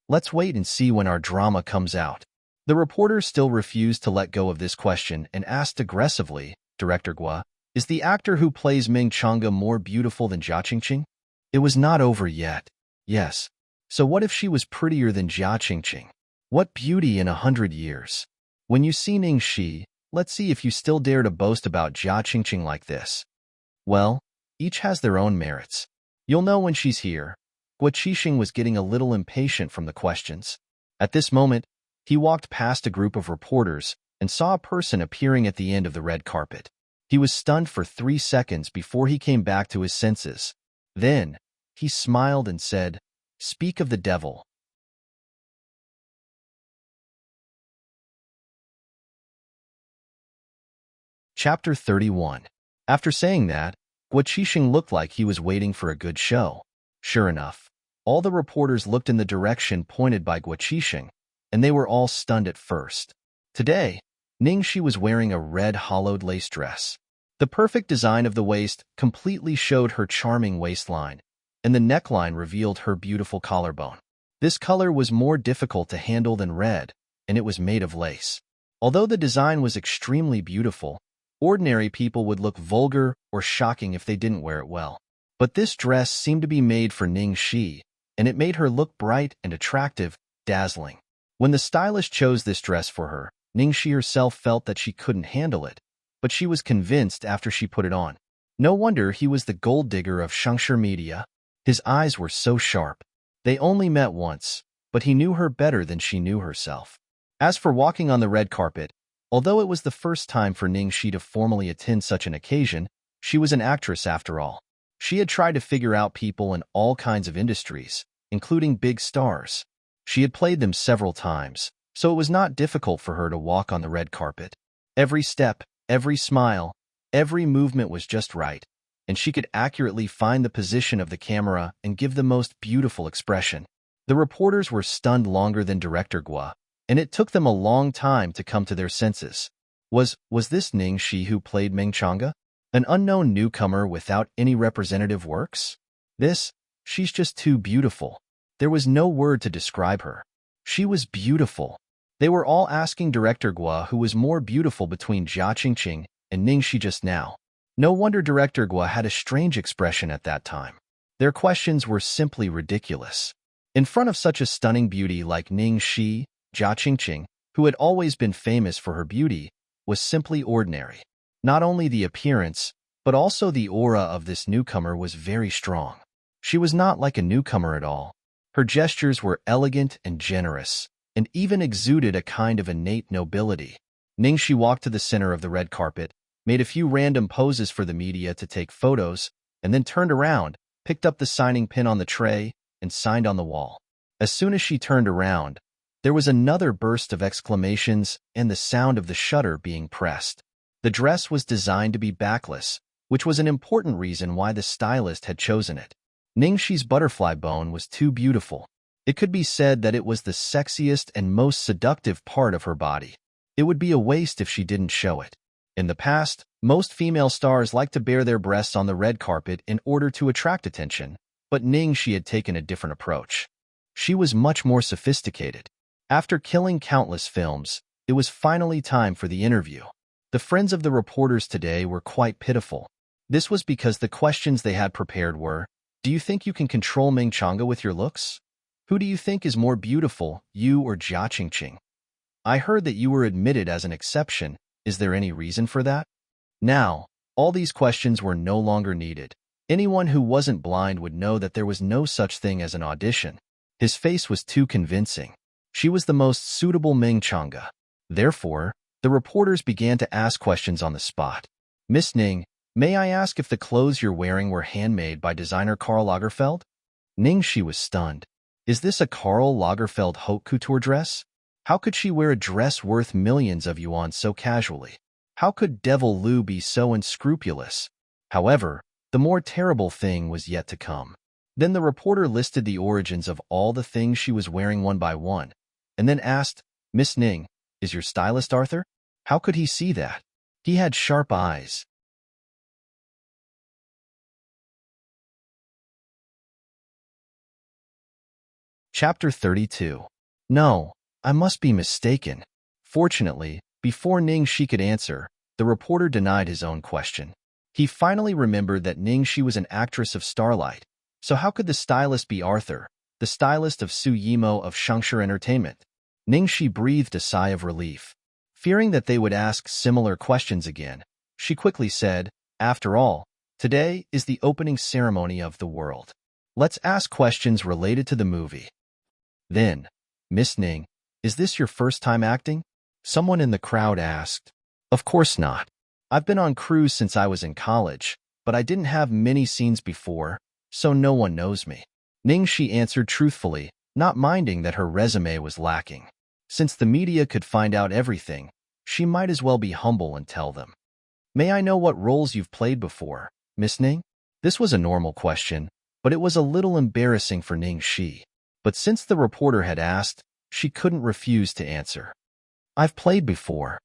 Let's wait and see when our drama comes out. The reporters still refused to let go of this question and asked aggressively, Director Guo, is the actor who plays Ming Chang'e more beautiful than Jia Qingqing? It was not over yet. Yes. So what if she was prettier than Jia Qingqing? What beauty in 100 years. When you see Ning Shi, let's see if you still dare to boast about Jia Qingqing like this. Well, each has their own merits. You'll know when she's here. Guo Qixing was getting a little impatient from the questions. At this moment, he walked past a group of reporters and saw a person appearing at the end of the red carpet. He was stunned for 3 seconds before he came back to his senses. Then, he smiled and said, "Speak of the devil." Chapter 31. After saying that, Guo Qixing looked like he was waiting for a good show. Sure enough, all the reporters looked in the direction pointed by Guo Qixing, and they were all stunned at first. Today, Ning Shi was wearing a red hollowed lace dress. The perfect design of the waist completely showed her charming waistline, and the neckline revealed her beautiful collarbone. This color was more difficult to handle than red, and it was made of lace. Although the design was extremely beautiful, ordinary people would look vulgar or shocking if they didn't wear it well. But this dress seemed to be made for Ning Shi, and it made her look bright and attractive, dazzling. When the stylist chose this dress for her, Ning Shi herself felt that she couldn't handle it, but she was convinced after she put it on. No wonder he was the gold digger of Shangshi media. His eyes were so sharp. They only met once, but he knew her better than she knew herself. As for walking on the red carpet, although it was the first time for Ning Shi to formally attend such an occasion, she was an actress after all. She had tried to figure out people in all kinds of industries, including big stars. She had played them several times, so it was not difficult for her to walk on the red carpet. Every step, every smile, every movement was just right, and she could accurately find the position of the camera and give the most beautiful expression. The reporters were stunned longer than Director Guo, and it took them a long time to come to their senses. Was this Ning Shi who played Ming Chang'e? An unknown newcomer without any representative works? She's just too beautiful. There was no word to describe her. She was beautiful. They were all asking Director Gua who was more beautiful between Jia Qingqing and Ning Shi just now. No wonder Director Gua had a strange expression at that time. Their questions were simply ridiculous. In front of such a stunning beauty like Ning Shi, Jia Qingqing, who had always been famous for her beauty, was simply ordinary. Not only the appearance, but also the aura of this newcomer was very strong. She was not like a newcomer at all. Her gestures were elegant and generous, and even exuded a kind of innate nobility. Ning Shi walked to the center of the red carpet, made a few random poses for the media to take photos, and then turned around, picked up the signing pin on the tray, and signed on the wall. As soon as she turned around, there was another burst of exclamations and the sound of the shutter being pressed. The dress was designed to be backless, which was an important reason why the stylist had chosen it. Ning Shi's butterfly bone was too beautiful. It could be said that it was the sexiest and most seductive part of her body. It would be a waste if she didn't show it. In the past, most female stars liked to bare their breasts on the red carpet in order to attract attention, but Ning Shi had taken a different approach. She was much more sophisticated. After killing countless films, it was finally time for the interview. The friends of the reporters today were quite pitiful. This was because the questions they had prepared were, do you think you can control Ming Chang'e with your looks? Who do you think is more beautiful, you or Jia Qingqing? I heard that you were admitted as an exception. Is there any reason for that? Now, all these questions were no longer needed. Anyone who wasn't blind would know that there was no such thing as an audition. His face was too convincing. She was the most suitable Ming Chang'e. Therefore, the reporters began to ask questions on the spot. Miss Ning, may I ask if the clothes you're wearing were handmade by designer Karl Lagerfeld? Ning Shi was stunned. Is this a Karl Lagerfeld haute couture dress? How could she wear a dress worth millions of yuan so casually? How could Devil Lu be so unscrupulous? However, the more terrible thing was yet to come. Then the reporter listed the origins of all the things she was wearing one by one, and then asked, Miss Ning, is your stylist Arthur? How could he see that? He had sharp eyes. Chapter 32. No, I must be mistaken. Fortunately, before Ning Shi could answer, the reporter denied his own question. He finally remembered that Ning Shi was an actress of Starlight. So how could the stylist be Arthur, the stylist of Su Yimo of Shangshi Entertainment? Ning Shi breathed a sigh of relief. Fearing that they would ask similar questions again, she quickly said, after all, today is the opening ceremony of the world. Let's ask questions related to the movie. Then, Miss Ning, is this your first time acting? Someone in the crowd asked. Of course not. I've been on crews since I was in college, but I didn't have many scenes before, so no one knows me. Ning Shi answered truthfully, not minding that her resume was lacking. Since the media could find out everything, she might as well be humble and tell them. May I know what roles you've played before, Miss Ning? This was a normal question, but it was a little embarrassing for Ning Shi. But since the reporter had asked, she couldn't refuse to answer. I've played before.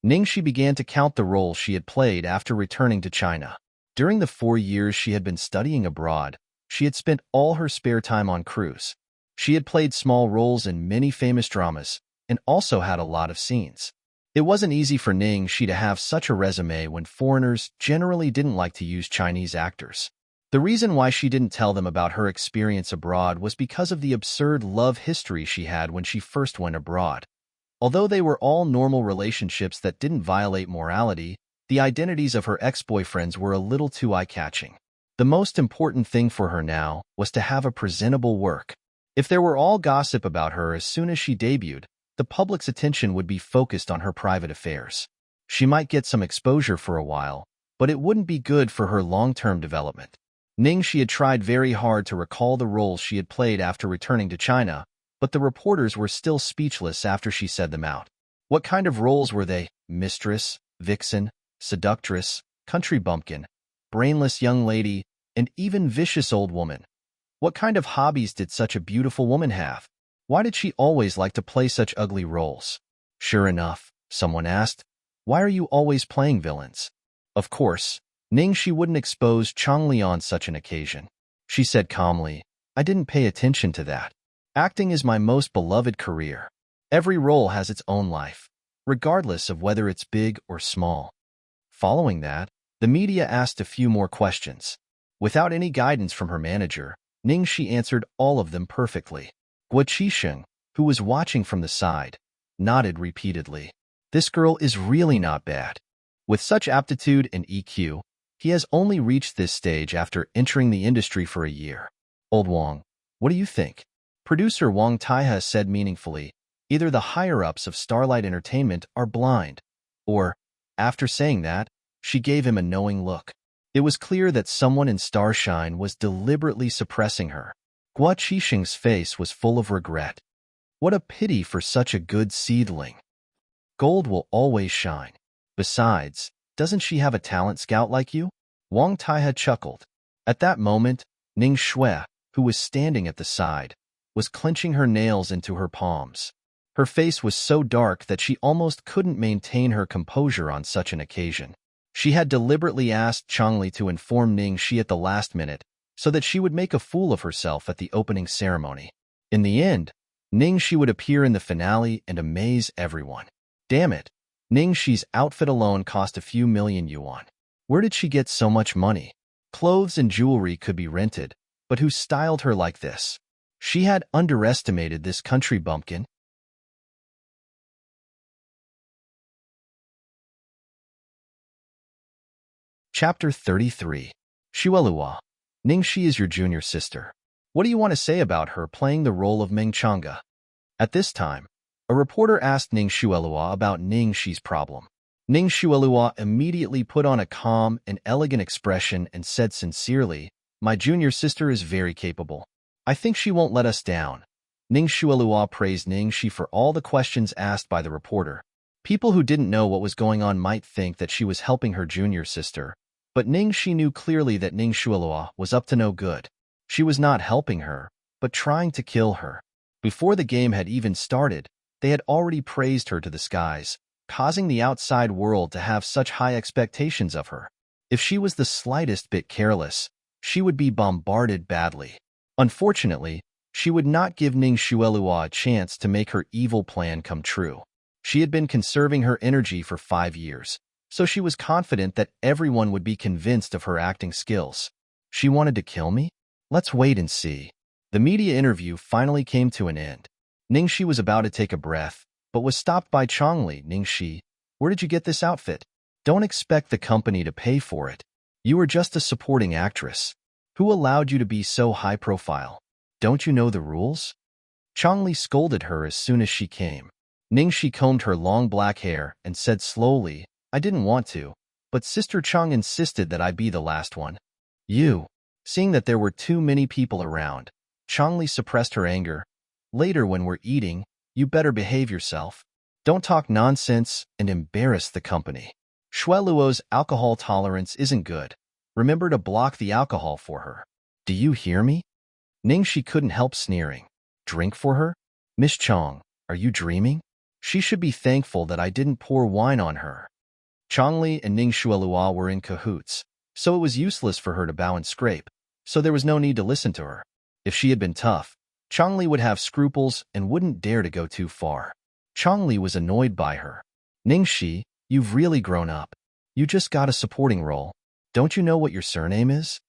Ning Shi began to count the roles she had played after returning to China. During the 4 years she had been studying abroad, she had spent all her spare time on crews. She had played small roles in many famous dramas, and also had a lot of scenes. It wasn't easy for Ning Shi to have such a resume when foreigners generally didn't like to use Chinese actors. The reason why she didn't tell them about her experience abroad was because of the absurd love history she had when she first went abroad. Although they were all normal relationships that didn't violate morality, the identities of her ex-boyfriends were a little too eye-catching. The most important thing for her now was to have a presentable work. If there were all gossip about her as soon as she debuted, the public's attention would be focused on her private affairs. She might get some exposure for a while, but it wouldn't be good for her long-term development. Ning Shi had tried very hard to recall the roles she had played after returning to China, but the reporters were still speechless after she said them out. What kind of roles were they? Mistress, vixen, seductress, country bumpkin, brainless young lady, and even vicious old woman? What kind of hobbies did such a beautiful woman have? Why did she always like to play such ugly roles? Sure enough, someone asked, why are you always playing villains? Of course, Ningxi wouldn't expose Changli on such an occasion. She said calmly, I didn't pay attention to that. Acting is my most beloved career. Every role has its own life, regardless of whether it's big or small. Following that, the media asked a few more questions. Without any guidance from her manager, Ningxi answered all of them perfectly. Guo Qisheng, who was watching from the side, nodded repeatedly. This girl is really not bad. With such aptitude and EQ, he has only reached this stage after entering the industry for a year. Old Wang, what do you think? Producer Wang Taihe said meaningfully, either the higher-ups of Starlight Entertainment are blind, or, after saying that, she gave him a knowing look. It was clear that someone in Starshine was deliberately suppressing her. Guo Qisheng's face was full of regret. What a pity for such a good seedling. Gold will always shine. Besides, doesn't she have a talent scout like you? Wang Taihe chuckled. At that moment, Ning Shui, who was standing at the side, was clenching her nails into her palms. Her face was so dark that she almost couldn't maintain her composure on such an occasion. She had deliberately asked Changli to inform Ningxi at the last minute so that she would make a fool of herself at the opening ceremony. In the end, Ningxi would appear in the finale and amaze everyone. Damn it, Ningxi's outfit alone cost a few million yuan. Where did she get so much money? Clothes and jewelry could be rented, but who styled her like this? She had underestimated this country bumpkin. Chapter 33. Xuelua. Ningxi is your junior sister. What do you want to say about her playing the role of Meng Chang'e? At this time, a reporter asked Ning Xuelua about Ningxi's problem. Ning Xuelua immediately put on a calm and elegant expression and said sincerely, my junior sister is very capable. I think she won't let us down. Ning Xuelua praised Ningxi for all the questions asked by the reporter. People who didn't know what was going on might think that she was helping her junior sister, but Ningxi knew clearly that Ning Xuelua was up to no good. She was not helping her, but trying to kill her. Before the game had even started, they had already praised her to the skies, causing the outside world to have such high expectations of her. If she was the slightest bit careless, she would be bombarded badly. Unfortunately, she would not give Ning Xuelua a chance to make her evil plan come true. She had been conserving her energy for 5 years, so she was confident that everyone would be convinced of her acting skills. She wanted to kill me? Let's wait and see. The media interview finally came to an end. Ningxi was about to take a breath, but was stopped by Changli. Ningxi, where did you get this outfit? Don't expect the company to pay for it. You are just a supporting actress. Who allowed you to be so high profile? Don't you know the rules? Changli scolded her as soon as she came. Ningxi combed her long black hair and said slowly, I didn't want to, but Sister Chang insisted that I be the last one. You. Seeing that there were too many people around, Changli suppressed her anger. Later when we're eating, you better behave yourself. Don't talk nonsense and embarrass the company. Xueluo's alcohol tolerance isn't good. Remember to block the alcohol for her. Do you hear me? Ningxi couldn't help sneering. Drink for her? Miss Chang, are you dreaming? She should be thankful that I didn't pour wine on her. Changli and Ning Xuelua were in cahoots, so it was useless for her to bow and scrape, so there was no need to listen to her. If she had been tough, Changli would have scruples and wouldn't dare to go too far. Changli was annoyed by her. Ningxi, you've really grown up. You just got a supporting role. Don't you know what your surname is?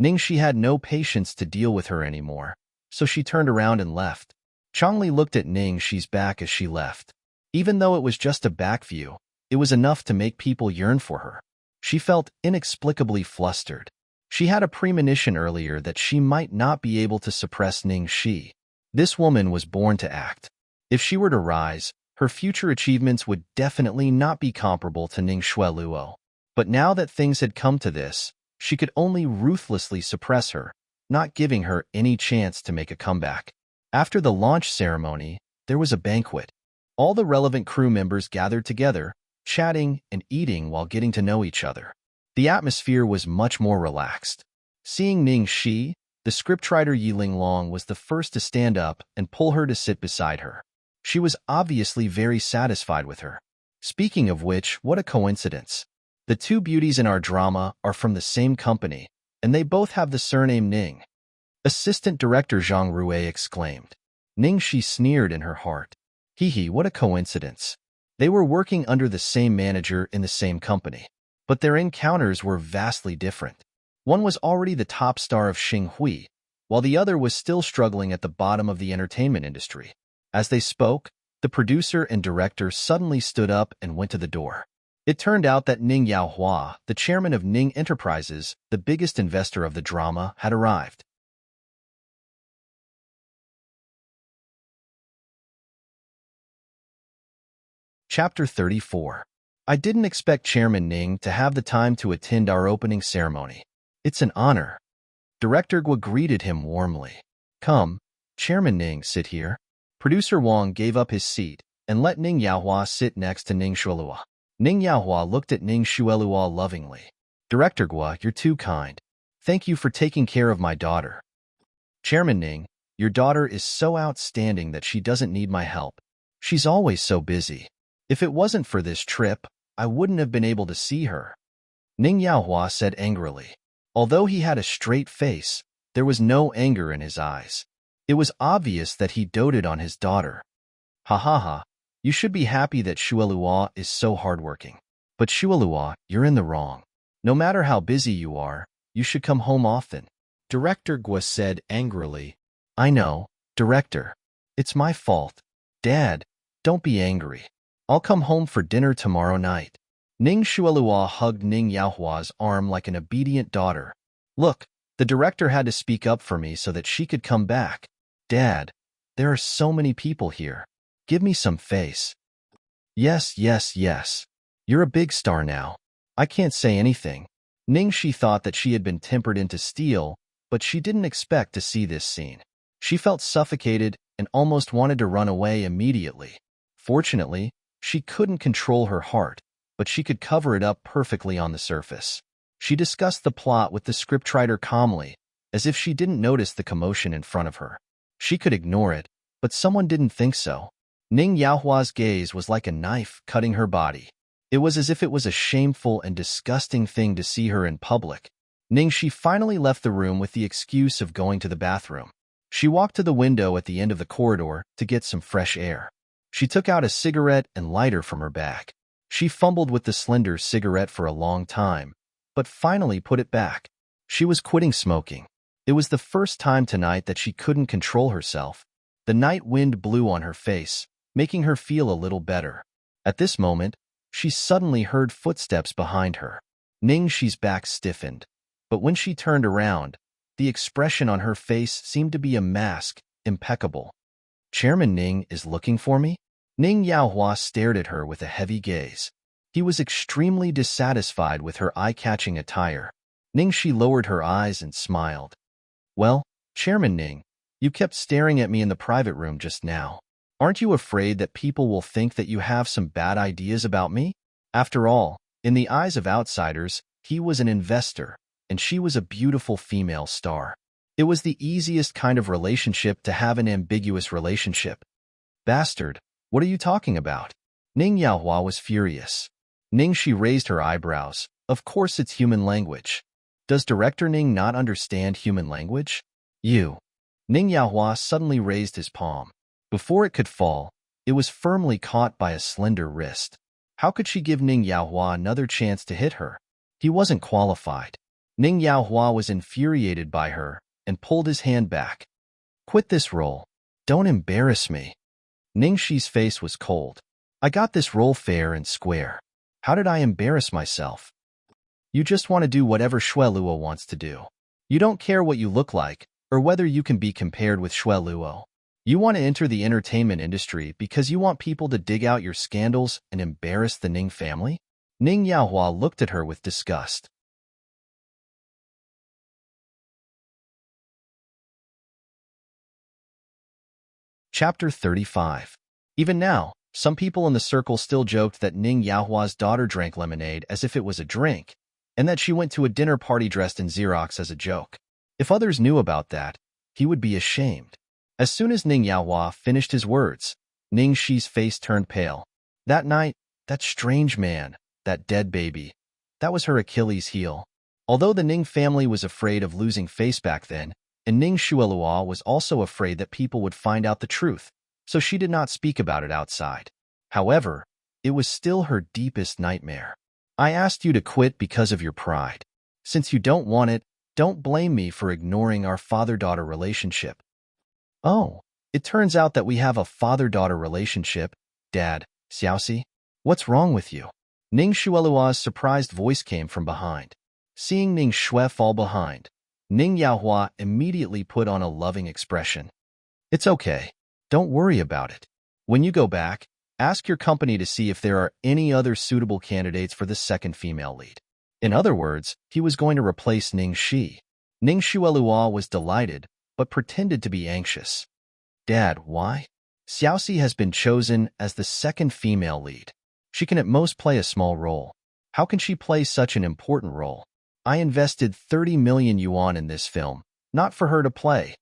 Ningxi had no patience to deal with her anymore, so she turned around and left. Changli looked at Ningxi's back as she left. Even though it was just a back view, it was enough to make people yearn for her. She felt inexplicably flustered. She had a premonition earlier that she might not be able to suppress Ningxi. This woman was born to act. If she were to rise, her future achievements would definitely not be comparable to Ning Xueluo. But now that things had come to this, she could only ruthlessly suppress her, not giving her any chance to make a comeback. After the launch ceremony, there was a banquet. All the relevant crew members gathered together, chatting and eating while getting to know each other. The atmosphere was much more relaxed. Seeing Ningxi, The scriptwriter Yiling Long was the first to stand up and pull her to sit beside her. She was obviously very satisfied with her. Speaking of which, what a coincidence. The two beauties in our drama are from the same company, and they both have the surname Ning. Assistant Director Zhang Rue exclaimed. Ning, she sneered in her heart. Hee, what a coincidence. They were working under the same manager in the same company. But their encounters were vastly different. One was already the top star of Xinghui, while the other was still struggling at the bottom of the entertainment industry. As they spoke, the producer and director suddenly stood up and went to the door. It turned out that Ning Yaohua, the chairman of Ning Enterprises, the biggest investor of the drama, had arrived. Chapter 34. I didn't expect Chairman Ning to have the time to attend our opening ceremony. It's an honor. Director Gua greeted him warmly. Come, Chairman Ning, sit here. Producer Wang gave up his seat and let Ning Yaohua sit next to Ning Shuelua. Ning Yaohua looked at Ning Shuelua lovingly. Director Gua, you're too kind. Thank you for taking care of my daughter. Chairman Ning, your daughter is so outstanding that she doesn't need my help. She's always so busy. If it wasn't for this trip, I wouldn't have been able to see her. Ning Yaohua said angrily. Although he had a straight face, there was no anger in his eyes. It was obvious that he doted on his daughter. Ha ha ha, you should be happy that Shuelua is so hardworking. But Shuelua, you're in the wrong. No matter how busy you are, you should come home often. Director Gua said angrily. I know, Director. It's my fault. Dad, don't be angry. I'll come home for dinner tomorrow night. Ning Shuelua hugged Ning Yaohua's arm like an obedient daughter. Look, the director had to speak up for me so that she could come back. Dad, there are so many people here. Give me some face. Yes. You're a big star now. I can't say anything. Ning, she thought that she had been tempered into steel, but she didn't expect to see this scene. She felt suffocated and almost wanted to run away immediately. Fortunately, she couldn't control her heart, but she could cover it up perfectly on the surface. She discussed the plot with the scriptwriter calmly, as if she didn't notice the commotion in front of her. She could ignore it, but someone didn't think so. Ning Yaohua's gaze was like a knife cutting her body. It was as if it was a shameful and disgusting thing to see her in public. Ning, she finally left the room with the excuse of going to the bathroom. She walked to the window at the end of the corridor to get some fresh air. She took out a cigarette and lighter from her bag. She fumbled with the slender cigarette for a long time, but finally put it back. She was quitting smoking. It was the first time tonight that she couldn't control herself. The night wind blew on her face, making her feel a little better. At this moment, she suddenly heard footsteps behind her. Ning Shi's back stiffened, but when she turned around, the expression on her face seemed to be a mask, impeccable. Chairman Ning is looking for me? Ning Yaohua stared at her with a heavy gaze. He was extremely dissatisfied with her eye-catching attire. Ning Shi lowered her eyes and smiled. Well, Chairman Ning, you kept staring at me in the private room just now. Aren't you afraid that people will think that you have some bad ideas about me? After all, in the eyes of outsiders, he was an investor, and she was a beautiful female star. It was the easiest kind of relationship to have an ambiguous relationship. Bastard, what are you talking about? Ning Yaohua was furious. Ning Shi raised her eyebrows. Of course it's human language. Does Director Ning not understand human language? You. Ning Yaohua suddenly raised his palm. Before it could fall, it was firmly caught by a slender wrist. How could she give Ning Yaohua another chance to hit her? He wasn't qualified. Ning Yaohua was infuriated by her and pulled his hand back. Quit this role. Don't embarrass me. Ning Shi's face was cold. I got this role fair and square. How did I embarrass myself? You just want to do whatever Shuelua wants to do. You don't care what you look like, or whether you can be compared with Shuelua. You want to enter the entertainment industry because you want people to dig out your scandals and embarrass the Ning family? Ning Yaohua looked at her with disgust. Chapter 35. Even now, some people in the circle still joked that Ning Yaohua's daughter drank lemonade as if it was a drink, and that she went to a dinner party dressed in Xerox as a joke. If others knew about that, he would be ashamed. As soon as Ning Yaohua finished his words, Ning Shi's face turned pale. That night, that strange man, that dead baby, that was her Achilles heel. Although the Ning family was afraid of losing face back then, and Ning Shuelua was also afraid that people would find out the truth, so she did not speak about it outside. However, it was still her deepest nightmare. I asked you to quit because of your pride. Since you don't want it, don't blame me for ignoring our father-daughter relationship. Oh, it turns out that we have a father-daughter relationship, Dad, Xiaoxi. What's wrong with you? Ning Shuelua's surprised voice came from behind. Seeing Ning Shui fall behind, Ning Yaohua immediately put on a loving expression. It's okay. Don't worry about it. When you go back, ask your company to see if there are any other suitable candidates for the second female lead. In other words, he was going to replace Ning Shi. Ning Shuelua was delighted, but pretended to be anxious. Dad, why? Xiaoxi has been chosen as the second female lead. She can at most play a small role. How can she play such an important role? I invested 30 million yuan in this film, not for her to play.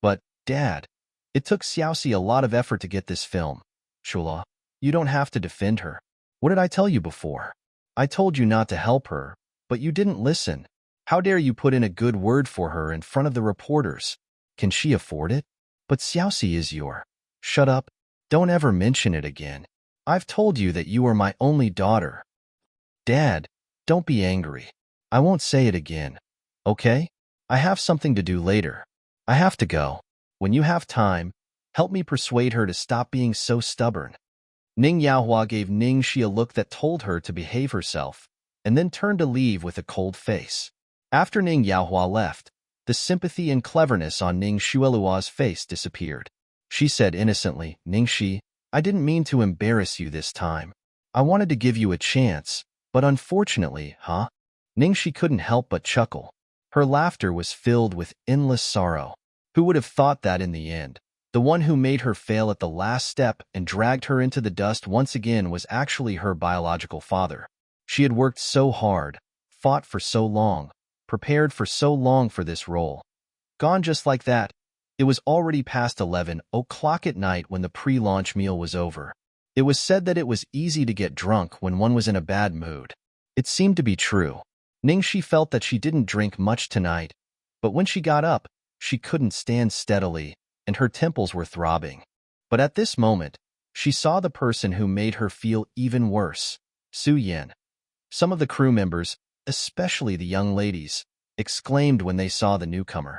But, Dad, it took Xiaoxi a lot of effort to get this film. Shula, you don't have to defend her. What did I tell you before? I told you not to help her, but you didn't listen. How dare you put in a good word for her in front of the reporters? Can she afford it? But Xiaoxi is your... Shut up. Don't ever mention it again. I've told you that you are my only daughter. Dad, don't be angry. I won't say it again. Okay? I have something to do later. I have to go. When you have time, help me persuade her to stop being so stubborn. Ning Yaohua gave Ning Shi a look that told her to behave herself, and then turned to leave with a cold face. After Ning Yaohua left, the sympathy and cleverness on Ning Shuelua's face disappeared. She said innocently, Ning Shi, I didn't mean to embarrass you this time. I wanted to give you a chance, but unfortunately, huh? Ning Shi couldn't help but chuckle. Her laughter was filled with endless sorrow. Who would have thought that in the end, the one who made her fail at the last step and dragged her into the dust once again was actually her biological father. She had worked so hard, fought for so long, prepared for so long for this role. Gone just like that. It was already past 11 o'clock at night when the pre-launch meal was over. It was said that it was easy to get drunk when one was in a bad mood. It seemed to be true. Ning Shi felt that she didn't drink much tonight, but when she got up, she couldn't stand steadily, and her temples were throbbing. But at this moment, she saw the person who made her feel even worse, Su Yan. Some of the crew members, especially the young ladies, exclaimed when they saw the newcomer.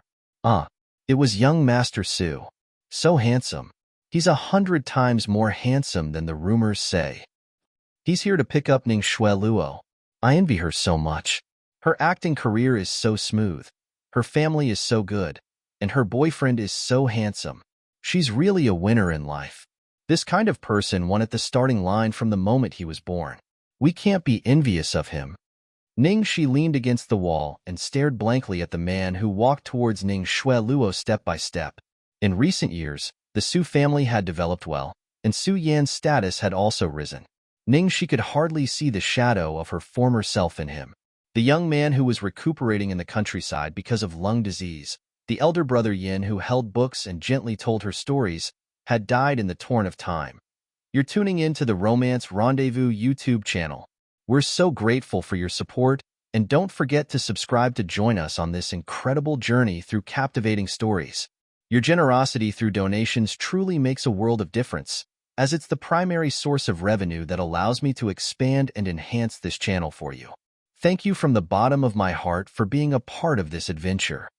It was young Master Su. So handsome. He's 100 times more handsome than the rumors say. He's here to pick up Ning Shueluo. I envy her so much. Her acting career is so smooth. Her family is so good. And her boyfriend is so handsome. She's really a winner in life. This kind of person won at the starting line from the moment he was born. We can't be envious of him. Ning Shi leaned against the wall and stared blankly at the man who walked towards Ning Shueluo step by step. In recent years, the Su family had developed well, and Su Yan's status had also risen. Ning Shi could hardly see the shadow of her former self in him. The young man who was recuperating in the countryside because of lung disease, the elder brother Yin who held books and gently told her stories, had died in the torrent of time. You're tuning in to the Romance Rendezvous YouTube channel. We're so grateful for your support, and don't forget to subscribe to join us on this incredible journey through captivating stories. Your generosity through donations truly makes a world of difference, as it's the primary source of revenue that allows me to expand and enhance this channel for you. Thank you from the bottom of my heart for being a part of this adventure.